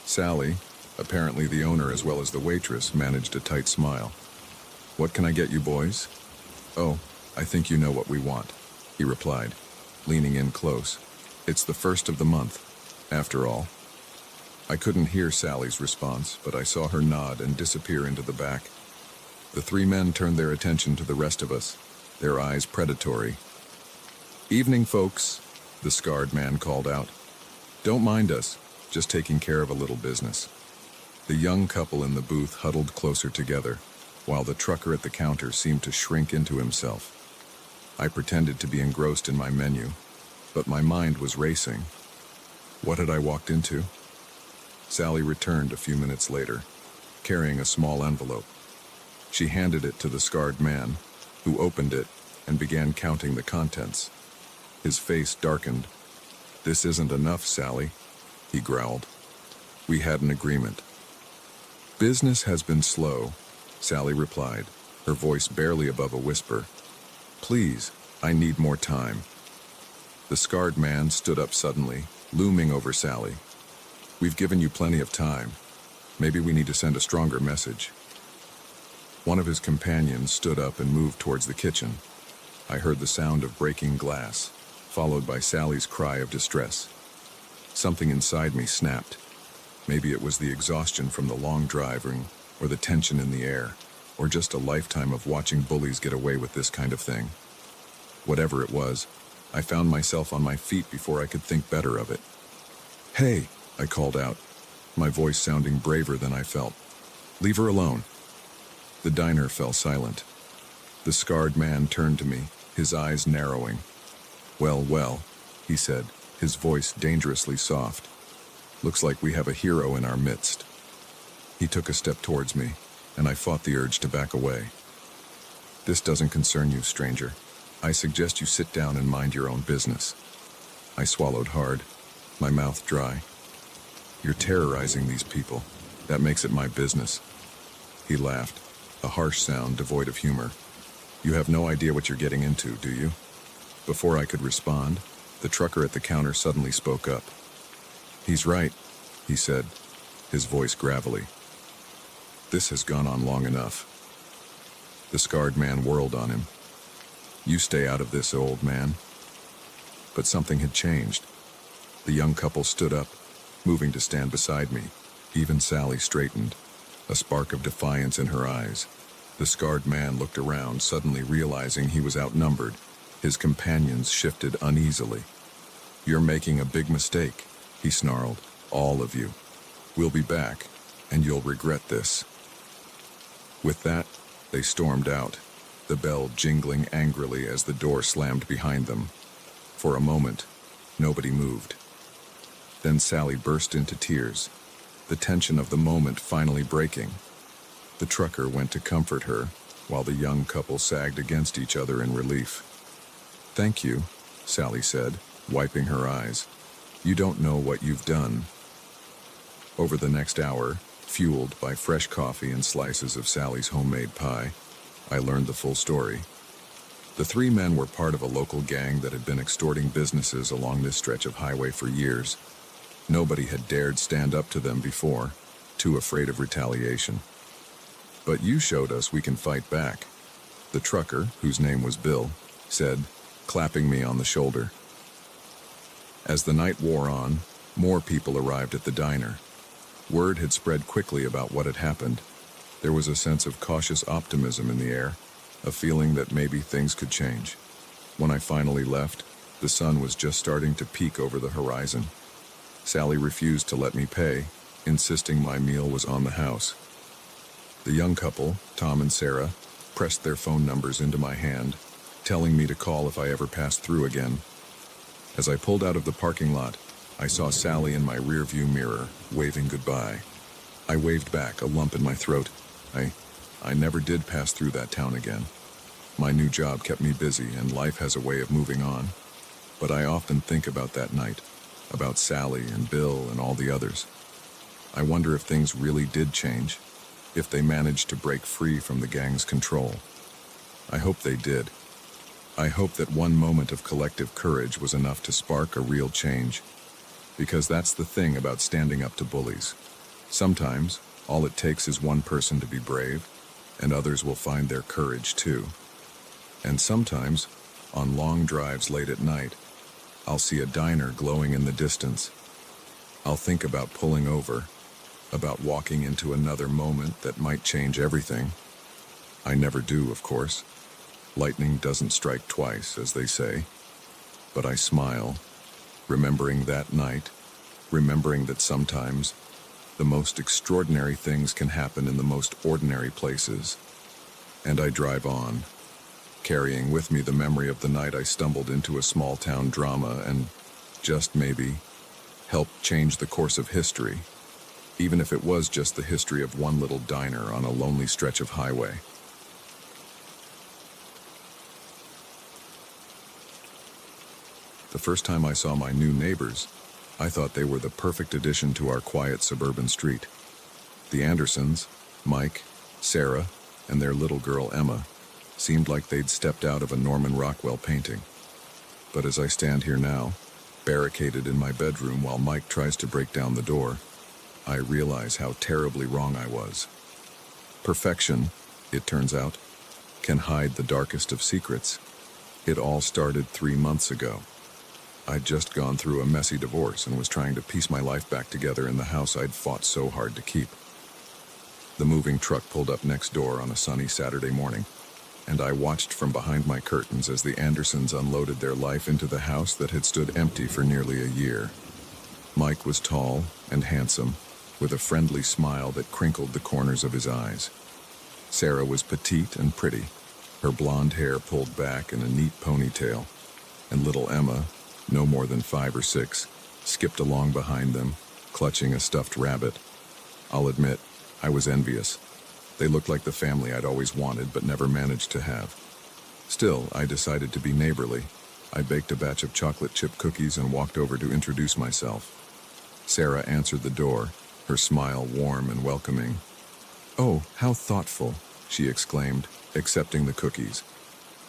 Sally, apparently the owner as well as the waitress, managed a tight smile. "What can I get you boys?" "Oh, I think you know what we want," he replied, leaning in close. "It's the first of the month, after all." I couldn't hear Sally's response, but I saw her nod and disappear into the back. The 3 men turned their attention to the rest of us, their eyes predatory. "Evening, folks," the scarred man called out. "Don't mind us, just taking care of a little business." The young couple in the booth huddled closer together, while the trucker at the counter seemed to shrink into himself. I pretended to be engrossed in my menu, but my mind was racing. What had I walked into? Sally returned a few minutes later, carrying a small envelope. She handed it to the scarred man, who opened it and began counting the contents. His face darkened. "This isn't enough, Sally," he growled. "We had an agreement." "Business has been slow," Sally replied, her voice barely above a whisper. "Please, I need more time." The scarred man stood up suddenly, looming over Sally. "We've given you plenty of time. Maybe we need to send a stronger message." One of his companions stood up and moved towards the kitchen. I heard the sound of breaking glass, followed by Sally's cry of distress. Something inside me snapped. Maybe it was the exhaustion from the long driving, or the tension in the air, or just a lifetime of watching bullies get away with this kind of thing. Whatever it was, I found myself on my feet before I could think better of it. "Hey," I called out, my voice sounding braver than I felt. "Leave her alone." The diner fell silent. The scarred man turned to me, his eyes narrowing. "Well, well," he said, his voice dangerously soft. "Looks like we have a hero in our midst." He took a step towards me, and I fought the urge to back away. "This doesn't concern you, stranger. I suggest you sit down and mind your own business." I swallowed hard, my mouth dry. "You're terrorizing these people. That makes it my business." He laughed, a harsh sound devoid of humor. "You have no idea what you're getting into, do you?" Before I could respond, the trucker at the counter suddenly spoke up. "He's right," he said, his voice gravelly. "This has gone on long enough." The scarred man whirled on him. "You stay out of this, old man." But something had changed. The young couple stood up, moving to stand beside me. Even Sally straightened, a spark of defiance in her eyes. The scarred man looked around, suddenly realizing he was outnumbered. His companions shifted uneasily. "You're making a big mistake," he snarled. "All of you. We'll be back, and you'll regret this." With that, they stormed out, the bell jingling angrily as the door slammed behind them. For a moment, nobody moved. Then Sally burst into tears, the tension of the moment finally breaking. The trucker went to comfort her, while the young couple sagged against each other in relief. "Thank you," Sally said, wiping her eyes. "You don't know what you've done." Over the next hour, fueled by fresh coffee and slices of Sally's homemade pie, I learned the full story. The three men were part of a local gang that had been extorting businesses along this stretch of highway for years. Nobody had dared stand up to them before, too afraid of retaliation. "But you showed us we can fight back," the trucker, whose name was Bill, said, clapping me on the shoulder. As the night wore on, more people arrived at the diner. Word had spread quickly about what had happened. There was a sense of cautious optimism in the air, a feeling that maybe things could change. When I finally left, the sun was just starting to peek over the horizon. Sally refused to let me pay, insisting my meal was on the house. The young couple, Tom and Sarah, pressed their phone numbers into my hand, telling me to call if I ever passed through again. As I pulled out of the parking lot, I saw Sally in my rearview mirror, waving goodbye. I waved back, a lump in my throat. I never did pass through that town again. My new job kept me busy, and life has a way of moving on. But I often think about that night, about Sally and Bill and all the others. I wonder if things really did change, if they managed to break free from the gang's control. I hope they did. I hope that one moment of collective courage was enough to spark a real change. Because that's the thing about standing up to bullies. Sometimes, all it takes is one person to be brave, and others will find their courage too. And sometimes, on long drives late at night, I'll see a diner glowing in the distance. I'll think about pulling over, about walking into another moment that might change everything. I never do, of course. Lightning doesn't strike twice, as they say. But I smile, remembering that night, remembering that sometimes the most extraordinary things can happen in the most ordinary places. And I drive on, carrying with me the memory of the night I stumbled into a small-town drama and, just maybe, helped change the course of history, even if it was just the history of one little diner on a lonely stretch of highway. The first time I saw my new neighbors, I thought they were the perfect addition to our quiet suburban street. The Andersons, Mike, Sarah, and their little girl Emma seemed like they'd stepped out of a Norman Rockwell painting. But as I stand here now, barricaded in my bedroom while Mike tries to break down the door, I realize how terribly wrong I was. Perfection, it turns out, can hide the darkest of secrets. It all started 3 months ago. I'd just gone through a messy divorce and was trying to piece my life back together in the house I'd fought so hard to keep. The moving truck pulled up next door on a sunny Saturday morning, and I watched from behind my curtains as the Andersons unloaded their life into the house that had stood empty for nearly a year. Mike was tall and handsome, with a friendly smile that crinkled the corners of his eyes. Sarah was petite and pretty, her blonde hair pulled back in a neat ponytail, and little Emma, no more than 5 or 6, skipped along behind them, clutching a stuffed rabbit. I'll admit, I was envious. They looked like the family I'd always wanted but never managed to have. Still, I decided to be neighborly. I baked a batch of chocolate chip cookies and walked over to introduce myself. Sarah answered the door, her smile warm and welcoming. "Oh, how thoughtful," she exclaimed, accepting the cookies.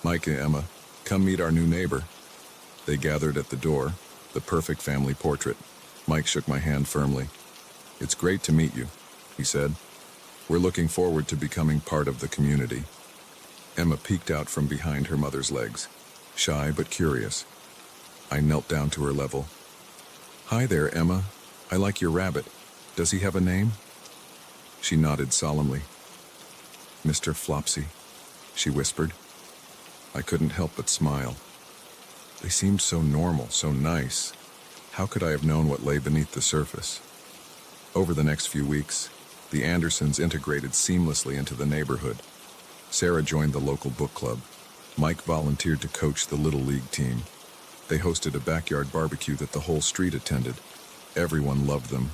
"Mike and Emma, come meet our new neighbor." They gathered at the door, the perfect family portrait. Mike shook my hand firmly. "It's great to meet you," he said. "We're looking forward to becoming part of the community." Emma peeked out from behind her mother's legs, shy but curious. I knelt down to her level. "Hi there, Emma. I like your rabbit. Does he have a name?" She nodded solemnly. "Mr. Flopsy," she whispered. I couldn't help but smile. They seemed so normal, so nice. How could I have known what lay beneath the surface? Over the next few weeks, the Andersons integrated seamlessly into the neighborhood. Sarah joined the local book club. Mike volunteered to coach the Little League team. They hosted a backyard barbecue that the whole street attended. Everyone loved them.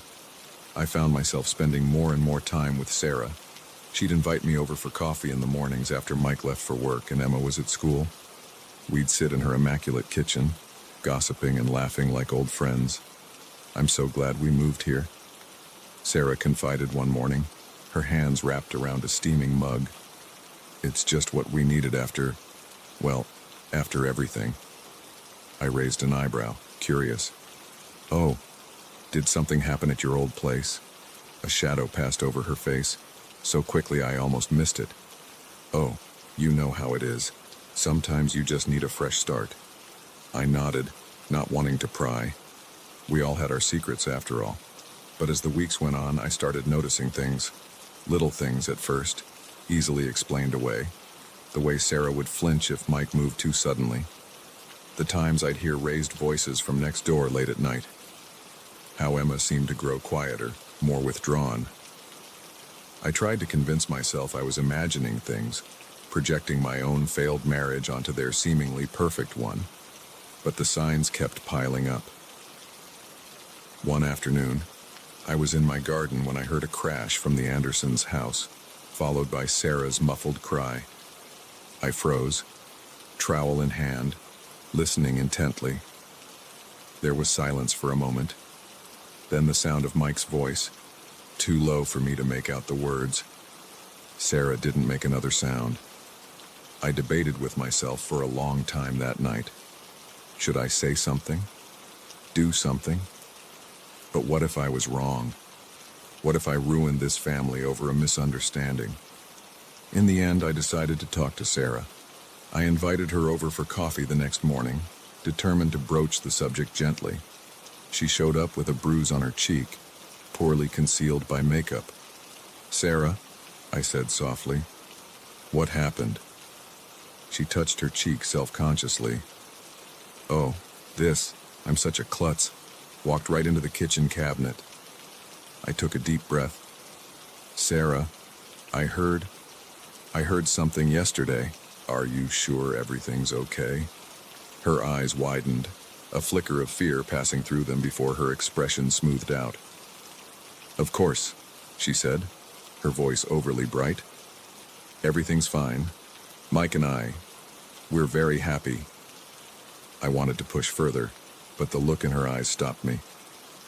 I found myself spending more and more time with Sarah, She'd invite me over for coffee in the mornings after Mike left for work and Emma was at school. We'd sit in her immaculate kitchen, gossiping and laughing like old friends. I'm so glad we moved here, Sarah confided one morning, her hands wrapped around a steaming mug. It's just what we needed after everything. I raised an eyebrow, curious. Oh, did something happen at your old place? A shadow passed over her face, so quickly I almost missed it. Oh, you know how it is. Sometimes you just need a fresh start. I nodded, not wanting to pry. We all had our secrets after all. But as the weeks went on, I started noticing things. Little things at first, easily explained away. The way Sarah would flinch if Mike moved too suddenly. The times I'd hear raised voices from next door late at night. How Emma seemed to grow quieter, more withdrawn. I tried to convince myself I was imagining things, projecting my own failed marriage onto their seemingly perfect one. But the signs kept piling up. One afternoon, I was in my garden when I heard a crash from the Andersons' house, followed by Sarah's muffled cry. I froze, trowel in hand, listening intently. There was silence for a moment. Then the sound of Mike's voice, too low for me to make out the words. Sarah didn't make another sound. I debated with myself for a long time that night. Should I say something? Do something? But what if I was wrong? What if I ruined this family over a misunderstanding? In the end, I decided to talk to Sarah. I invited her over for coffee the next morning, determined to broach the subject gently. She showed up with a bruise on her cheek, poorly concealed by makeup. "Sarah," I said softly, "what happened?" She touched her cheek self-consciously. "Oh, this, I'm such a klutz." Walked right into the kitchen cabinet. I took a deep breath. "Sarah, I heard something yesterday. Are you sure everything's okay?" Her eyes widened, a flicker of fear passing through them before her expression smoothed out. "Of course," she said, her voice overly bright. "Everything's fine. Mike and we're very happy." I wanted to push further, but the look in her eyes stopped me.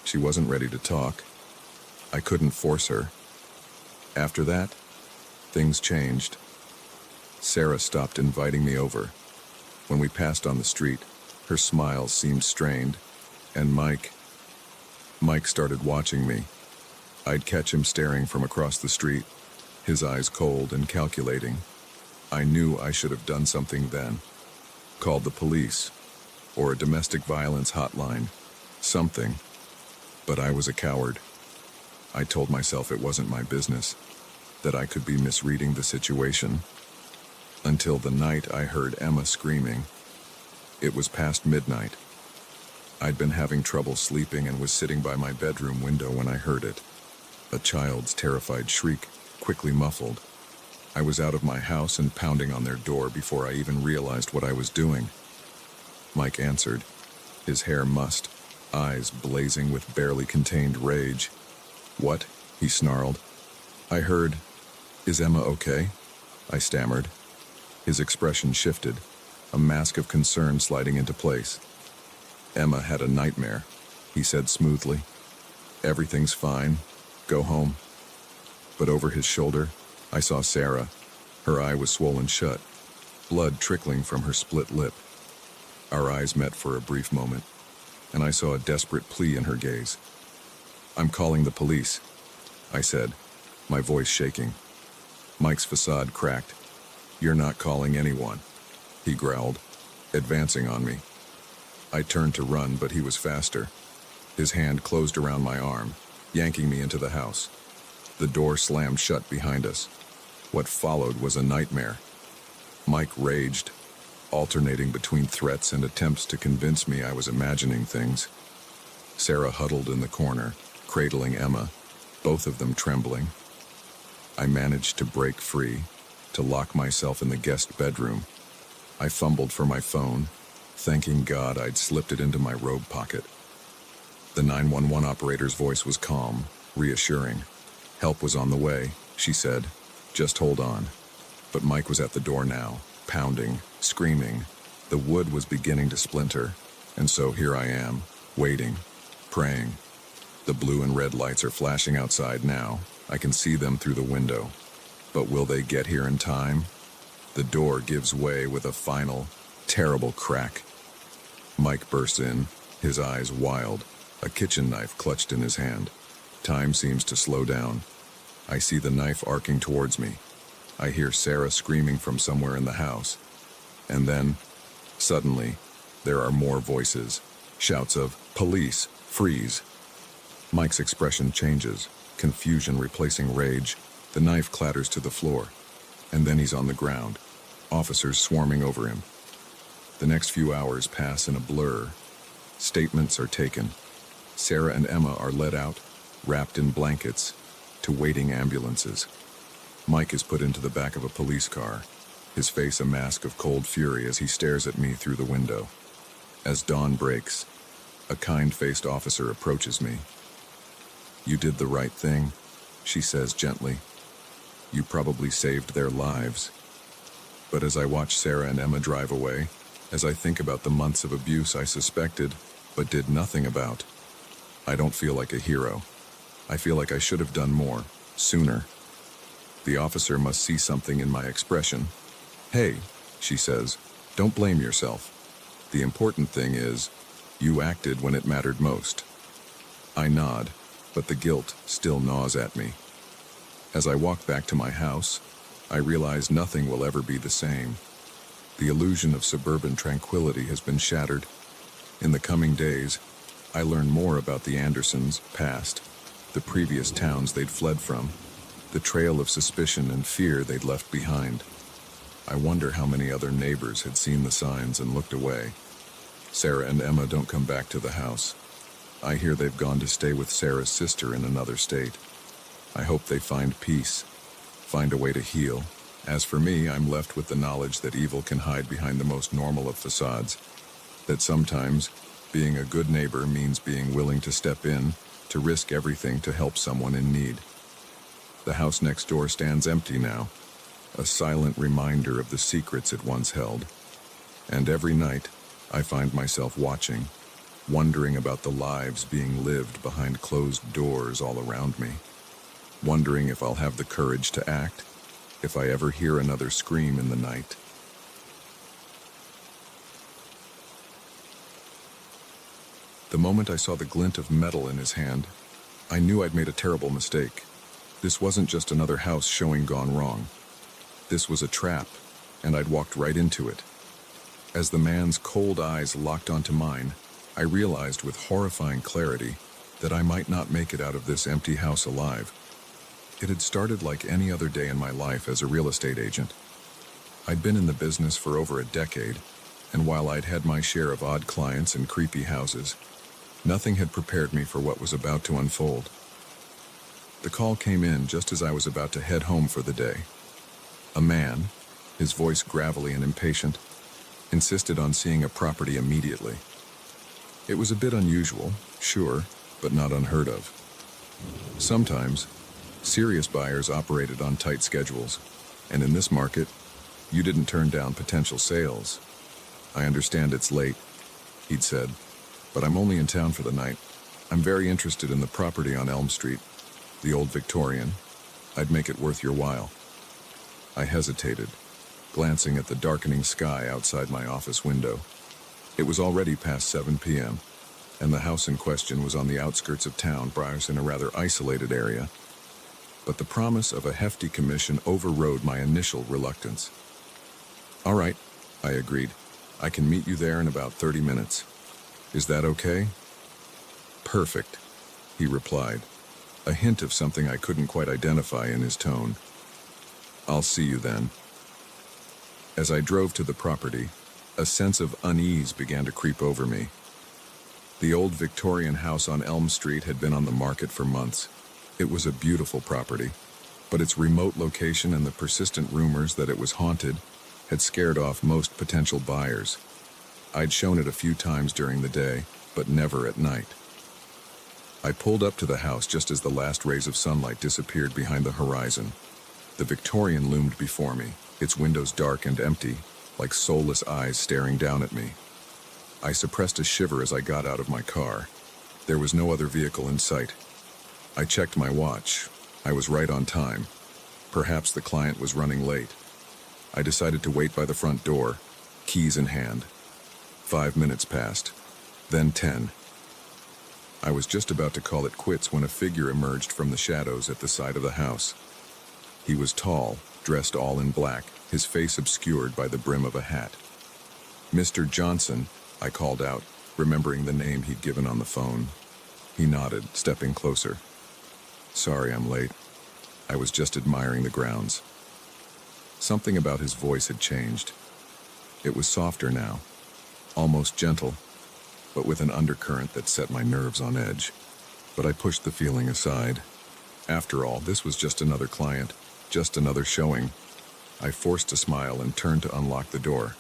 She wasn't ready to talk. I couldn't force her. After that, things changed. Sarah stopped inviting me over. When we passed on the street, her smile seemed strained, and Mike started watching me. I'd catch him staring from across the street, his eyes cold and calculating. I knew I should have done something then. Called the police, or a domestic violence hotline, something. But I was a coward. I told myself it wasn't my business, that I could be misreading the situation. Until the night I heard Emma screaming. It was past midnight. I'd been having trouble sleeping and was sitting by my bedroom window when I heard it. A child's terrified shriek, quickly muffled. I was out of my house and pounding on their door before I even realized what I was doing. Mike answered, his hair mussed, eyes blazing with barely contained rage. "What?" he snarled. "I heard. Is Emma okay?" I stammered. His expression shifted, a mask of concern sliding into place. "Emma had a nightmare," he said smoothly. "Everything's fine. Go home." But over his shoulder, I saw Sarah. Her eye was swollen shut, blood trickling from her split lip. Our eyes met for a brief moment, and I saw a desperate plea in her gaze. "I'm calling the police," I said, my voice shaking. Mike's facade cracked. "You're not calling anyone," he growled, advancing on me. I turned to run, but he was faster. His hand closed around my arm, yanking me into the house. The door slammed shut behind us. What followed was a nightmare. Mike raged, alternating between threats and attempts to convince me I was imagining things. Sarah huddled in the corner, cradling Emma, both of them trembling. I managed to break free, to lock myself in the guest bedroom. I fumbled for my phone, thanking God I'd slipped it into my robe pocket. The 911 operator's voice was calm, reassuring. "Help was on the way," she said. Just hold on. But Mike was at the door now, pounding, screaming. The wood was beginning to splinter, and so here I am, waiting, praying. The blue and red lights are flashing outside now. I can see them through the window. But will they get here in time? The door gives way with a final, terrible crack. Mike bursts in, his eyes wild, a kitchen knife clutched in his hand. Time seems to slow down. I see the knife arcing towards me. I hear Sarah screaming from somewhere in the house. And then, suddenly, there are more voices. Shouts of, "Police! Freeze!" Mike's expression changes, confusion replacing rage. The knife clatters to the floor. And then he's on the ground, officers swarming over him. The next few hours pass in a blur. Statements are taken. Sarah and Emma are led out, wrapped in blankets, to waiting ambulances. Mike is put into the back of a police car, his face a mask of cold fury as he stares at me through the window. As dawn breaks, a kind-faced officer approaches me. "You did the right thing," she says gently. "You probably saved their lives." But as I watch Sarah and Emma drive away, as I think about the months of abuse I suspected but did nothing about, I don't feel like a hero. I feel like I should have done more, sooner. The officer must see something in my expression. "Hey," she says, "don't blame yourself. The important thing is, you acted when it mattered most." I nod, but the guilt still gnaws at me. As I walk back to my house, I realize nothing will ever be the same. The illusion of suburban tranquility has been shattered. In the coming days, I learn more about the Andersons' past, the previous towns they'd fled from, the trail of suspicion and fear they'd left behind. I wonder how many other neighbors had seen the signs and looked away. Sarah and Emma don't come back to the house. I hear they've gone to stay with Sarah's sister in another state. I hope they find peace, find a way to heal. As for me, I'm left with the knowledge that evil can hide behind the most normal of facades, that sometimes being a good neighbor means being willing to step in, to risk everything to help someone in need. The house next door stands empty now, a silent reminder of the secrets it once held. And every night, I find myself watching, wondering about the lives being lived behind closed doors all around me, wondering if I'll have the courage to act, if I ever hear another scream in the night. The moment I saw the glint of metal in his hand, I knew I'd made a terrible mistake. This wasn't just another house showing gone wrong. This was a trap, and I'd walked right into it. As the man's cold eyes locked onto mine, I realized with horrifying clarity that I might not make it out of this empty house alive. It had started like any other day in my life as a real estate agent. I'd been in the business for over a decade, and while I'd had my share of odd clients and creepy houses, nothing had prepared me for what was about to unfold. The call came in just as I was about to head home for the day. A man, his voice gravelly and impatient, insisted on seeing a property immediately. It was a bit unusual, sure, but not unheard of. Sometimes, serious buyers operated on tight schedules, and in this market, you didn't turn down potential sales. "I understand it's late," he'd said, "but I'm only in town for the night. I'm very interested in the property on Elm Street, the old Victorian. I'd make it worth your while." I hesitated, glancing at the darkening sky outside my office window. It was already past 7 p.m., and the house in question was on the outskirts of town, perhaps in a rather isolated area. But the promise of a hefty commission overrode my initial reluctance. "All right," I agreed. "I can meet you there in about 30 minutes. Is that okay?" "Perfect," he replied, a hint of something I couldn't quite identify in his tone. "I'll see you then." As I drove to the property, a sense of unease began to creep over me. The old Victorian house on Elm Street had been on the market for months. It was a beautiful property, but its remote location and the persistent rumors that it was haunted had scared off most potential buyers. I'd shown it a few times during the day, but never at night. I pulled up to the house just as the last rays of sunlight disappeared behind the horizon. The Victorian loomed before me, its windows dark and empty, like soulless eyes staring down at me. I suppressed a shiver as I got out of my car. There was no other vehicle in sight. I checked my watch. I was right on time. Perhaps the client was running late. I decided to wait by the front door, keys in hand. 5 minutes passed, then 10. I was just about to call it quits when a figure emerged from the shadows at the side of the house. He was tall, dressed all in black, his face obscured by the brim of a hat. "Mr. Johnson," I called out, remembering the name he'd given on the phone. He nodded, stepping closer. "Sorry I'm late. I was just admiring the grounds." Something about his voice had changed. It was softer now, almost gentle, but with an undercurrent that set my nerves on edge. But I pushed the feeling aside. After all, this was just another client, just another showing. I forced a smile and turned to unlock the door.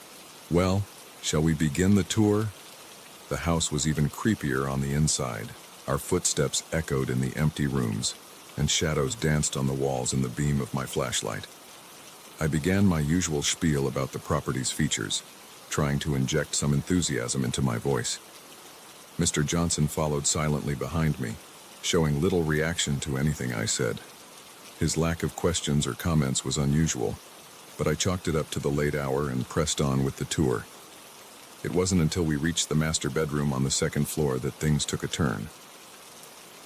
"Well, shall we begin the tour?" The house was even creepier on the inside. Our footsteps echoed in the empty rooms, and shadows danced on the walls in the beam of my flashlight. I began my usual spiel about the property's features, trying to inject some enthusiasm into my voice. Mr. Johnson followed silently behind me, showing little reaction to anything I said. His lack of questions or comments was unusual, but I chalked it up to the late hour and pressed on with the tour. It wasn't until we reached the master bedroom on the second floor that things took a turn.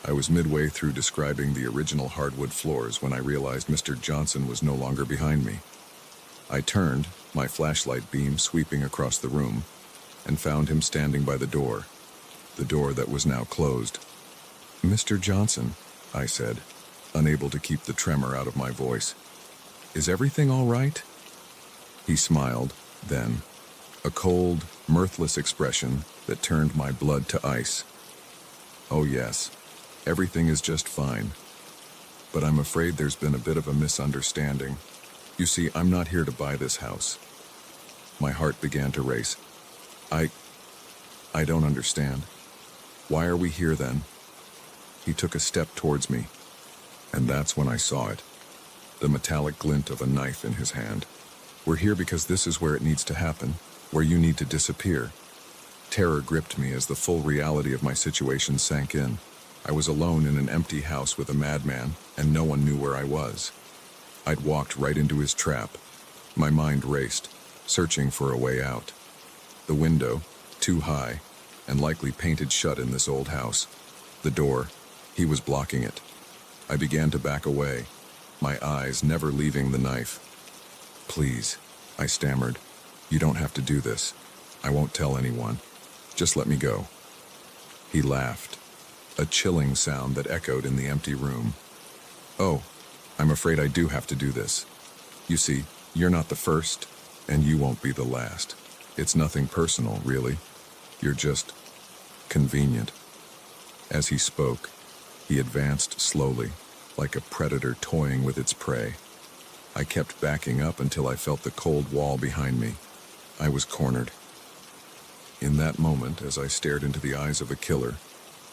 I was midway through describing the original hardwood floors when I realized Mr. Johnson was no longer behind me. I turned, my flashlight beam sweeping across the room, and found him standing by the door that was now closed. "Mr. Johnson," I said, unable to keep the tremor out of my voice. "Is everything all right?" He smiled, then, a cold, mirthless expression that turned my blood to ice. "Oh yes, everything is just fine. But I'm afraid there's been a bit of a misunderstanding. You see, I'm not here to buy this house." My heart began to race. I don't understand. Why are we here then?" He took a step towards me, and that's when I saw it. The metallic glint of a knife in his hand. "We're here because this is where it needs to happen, where you need to disappear." Terror gripped me as the full reality of my situation sank in. I was alone in an empty house with a madman, and no one knew where I was. I'd walked right into his trap. My mind raced, searching for a way out. The window, too high, and likely painted shut in this old house. The door, he was blocking it. I began to back away, my eyes never leaving the knife. "Please," I stammered. "You don't have to do this. I won't tell anyone. Just let me go." He laughed, a chilling sound that echoed in the empty room. "Oh, I'm afraid I do have to do this. You see, you're not the first, and you won't be the last. It's nothing personal, really. You're just convenient." As he spoke, he advanced slowly, like a predator toying with its prey. I kept backing up until I felt the cold wall behind me. I was cornered. In that moment, as I stared into the eyes of a killer,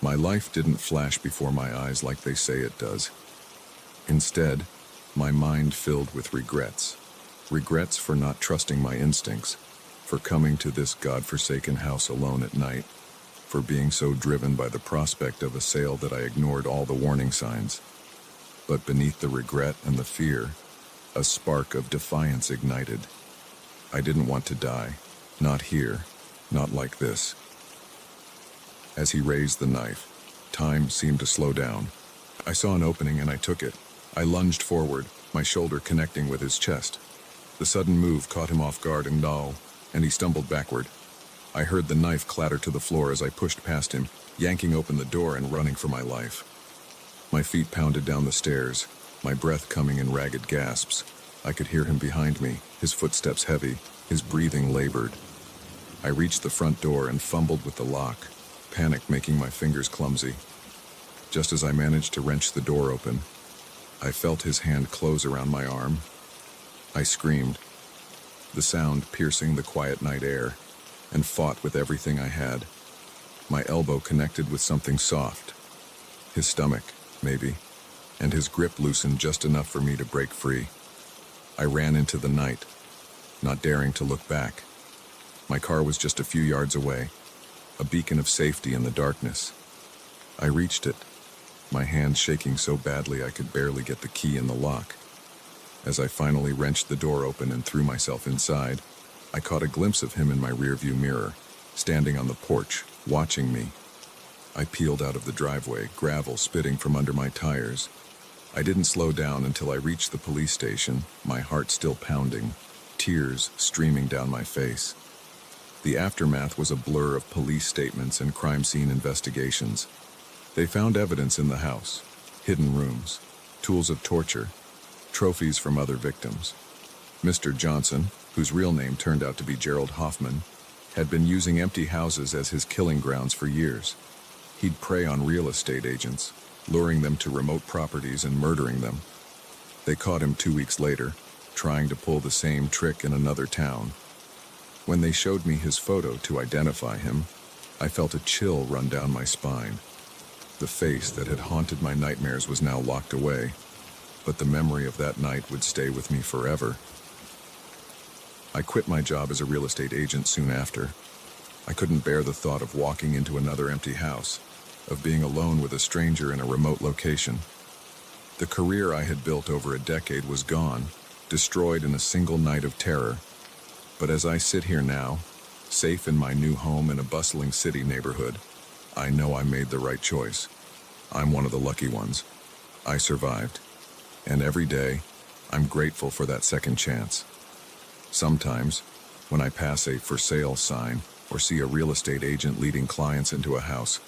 my life didn't flash before my eyes like they say it does. Instead, my mind filled with regrets. Regrets for not trusting my instincts, for coming to this godforsaken house alone at night, for being so driven by the prospect of a sale that I ignored all the warning signs. But beneath the regret and the fear, a spark of defiance ignited. I didn't want to die. Not here. Not like this. As he raised the knife, time seemed to slow down. I saw an opening and I took it. I lunged forward, my shoulder connecting with his chest. The sudden move caught him off guard and lull, and he stumbled backward. I heard the knife clatter to the floor as I pushed past him, yanking open the door and running for my life. My feet pounded down the stairs, my breath coming in ragged gasps. I could hear him behind me, his footsteps heavy, his breathing labored. I reached the front door and fumbled with the lock, panic making my fingers clumsy. Just as I managed to wrench the door open, I felt his hand close around my arm. I screamed, the sound piercing the quiet night air, and fought with everything I had. My elbow connected with something soft. His stomach, maybe, and his grip loosened just enough for me to break free. I ran into the night, not daring to look back. My car was just a few yards away, a beacon of safety in the darkness. I reached it, my hands shaking so badly I could barely get the key in the lock. As I finally wrenched the door open and threw myself inside, I caught a glimpse of him in my rearview mirror, standing on the porch, watching me. I peeled out of the driveway, gravel spitting from under my tires. I didn't slow down until I reached the police station, my heart still pounding, tears streaming down my face. The aftermath was a blur of police statements and crime scene investigations. They found evidence in the house, hidden rooms, tools of torture, trophies from other victims. Mr. Johnson, whose real name turned out to be Gerald Hoffman, had been using empty houses as his killing grounds for years. He'd prey on real estate agents, luring them to remote properties and murdering them. They caught him 2 weeks later, trying to pull the same trick in another town. When they showed me his photo to identify him, I felt a chill run down my spine. The face that had haunted my nightmares was now locked away, but the memory of that night would stay with me forever. I quit my job as a real estate agent soon after. I couldn't bear the thought of walking into another empty house, of being alone with a stranger in a remote location. The career I had built over a decade was gone, destroyed in a single night of terror. But as I sit here now, safe in my new home in a bustling city neighborhood, I know I made the right choice. I'm one of the lucky ones. I survived. And every day, I'm grateful for that second chance. Sometimes, when I pass a for sale sign or see a real estate agent leading clients into a house,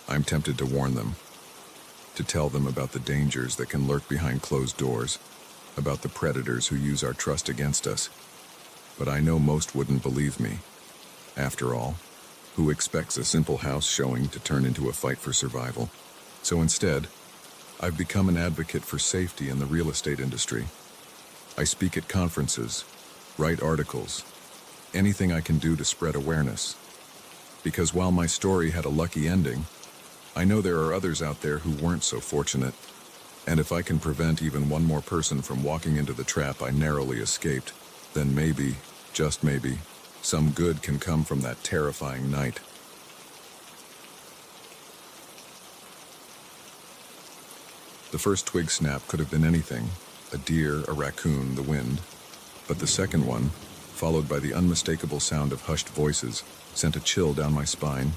I'm tempted to warn them, to tell them about the dangers that can lurk behind closed doors, about the predators who use our trust against us. But I know most wouldn't believe me. After all, who expects a simple house showing to turn into a fight for survival? So instead, I've become an advocate for safety in the real estate industry. I speak at conferences, write articles, anything I can do to spread awareness. Because while my story had a lucky ending, I know there are others out there who weren't so fortunate. And if I can prevent even one more person from walking into the trap I narrowly escaped, then maybe, just maybe, some good can come from that terrifying night. The first twig snap could have been anything, a deer, a raccoon, the wind. But the second one, followed by the unmistakable sound of hushed voices, sent a chill down my spine.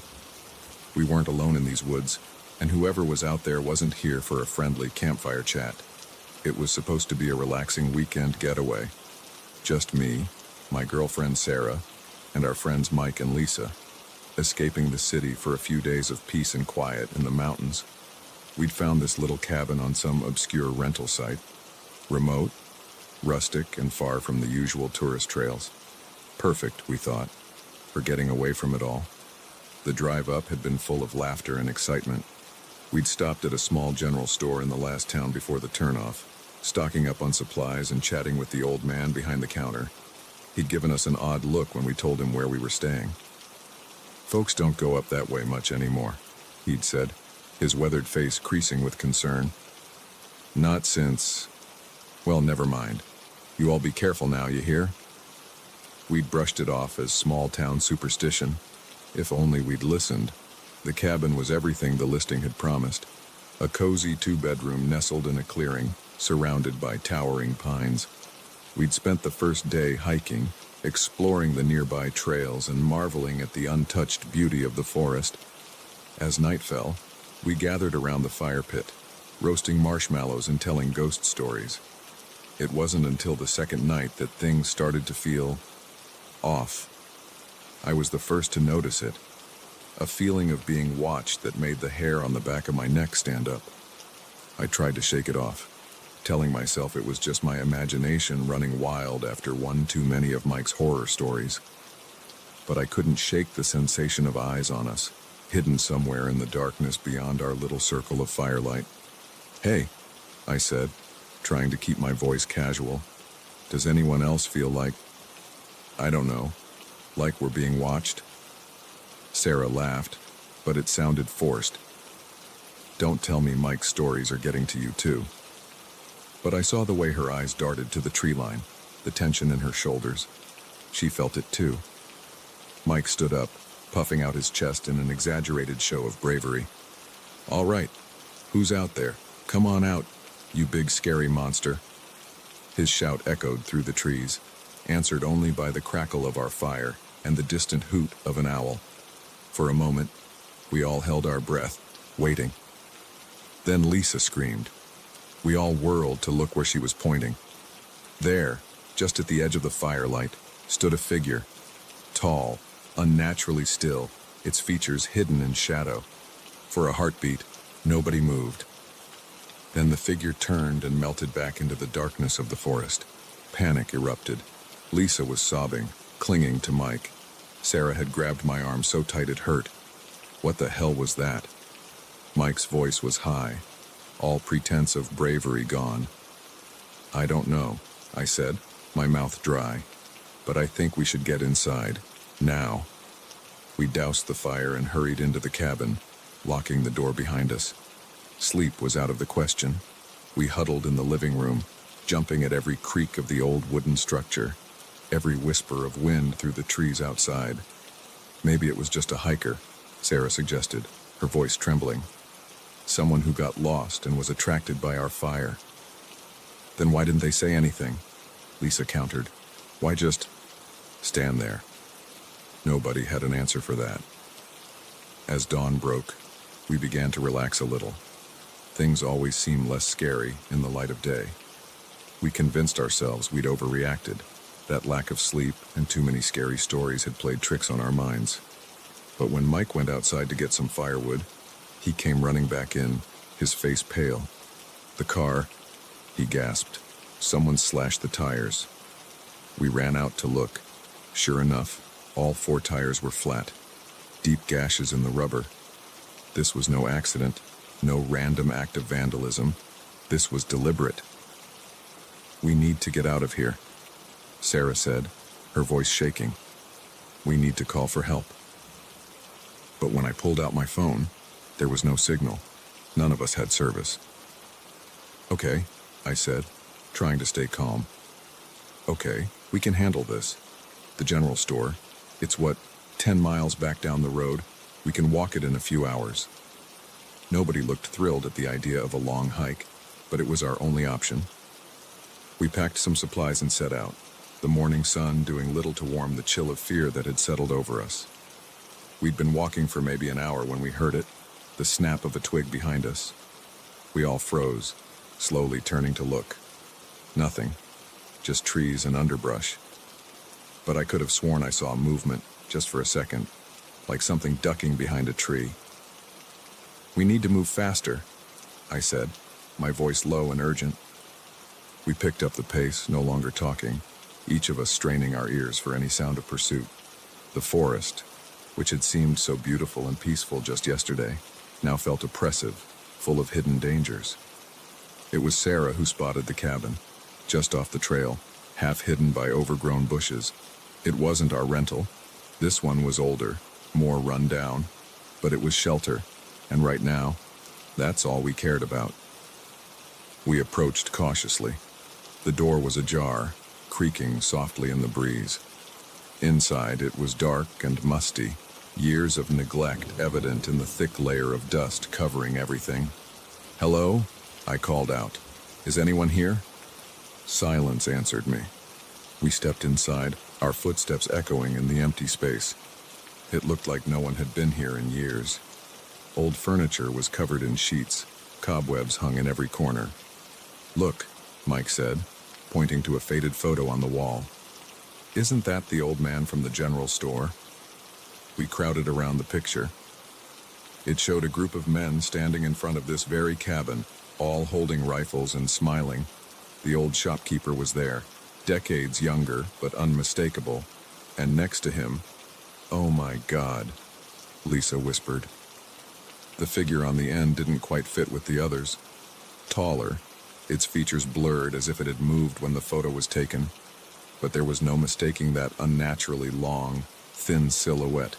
We weren't alone in these woods, and whoever was out there wasn't here for a friendly campfire chat. It was supposed to be a relaxing weekend getaway. Just me, my girlfriend Sarah, and our friends Mike and Lisa, escaping the city for a few days of peace and quiet in the mountains. We'd found this little cabin on some obscure rental site, remote, rustic, and far from the usual tourist trails. Perfect, we thought, for getting away from it all. The drive up had been full of laughter and excitement. We'd stopped at a small general store in the last town before the turnoff, stocking up on supplies and chatting with the old man behind the counter. He'd given us an odd look when we told him where we were staying. "Folks don't go up that way much anymore," he'd said, his weathered face creasing with concern. "Not since... Well, never mind. You all be careful now, you hear?" We'd brushed it off as small-town superstition. If only we'd listened. The cabin was everything the listing had promised. A cozy 2-bedroom nestled in a clearing, surrounded by towering pines. We'd spent the first day hiking, exploring the nearby trails and marveling at the untouched beauty of the forest. As night fell, we gathered around the fire pit, roasting marshmallows and telling ghost stories. It wasn't until the second night that things started to feel off. I was the first to notice it, a feeling of being watched that made the hair on the back of my neck stand up. I tried to shake it off, telling myself it was just my imagination running wild after one too many of Mike's horror stories. But I couldn't shake the sensation of eyes on us, hidden somewhere in the darkness beyond our little circle of firelight. "Hey," I said, trying to keep my voice casual. "Does anyone else feel like, I don't know, like we're being watched?" Sarah laughed, but it sounded forced. "Don't tell me Mike's stories are getting to you too." But I saw the way her eyes darted to the tree line, the tension in her shoulders. She felt it too. Mike stood up, puffing out his chest in an exaggerated show of bravery. "All right, who's out there? Come on out, you big scary monster." His shout echoed through the trees, answered only by the crackle of our fire and the distant hoot of an owl. For a moment, we all held our breath, waiting. Then Lisa screamed. We all whirled to look where she was pointing. There, just at the edge of the firelight, stood a figure, tall, unnaturally still, its features hidden in shadow. For a heartbeat, nobody moved. Then the figure turned and melted back into the darkness of the forest. Panic erupted. Lisa was sobbing, clinging to Mike. Sarah had grabbed my arm so tight it hurt. What the hell was that? Mike's voice was high, all pretense of bravery gone. "I don't know," I said, my mouth dry, "but I think we should get inside, now." We doused the fire and hurried into the cabin, locking the door behind us. Sleep was out of the question. We huddled in the living room, jumping at every creak of the old wooden structure, every whisper of wind through the trees outside. Maybe it was just a hiker, Sarah suggested, her voice trembling. Someone who got lost and was attracted by our fire. Then why didn't they say anything? Lisa countered. Why just stand there? Nobody had an answer for that. As dawn broke, we began to relax a little. Things always seem less scary in the light of day. We convinced ourselves we'd overreacted. That lack of sleep and too many scary stories had played tricks on our minds. But when Mike went outside to get some firewood, he came running back in, his face pale. "The car," he gasped. "Someone slashed the tires." We ran out to look. Sure enough, all 4 tires were flat, deep gashes in the rubber. This was no accident, no random act of vandalism. This was deliberate. "We need to get out of here," Sarah said, her voice shaking. "We need to call for help." But when I pulled out my phone, there was no signal. None of us had service. "Okay," I said, trying to stay calm. "Okay, we can handle this. The general store, it's 10 miles back down the road. We can walk it in a few hours." Nobody looked thrilled at the idea of a long hike, but it was our only option. We packed some supplies and set out, the morning sun doing little to warm the chill of fear that had settled over us. We'd been walking for maybe an hour when we heard it, the snap of a twig behind us. We all froze, slowly turning to look. Nothing, just trees and underbrush. But I could have sworn I saw movement, just for a second, like something ducking behind a tree. "We need to move faster," I said, my voice low and urgent. We picked up the pace, no longer talking, each of us straining our ears for any sound of pursuit. The forest, which had seemed so beautiful and peaceful just yesterday, now felt oppressive, full of hidden dangers. It was Sarah who spotted the cabin, just off the trail, half hidden by overgrown bushes. It wasn't our rental. This one was older, more run down, but it was shelter, and right now, that's all we cared about. We approached cautiously. The door was ajar, creaking softly in the breeze. Inside, it was dark and musty, years of neglect evident in the thick layer of dust covering everything. "Hello?" I called out. "Is anyone here?" Silence answered me. We stepped inside, our footsteps echoing in the empty space. It looked like no one had been here in years. Old furniture was covered in sheets, cobwebs hung in every corner. "Look," Mike said, pointing to a faded photo on the wall. "Isn't that the old man from the general store?" We crowded around the picture. It showed a group of men standing in front of this very cabin, all holding rifles and smiling. The old shopkeeper was there, decades younger but unmistakable, and next to him, "Oh my God," Lisa whispered. The figure on the end didn't quite fit with the others. Taller, its features blurred as if it had moved when the photo was taken, but there was no mistaking that unnaturally long, thin silhouette.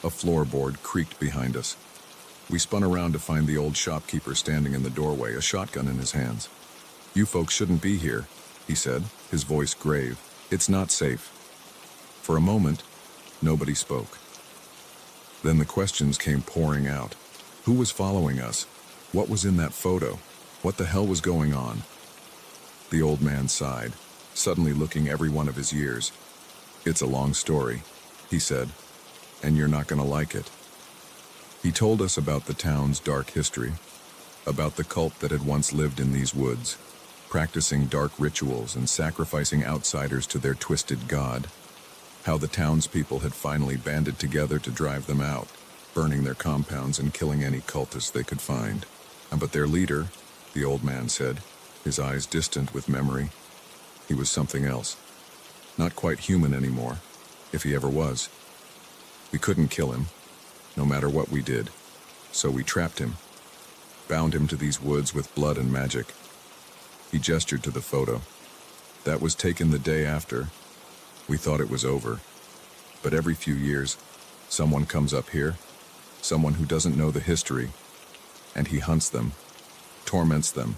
A floorboard creaked behind us. We spun around to find the old shopkeeper standing in the doorway, a shotgun in his hands. "You folks shouldn't be here," he said, his voice grave. "It's not safe." For a moment, nobody spoke. Then the questions came pouring out. Who was following us? What was in that photo? What the hell was going on? The old man sighed, suddenly looking every one of his years. "It's a long story," he said, "and you're not gonna like it." He told us about the town's dark history, about the cult that had once lived in these woods, practicing dark rituals and sacrificing outsiders to their twisted god, how the townspeople had finally banded together to drive them out, burning their compounds and killing any cultists they could find. But their leader, the old man said, his eyes distant with memory, he was something else. Not quite human anymore, if he ever was. We couldn't kill him, no matter what we did, so we trapped him, bound him to these woods with blood and magic. He gestured to the photo. That was taken the day after. We thought it was over. But every few years, someone comes up here, someone who doesn't know the history, and he hunts them, torments them,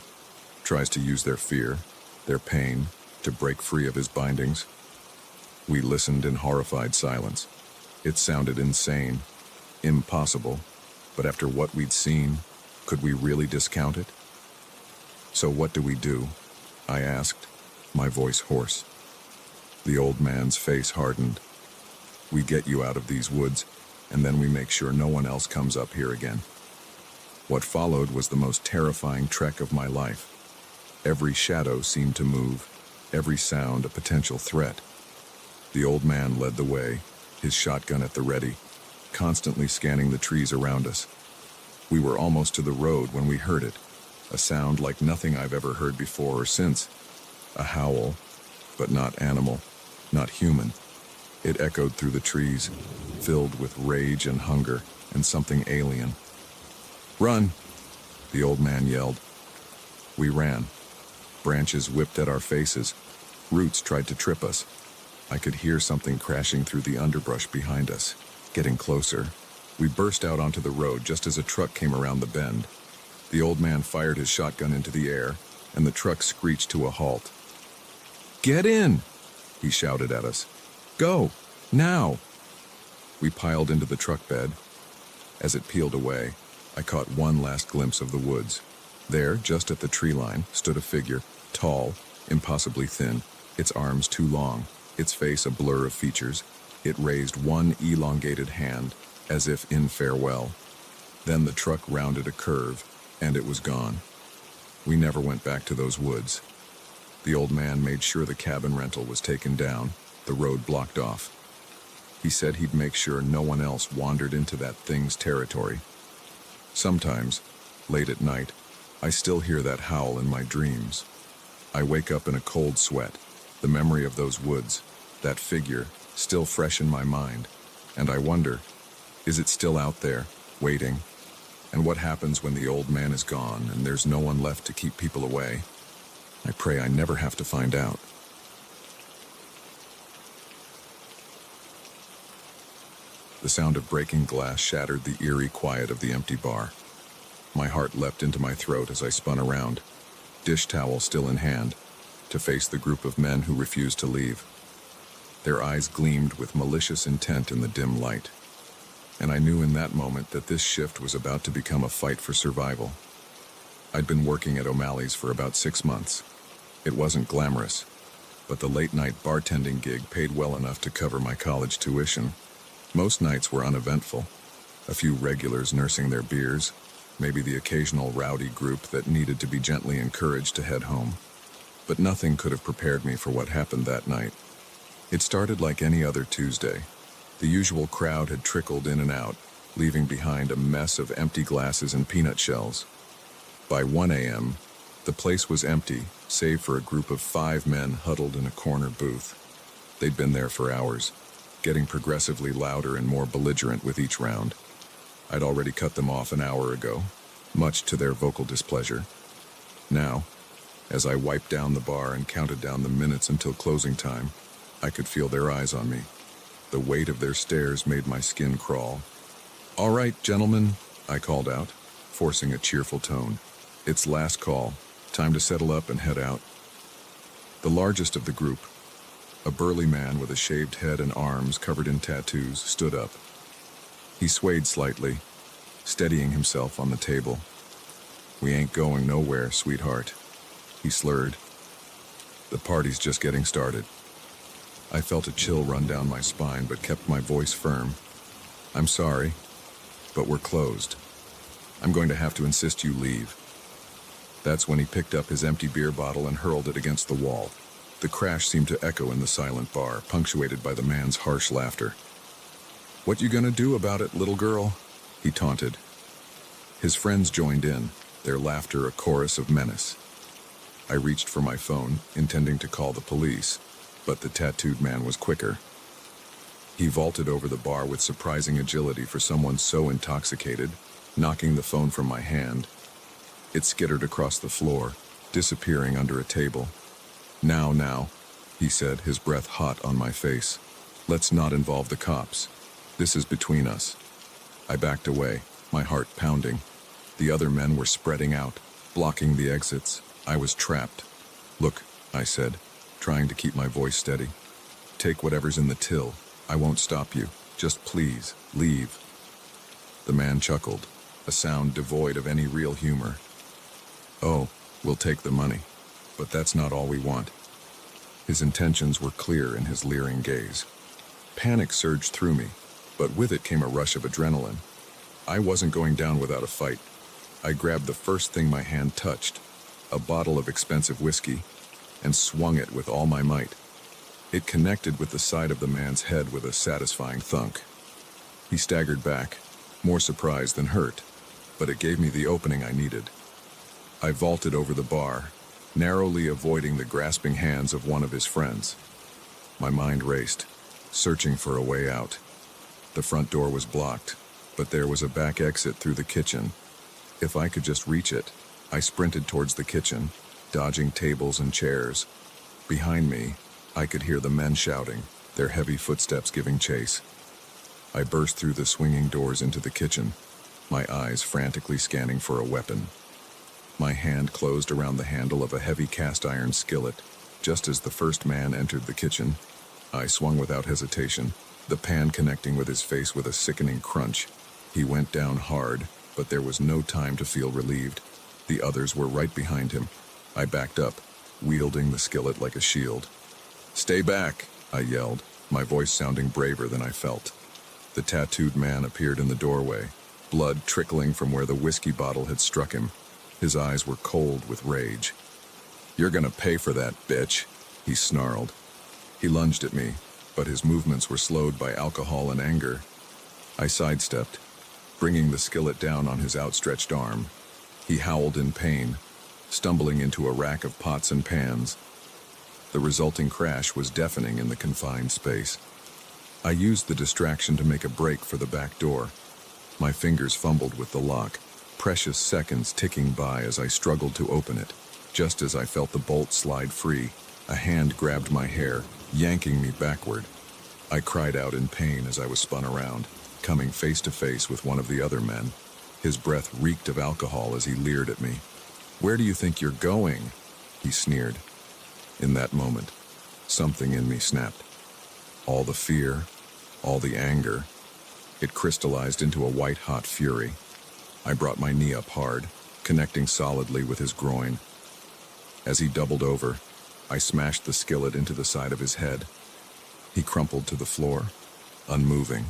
tries to use their fear, their pain, to break free of his bindings. We listened in horrified silence. It sounded insane, impossible, but after what we'd seen, could we really discount it? "So what do?" I asked, my voice hoarse. The old man's face hardened. "We get you out of these woods, and then we make sure no one else comes up here again." What followed was the most terrifying trek of my life. Every shadow seemed to move, every sound a potential threat. The old man led the way, his shotgun at the ready, constantly scanning the trees around us. We were almost to the road when we heard it, a sound like nothing I've ever heard before or since. A howl, but not animal, not human. It echoed through the trees, filled with rage and hunger and something alien. "Run!" the old man yelled. We ran. Branches whipped at our faces. Roots tried to trip us. I could hear something crashing through the underbrush behind us, getting closer. We burst out onto the road just as a truck came around the bend. The old man fired his shotgun into the air, and the truck screeched to a halt. "Get in!" he shouted at us. "Go! Now!" We piled into the truck bed. As it peeled away, I caught one last glimpse of the woods. There, just at the tree line, stood a figure, tall, impossibly thin, its arms too long, its face a blur of features. It raised one elongated hand, as if in farewell. Then the truck rounded a curve, and it was gone. We never went back to those woods. The old man made sure the cabin rental was taken down, the road blocked off. He said he'd make sure no one else wandered into that thing's territory. Sometimes, late at night, I still hear that howl in my dreams. I wake up in a cold sweat, the memory of those woods, that figure, still fresh in my mind, and I wonder, is it still out there, waiting? And what happens when the old man is gone and there's no one left to keep people away? I pray I never have to find out. The sound of breaking glass shattered the eerie quiet of the empty bar. My heart leapt into my throat as I spun around, dish towel still in hand, to face the group of men who refused to leave. Their eyes gleamed with malicious intent in the dim light, and I knew in that moment that this shift was about to become a fight for survival. I'd been working at O'Malley's for about 6 months. It wasn't glamorous, but the late-night bartending gig paid well enough to cover my college tuition. Most nights were uneventful, a few regulars nursing their beers, maybe the occasional rowdy group that needed to be gently encouraged to head home. But nothing could have prepared me for what happened that night. It started like any other Tuesday. The usual crowd had trickled in and out, leaving behind a mess of empty glasses and peanut shells. By 1 a.m., the place was empty, save for a group of 5 men huddled in a corner booth. They'd been there for hours, getting progressively louder and more belligerent with each round. I'd already cut them off an hour ago, much to their vocal displeasure. Now, as I wiped down the bar and counted down the minutes until closing time, I could feel their eyes on me. The weight of their stares made my skin crawl. "All right, gentlemen," I called out, forcing a cheerful tone. "It's last call. Time to settle up and head out. The largest of the group, a burly man with a shaved head and arms covered in tattoos, stood up. He swayed slightly, steadying himself on the table. "We ain't going nowhere, sweetheart," he slurred. "The party's just getting started." I felt a chill run down my spine but kept my voice firm. "I'm sorry, but we're closed. I'm going to have to insist you leave." That's when he picked up his empty beer bottle and hurled it against the wall. The crash seemed to echo in the silent bar, punctuated by the man's harsh laughter. "What you gonna do about it, little girl?" he taunted. His friends joined in, their laughter a chorus of menace. I reached for my phone, intending to call the police, but the tattooed man was quicker. He vaulted over the bar with surprising agility for someone so intoxicated, knocking the phone from my hand. It skittered across the floor, disappearing under a table. Now, he said, his breath hot on my face. "Let's not involve the cops. This is between us." I backed away, my heart pounding. The other men were spreading out, blocking the exits. I was trapped. "Look," I said, trying to keep my voice steady. "Take whatever's in the till. I won't stop you. Just please, leave." The man chuckled, a sound devoid of any real humor. "Oh, we'll take the money, but that's not all we want." His intentions were clear in his leering gaze. Panic surged through me, but with it came a rush of adrenaline. I wasn't going down without a fight. I grabbed the first thing my hand touched, a bottle of expensive whiskey, and swung it with all my might. It connected with the side of the man's head with a satisfying thunk. He staggered back, more surprised than hurt, but it gave me the opening I needed. I vaulted over the bar, narrowly avoiding the grasping hands of one of his friends. My mind raced, searching for a way out. The front door was blocked, but there was a back exit through the kitchen. If I could just reach it, I sprinted towards the kitchen, dodging tables and chairs. Behind me, I could hear the men shouting, their heavy footsteps giving chase. I burst through the swinging doors into the kitchen, my eyes frantically scanning for a weapon. My hand closed around the handle of a heavy cast-iron skillet. Just as the first man entered the kitchen, I swung without hesitation, the pan connecting with his face with a sickening crunch. He went down hard, but there was no time to feel relieved. The others were right behind him. I backed up, wielding the skillet like a shield. "Stay back," I yelled, my voice sounding braver than I felt. The tattooed man appeared in the doorway, blood trickling from where the whiskey bottle had struck him. His eyes were cold with rage. "You're gonna pay for that, bitch," he snarled. He lunged at me, but his movements were slowed by alcohol and anger. I sidestepped, bringing the skillet down on his outstretched arm. He howled in pain, stumbling into a rack of pots and pans. The resulting crash was deafening in the confined space. I used the distraction to make a break for the back door. My fingers fumbled with the lock, precious seconds ticking by as I struggled to open it. Just as I felt the bolt slide free, a hand grabbed my hair, yanking me backward. I cried out in pain as I was spun around, coming face to face with one of the other men. His breath reeked of alcohol as he leered at me. "Where do you think you're going?" he sneered. In that moment, something in me snapped. All the fear, all the anger, it crystallized into a white-hot fury. I brought my knee up hard, connecting solidly with his groin. As he doubled over, I smashed the skillet into the side of his head. He crumpled to the floor, unmoving.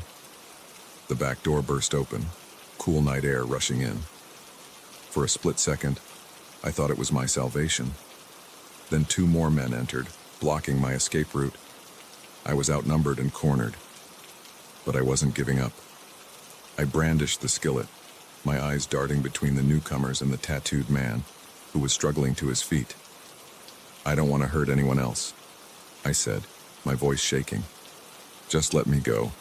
The back door burst open, cool night air rushing in. For a split second, I thought it was my salvation. Then 2 more men entered, blocking my escape route. I was outnumbered and cornered, but I wasn't giving up. I brandished the skillet, my eyes darting between the newcomers and the tattooed man, who was struggling to his feet. "I don't want to hurt anyone else," I said, my voice shaking. "Just let me go."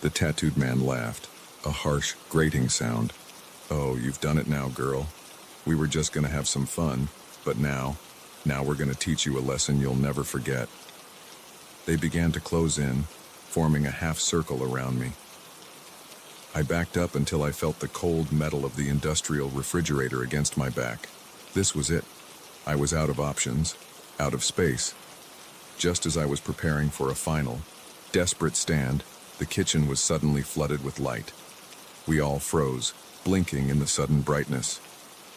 The tattooed man laughed, a harsh, grating sound. "Oh, you've done it now, girl. We were just going to have some fun, but now we're going to teach you a lesson you'll never forget." They began to close in, forming a half circle around me. I backed up until I felt the cold metal of the industrial refrigerator against my back. This was it. I was out of options, out of space. Just as I was preparing for a final, desperate stand, the kitchen was suddenly flooded with light. We all froze, blinking in the sudden brightness.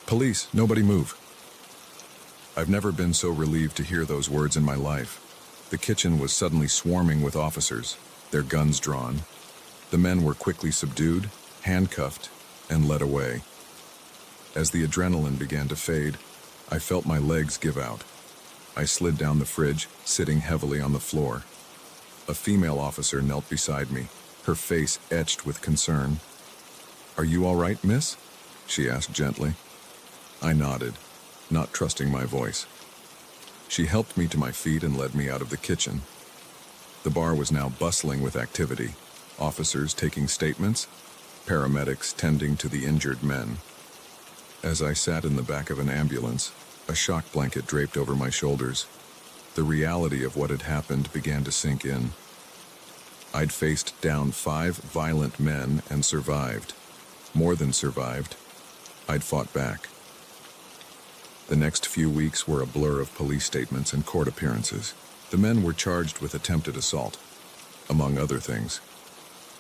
"Police, nobody move." I've never been so relieved to hear those words in my life. The kitchen was suddenly swarming with officers, their guns drawn. The men were quickly subdued, handcuffed, and led away. As the adrenaline began to fade, I felt my legs give out. I slid down the fridge, sitting heavily on the floor. A female officer knelt beside me, her face etched with concern. "Are you all right, miss?" she asked gently. I nodded, not trusting my voice. She helped me to my feet and led me out of the kitchen. The bar was now bustling with activity, officers taking statements, paramedics tending to the injured men. As I sat in the back of an ambulance, a shock blanket draped over my shoulders, the reality of what had happened began to sink in. I'd faced down 5 violent men and survived. More than survived. I'd fought back. The next few weeks were a blur of police statements and court appearances. The men were charged with attempted assault, among other things.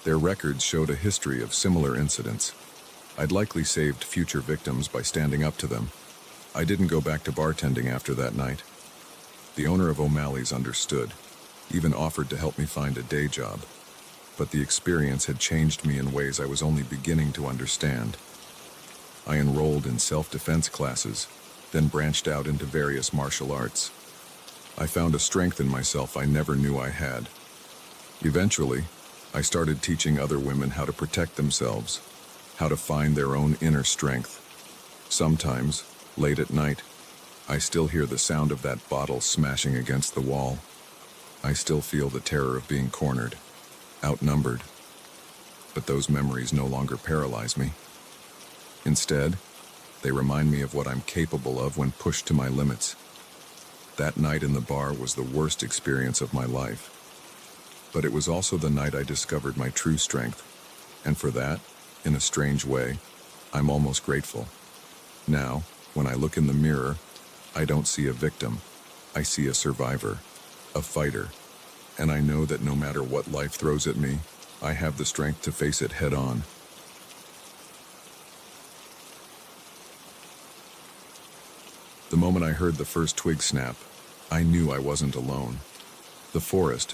Their records showed a history of similar incidents. I'd likely saved future victims by standing up to them. I didn't go back to bartending after that night. The owner of O'Malley's understood, even offered to help me find a day job. But the experience had changed me in ways I was only beginning to understand. I enrolled in self-defense classes, then branched out into various martial arts. I found a strength in myself I never knew I had. Eventually, I started teaching other women how to protect themselves, how to find their own inner strength. Sometimes, late at night, I still hear the sound of that bottle smashing against the wall. I still feel the terror of being cornered, outnumbered. But those memories no longer paralyze me. Instead, they remind me of what I'm capable of when pushed to my limits. That night in the bar was the worst experience of my life. But it was also the night I discovered my true strength. And for that, in a strange way, I'm almost grateful. Now, when I look in the mirror, I don't see a victim. I see a survivor, a fighter. And I know that no matter what life throws at me, I have the strength to face it head on. The moment I heard the first twig snap, I knew I wasn't alone. The forest,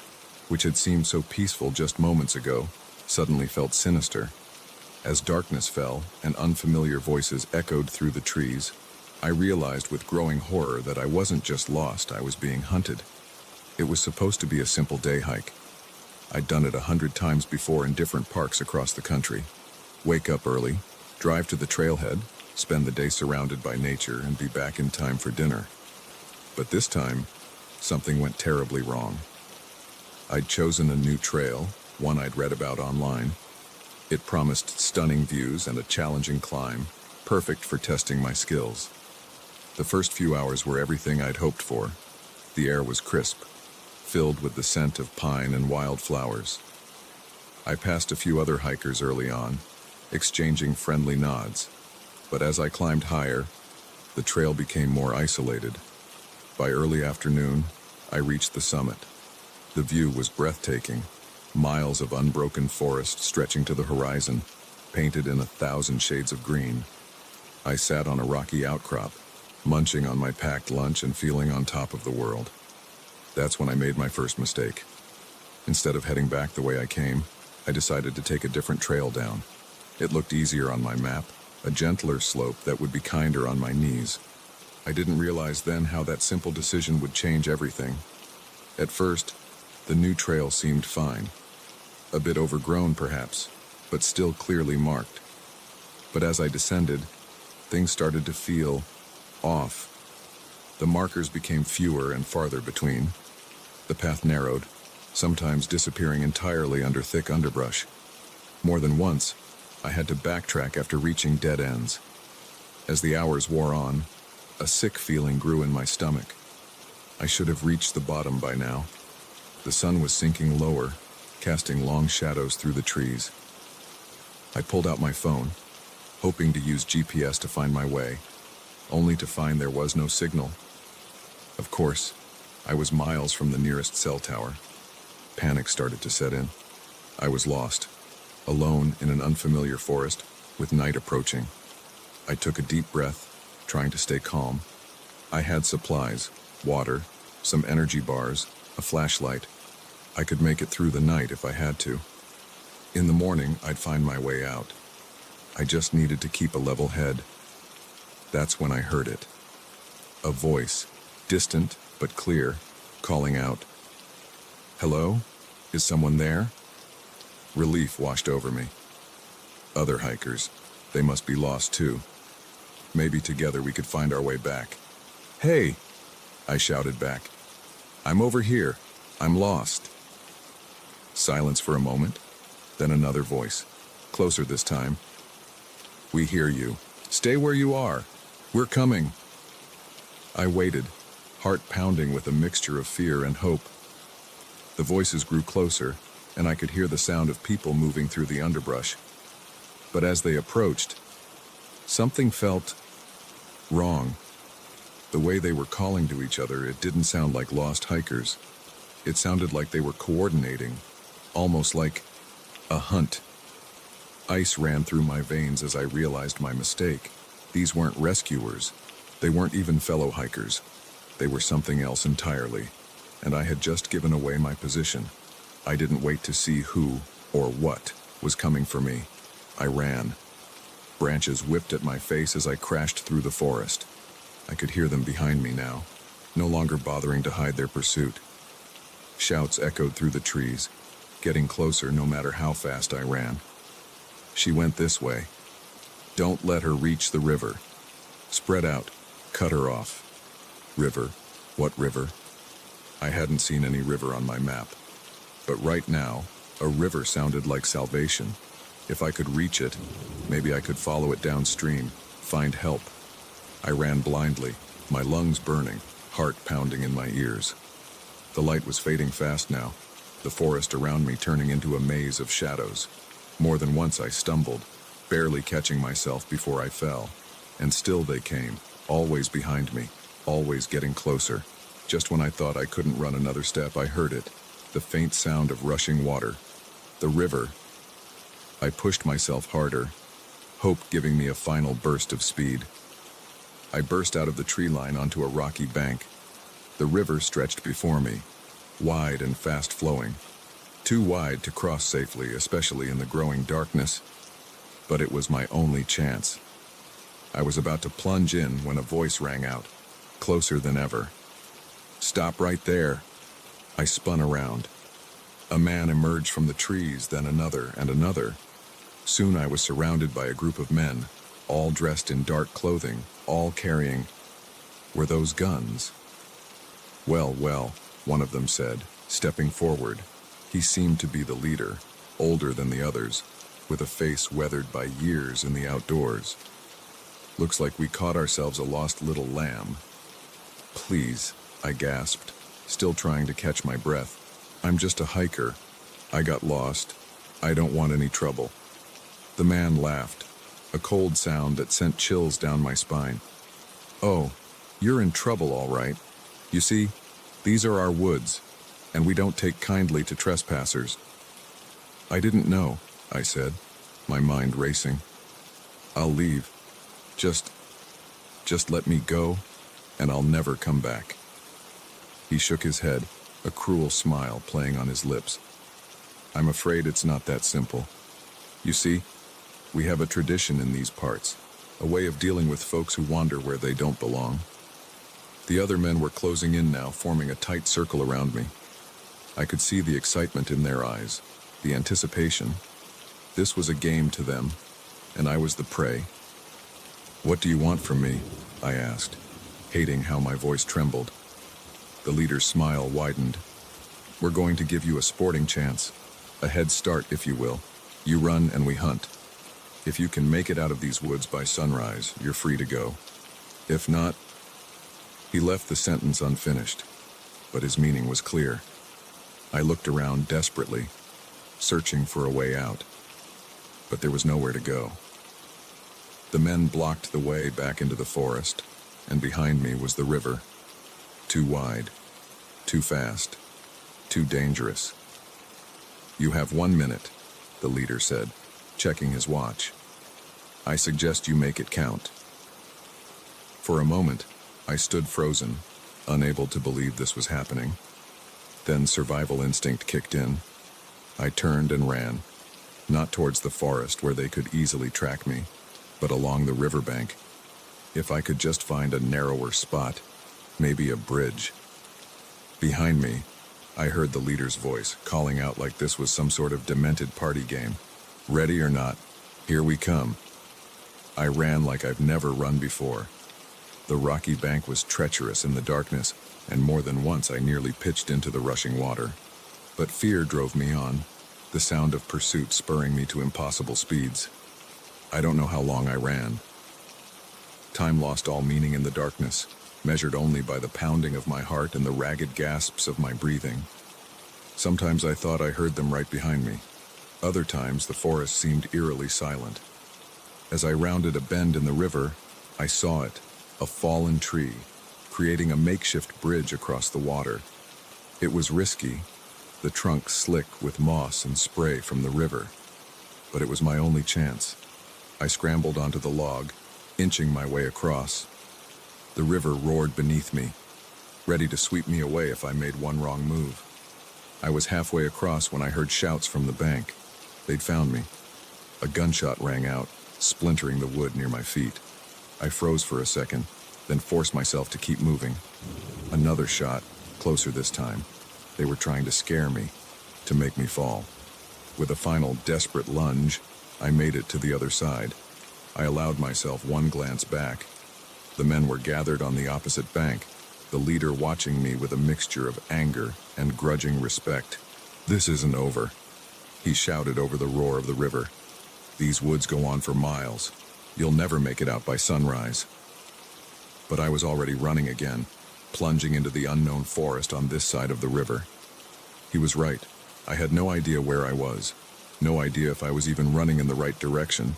which had seemed so peaceful just moments ago, suddenly felt sinister. As darkness fell and unfamiliar voices echoed through the trees, I realized with growing horror that I wasn't just lost, I was being hunted. It was supposed to be a simple day hike. I'd done it 100 times before in different parks across the country. Wake up early, drive to the trailhead, spend the day surrounded by nature, and be back in time for dinner. But this time, something went terribly wrong. I'd chosen a new trail, one I'd read about online. It promised stunning views and a challenging climb, perfect for testing my skills. The first few hours were everything I'd hoped for. The air was crisp, filled with the scent of pine and wildflowers. I passed a few other hikers early on, exchanging friendly nods. But as I climbed higher, the trail became more isolated. By early afternoon, I reached the summit. The view was breathtaking, miles of unbroken forest stretching to the horizon, painted in 1,000 shades of green. I sat on a rocky outcrop, munching on my packed lunch and feeling on top of the world. That's when I made my first mistake. Instead of heading back the way I came, I decided to take a different trail down. It looked easier on my map, a gentler slope that would be kinder on my knees. I didn't realize then how that simple decision would change everything. At first, the new trail seemed fine. A bit overgrown, perhaps, but still clearly marked. But as I descended, things started to feel off. The markers became fewer and farther between. The path narrowed, sometimes disappearing entirely under thick underbrush. More than once, I had to backtrack after reaching dead ends. As the hours wore on, a sick feeling grew in my stomach. I should have reached the bottom by now. The sun was sinking lower, casting long shadows through the trees. I pulled out my phone, hoping to use GPS to find my way. only to find there was no signal. Of course, I was miles from the nearest cell tower. Panic started to set in. I was lost, alone in an unfamiliar forest, with night approaching. I took a deep breath, trying to stay calm. I had supplies, water, some energy bars, a flashlight. I could make it through the night if I had to. In the morning, I'd find my way out. I just needed to keep a level head. That's when I heard it. A voice, distant but clear, calling out, "Hello? Is someone there?" Relief washed over me. Other hikers. They must be lost too. Maybe together we could find our way back. "Hey!" I shouted back. "I'm over here. I'm lost." Silence for a moment, then another voice, closer this time. "We hear you. Stay where you are. We're coming." I waited, heart pounding with a mixture of fear and hope. The voices grew closer, and I could hear the sound of people moving through the underbrush. But as they approached, something felt wrong. The way they were calling to each other, it didn't sound like lost hikers. It sounded like they were coordinating, almost like a hunt. Ice ran through my veins as I realized my mistake. These weren't rescuers. They weren't even fellow hikers. They were something else entirely, and I had just given away my position. I didn't wait to see who or what was coming for me. I ran. Branches whipped at my face as I crashed through the forest. I could hear them behind me now, no longer bothering to hide their pursuit. Shouts echoed through the trees, getting closer no matter how fast I ran. "She went this way. Don't let her reach the river. Spread out. Cut her off." River? What river? I hadn't seen any river on my map. But right now, a river sounded like salvation. If I could reach it, maybe I could follow it downstream, find help. I ran blindly, my lungs burning, heart pounding in my ears. The light was fading fast now, the forest around me turning into a maze of shadows. More than once I stumbled, barely catching myself before I fell. And still they came, always behind me, always getting closer. Just when I thought I couldn't run another step, I heard it, the faint sound of rushing water. The river. I pushed myself harder, hope giving me a final burst of speed. I burst out of the tree line onto a rocky bank. The river stretched before me, wide and fast-flowing. Too wide to cross safely, especially in the growing darkness. But it was my only chance. I was about to plunge in when a voice rang out, closer than ever. "Stop right there." I spun around. A man emerged from the trees, then another and another. Soon I was surrounded by a group of men, all dressed in dark clothing, all carrying... Were those guns? Well, one of them said, stepping forward. He seemed to be the leader, older than the others, with a face weathered by years in the outdoors. "Looks like we caught ourselves a lost little lamb." "Please," I gasped, still trying to catch my breath. "I'm just a hiker. I got lost. I don't want any trouble." The man laughed, a cold sound that sent chills down my spine. "Oh, you're in trouble, all right. You see, these are our woods, and we don't take kindly to trespassers." "I didn't know," I said, my mind racing. "I'll leave. Just let me go, and I'll never come back." He shook his head, a cruel smile playing on his lips. "I'm afraid it's not that simple. You see, we have a tradition in these parts, a way of dealing with folks who wander where they don't belong." The other men were closing in now, forming a tight circle around me. I could see the excitement in their eyes, the anticipation. This was a game to them, and I was the prey. "What do you want from me?" I asked, hating how my voice trembled. The leader's smile widened. "We're going to give you a sporting chance, a head start, if you will. You run and we hunt. If you can make it out of these woods by sunrise, you're free to go. If not..." He left the sentence unfinished, but his meaning was clear. I looked around desperately, searching for a way out, but there was nowhere to go. The men blocked the way back into the forest, and behind me was the river. Too wide, too fast, too dangerous. "You have 1 minute," the leader said, checking his watch. "I suggest you make it count." For a moment, I stood frozen, unable to believe this was happening. Then survival instinct kicked in. I turned and ran, not towards the forest where they could easily track me, but along the riverbank. If I could just find a narrower spot, maybe a bridge. Behind me, I heard the leader's voice, calling out like this was some sort of demented party game. "Ready or not, here we come." I ran like I've never run before. The rocky bank was treacherous in the darkness, and more than once I nearly pitched into the rushing water. But fear drove me on, the sound of pursuit spurring me to impossible speeds. I don't know how long I ran. Time lost all meaning in the darkness, measured only by the pounding of my heart and the ragged gasps of my breathing. Sometimes I thought I heard them right behind me. Other times the forest seemed eerily silent. As I rounded a bend in the river, I saw it, a fallen tree, creating a makeshift bridge across the water. It was risky, the trunk slick with moss and spray from the river, but it was my only chance. I scrambled onto the log, inching my way across. The river roared beneath me, ready to sweep me away if I made one wrong move. I was halfway across when I heard shouts from the bank. They'd found me. A gunshot rang out, splintering the wood near my feet. I froze for a second, then forced myself to keep moving. Another shot, closer this time. They were trying to scare me, to make me fall. With a final desperate lunge, I made it to the other side. I allowed myself one glance back. The men were gathered on the opposite bank, the leader watching me with a mixture of anger and grudging respect. "This isn't over," he shouted over the roar of the river. "These woods go on for miles. You'll never make it out by sunrise." But I was already running again, plunging into the unknown forest on this side of the river. He was right. I had no idea where I was, no idea if I was even running in the right direction,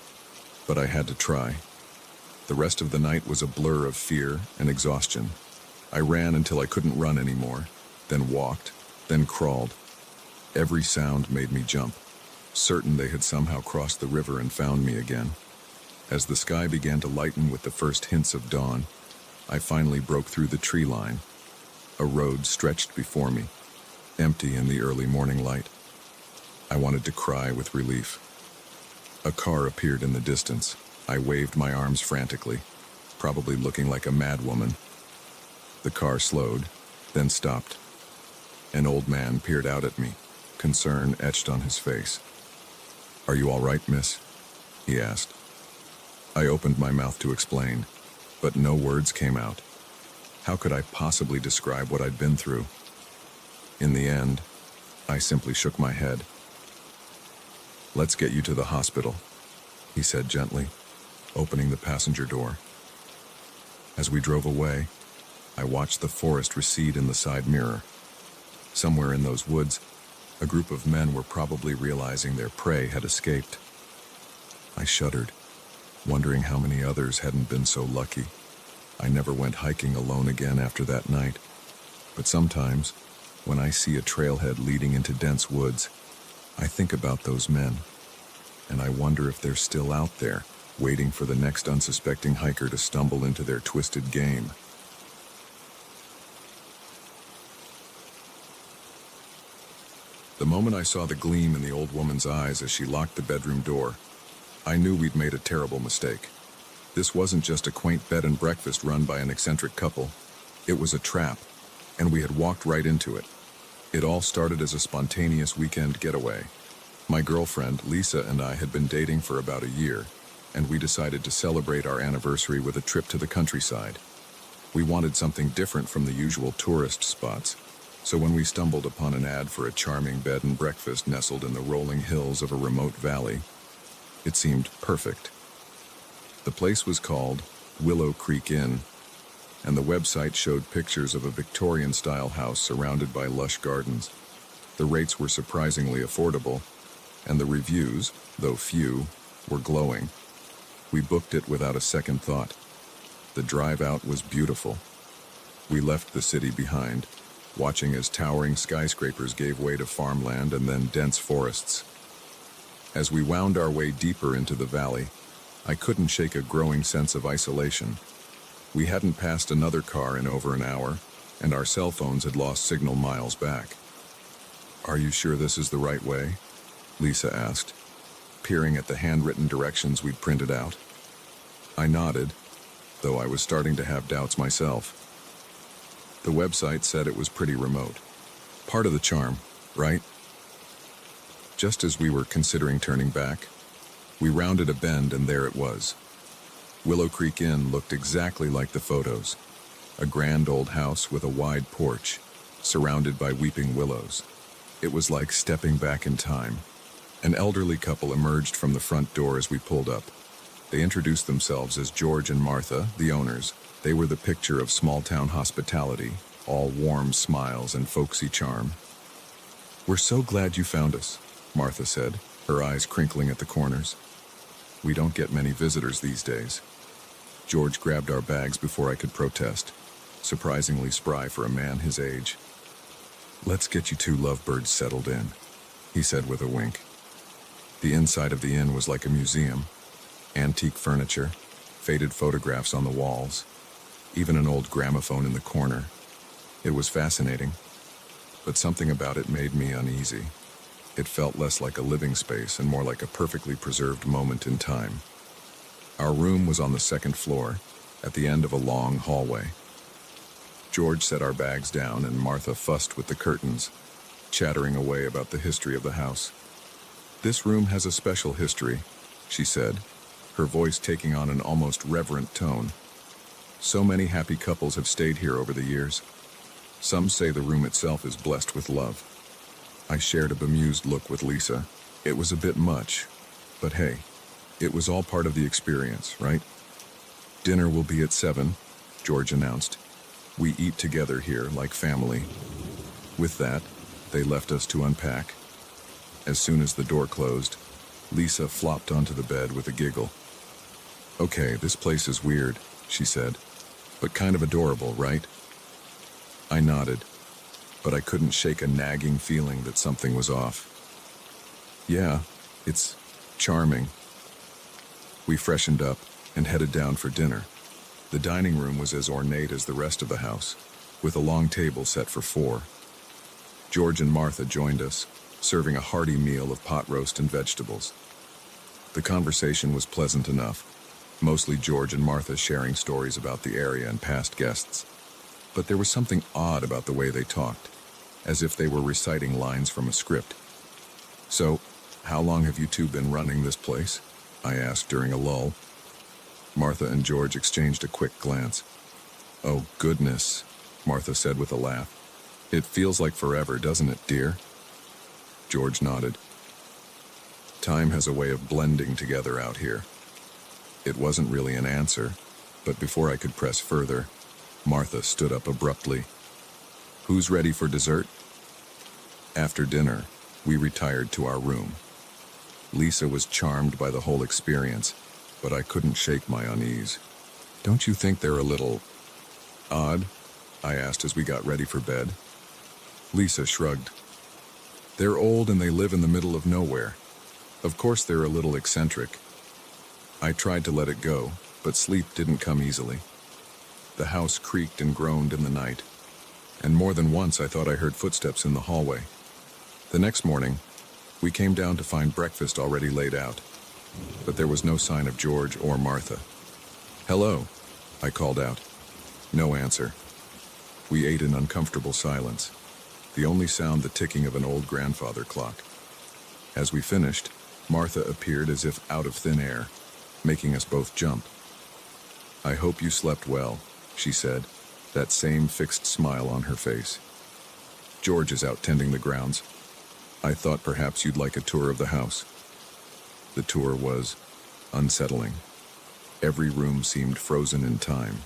but I had to try. The rest of the night was a blur of fear and exhaustion. I ran until I couldn't run anymore, then walked, then crawled. Every sound made me jump, certain they had somehow crossed the river and found me again. As the sky began to lighten with the first hints of dawn, I finally broke through the tree line. A road stretched before me, empty in the early morning light. I wanted to cry with relief. A car appeared in the distance. I waved my arms frantically, probably looking like a madwoman. The car slowed, then stopped. An old man peered out at me, concern etched on his face. "Are you all right, miss?" he asked. I opened my mouth to explain, but no words came out. How could I possibly describe what I'd been through? In the end, I simply shook my head. "Let's get you to the hospital," he said gently, opening the passenger door. As we drove away, I watched the forest recede in the side mirror. Somewhere in those woods, a group of men were probably realizing their prey had escaped. I shuddered, wondering how many others hadn't been so lucky. I never went hiking alone again after that night, but sometimes, when I see a trailhead leading into dense woods, I think about those men, and I wonder if they're still out there, waiting for the next unsuspecting hiker to stumble into their twisted game. The moment I saw the gleam in the old woman's eyes as she locked the bedroom door, I knew we'd made a terrible mistake. This wasn't just a quaint bed and breakfast run by an eccentric couple. It was a trap, and we had walked right into it. It all started as a spontaneous weekend getaway. My girlfriend, Lisa, and I had been dating for about a year, and we decided to celebrate our anniversary with a trip to the countryside. We wanted something different from the usual tourist spots, so when we stumbled upon an ad for a charming bed and breakfast nestled in the rolling hills of a remote valley, it seemed perfect. The place was called Willow Creek Inn, and the website showed pictures of a Victorian-style house surrounded by lush gardens. The rates were surprisingly affordable, and the reviews, though few, were glowing. We booked it without a second thought. The drive out was beautiful. We left the city behind, watching as towering skyscrapers gave way to farmland and then dense forests. As we wound our way deeper into the valley, I couldn't shake a growing sense of isolation. We hadn't passed another car in over an hour, and our cell phones had lost signal miles back. "Are you sure this is the right way?" Lisa asked, peering at the handwritten directions we'd printed out. I nodded, though I was starting to have doubts myself. The website said it was pretty remote. Part of the charm, right? Just as we were considering turning back, we rounded a bend and there it was. Willow Creek Inn looked exactly like the photos. A grand old house with a wide porch, surrounded by weeping willows. It was like stepping back in time. An elderly couple emerged from the front door as we pulled up. They introduced themselves as George and Martha, the owners. They were the picture of small-town hospitality, all warm smiles and folksy charm. "We're so glad you found us," Martha said, her eyes crinkling at the corners. "We don't get many visitors these days." George grabbed our bags before I could protest, surprisingly spry for a man his age. "Let's get you two lovebirds settled in," he said with a wink. The inside of the inn was like a museum. Antique furniture, faded photographs on the walls, even an old gramophone in the corner. It was fascinating, but something about it made me uneasy. It felt less like a living space and more like a perfectly preserved moment in time. Our room was on the second floor, at the end of a long hallway. George set our bags down and Martha fussed with the curtains, chattering away about the history of the house. "This room has a special history," she said, her voice taking on an almost reverent tone. "So many happy couples have stayed here over the years. Some say the room itself is blessed with love." I shared a bemused look with Lisa. It was a bit much, but hey, it was all part of the experience, right? "Dinner will be at 7, George announced. "We eat together here like family." With that, they left us to unpack. As soon as the door closed, Lisa flopped onto the bed with a giggle. "Okay, this place is weird," she said, "but kind of adorable, right?" I nodded, but I couldn't shake a nagging feeling that something was off. "Yeah, it's charming." We freshened up and headed down for dinner. The dining room was as ornate as the rest of the house, with a long table set for 4. George and Martha joined us, serving a hearty meal of pot roast and vegetables. The conversation was pleasant enough, mostly George and Martha sharing stories about the area and past guests. But there was something odd about the way they talked, as if they were reciting lines from a script. "So, how long have you two been running this place?" I asked during a lull. Martha and George exchanged a quick glance. "Oh, goodness," Martha said with a laugh. "It feels like forever, doesn't it, dear?" George nodded. "Time has a way of blending together out here." It wasn't really an answer, but before I could press further, Martha stood up abruptly. "Who's ready for dessert?" After dinner, we retired to our room. Lisa was charmed by the whole experience, but I couldn't shake my unease. "Don't you think they're a little odd?" I asked as we got ready for bed. Lisa shrugged. "They're old and they live in the middle of nowhere. Of course they're a little eccentric." I tried to let it go, but sleep didn't come easily. The house creaked and groaned in the night, and more than once I thought I heard footsteps in the hallway. The next morning, we came down to find breakfast already laid out, but there was no sign of George or Martha. "Hello," I called out. No answer. We ate in uncomfortable silence, the only sound the ticking of an old grandfather clock. As we finished, Martha appeared as if out of thin air, making us both jump. "I hope you slept well," she said, that same fixed smile on her face. "George is out tending the grounds. I thought perhaps you'd like a tour of the house." The tour was unsettling. Every room seemed frozen in time,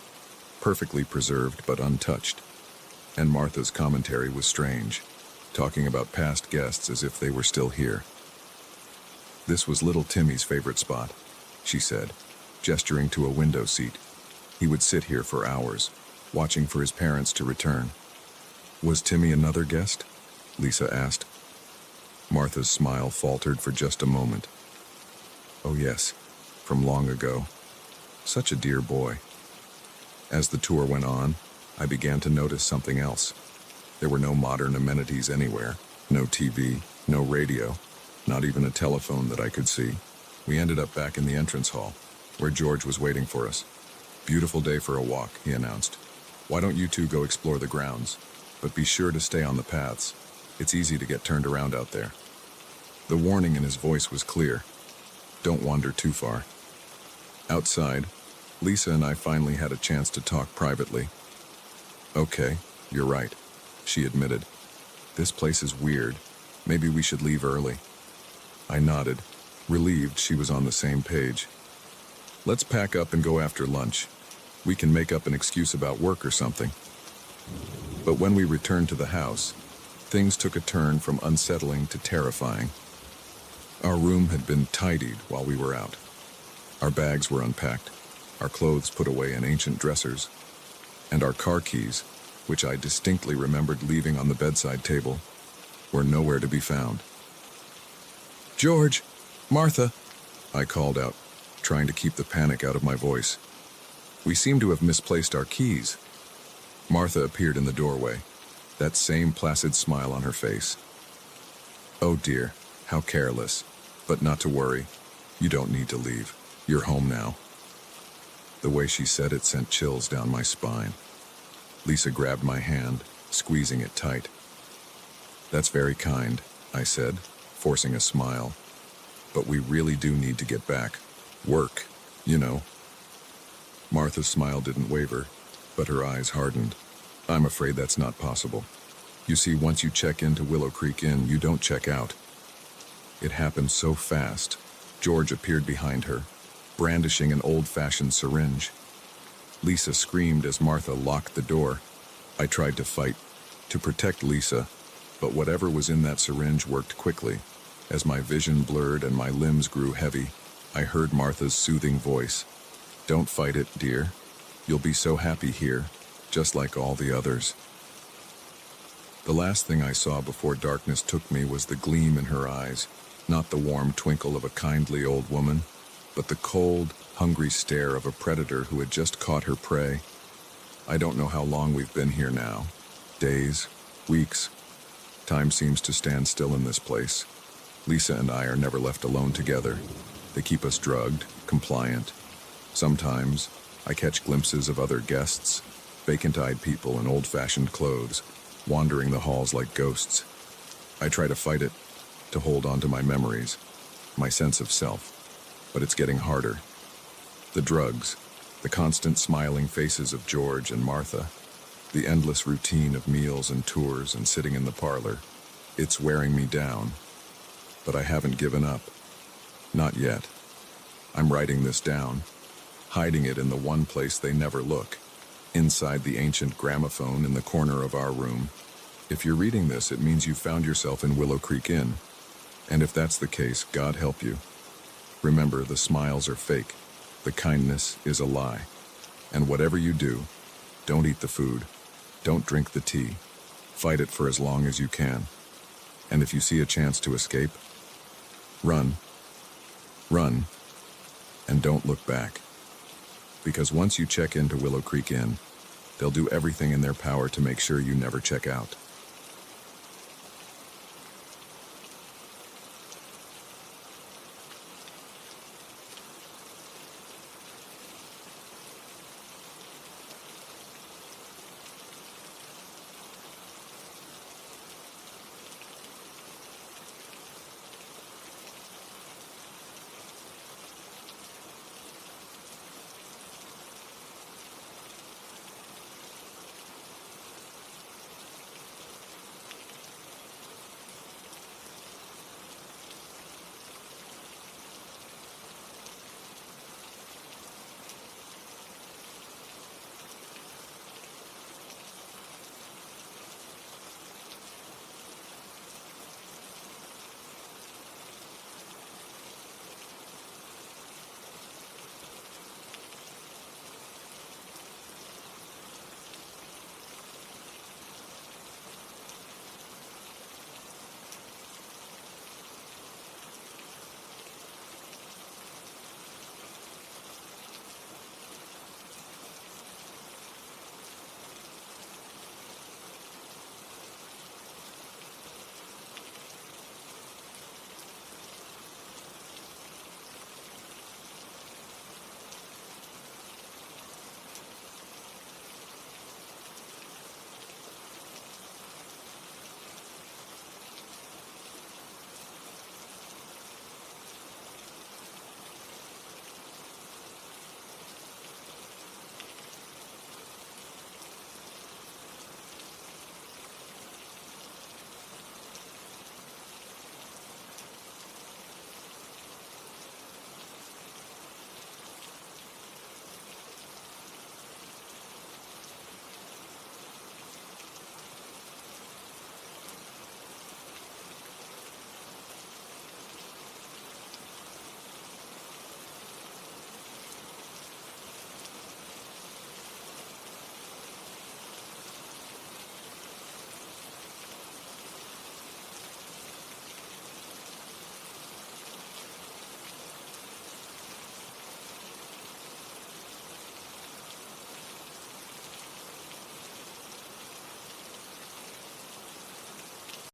perfectly preserved but untouched. And Martha's commentary was strange, talking about past guests as if they were still here. "This was little Timmy's favorite spot," she said, gesturing to a window seat. He would sit here for hours, watching for his parents to return. Was Timmy another guest? Lisa asked. Martha's smile faltered for just a moment. Oh yes, from long ago. Such a dear boy. As the tour went on, I began to notice something else. There were no modern amenities anywhere, no TV, no radio, not even a telephone that I could see. We ended up back in the entrance hall, where George was waiting for us. Beautiful day for a walk, he announced. Why don't you two go explore the grounds? But be sure to stay on the paths. It's easy to get turned around out there. The warning in his voice was clear. Don't wander too far. Outside, Lisa and I finally had a chance to talk privately. Okay, you're right, she admitted. This place is weird. Maybe we should leave early. I nodded, relieved she was on the same page. Let's pack up and go after lunch. We can make up an excuse about work or something. But when we returned to the house, things took a turn from unsettling to terrifying. Our room had been tidied while we were out. Our bags were unpacked, our clothes put away in ancient dressers, and our car keys, which I distinctly remembered leaving on the bedside table, were nowhere to be found. George! Martha! I called out, trying to keep the panic out of my voice. We seem to have misplaced our keys. Martha appeared in the doorway, that same placid smile on her face. Oh dear, how careless. But not to worry. You don't need to leave. You're home now. The way she said it sent chills down my spine. Lisa grabbed my hand, squeezing it tight. That's very kind, I said, forcing a smile. But we really do need to get back. Work, you know. Martha's smile didn't waver, but her eyes hardened. I'm afraid that's not possible. You see, once you check into Willow Creek Inn, you don't check out. It happened so fast. George appeared behind her, brandishing an old-fashioned syringe. Lisa screamed as Martha locked the door. I tried to fight, to protect Lisa, but whatever was in that syringe worked quickly. As my vision blurred and my limbs grew heavy, I heard Martha's soothing voice. Don't fight it, dear. You'll be so happy here, just like all the others. The last thing I saw before darkness took me was the gleam in her eyes, not the warm twinkle of a kindly old woman, but the cold, hungry stare of a predator who had just caught her prey. I don't know how long we've been here now. Days, weeks. Time seems to stand still in this place. Lisa and I are never left alone together. They keep us drugged, compliant. Sometimes I catch glimpses of other guests, vacant-eyed people in old-fashioned clothes, wandering the halls like ghosts. I try to fight it, to hold on to my memories, my sense of self, but it's getting harder. The drugs, the constant smiling faces of George and Martha, the endless routine of meals and tours and sitting in the parlor, it's wearing me down. But I haven't given up. Not yet. I'm writing this down, hiding it in the one place they never look, inside the ancient gramophone in the corner of our room. If you're reading this, it means you found yourself in Willow Creek Inn. And if that's the case, God help you. Remember, the smiles are fake. The kindness is a lie. And whatever you do, don't eat the food. Don't drink the tea. Fight it for as long as you can. And if you see a chance to escape, run. Run. And don't look back. Because once you check into Willow Creek Inn, they'll do everything in their power to make sure you never check out.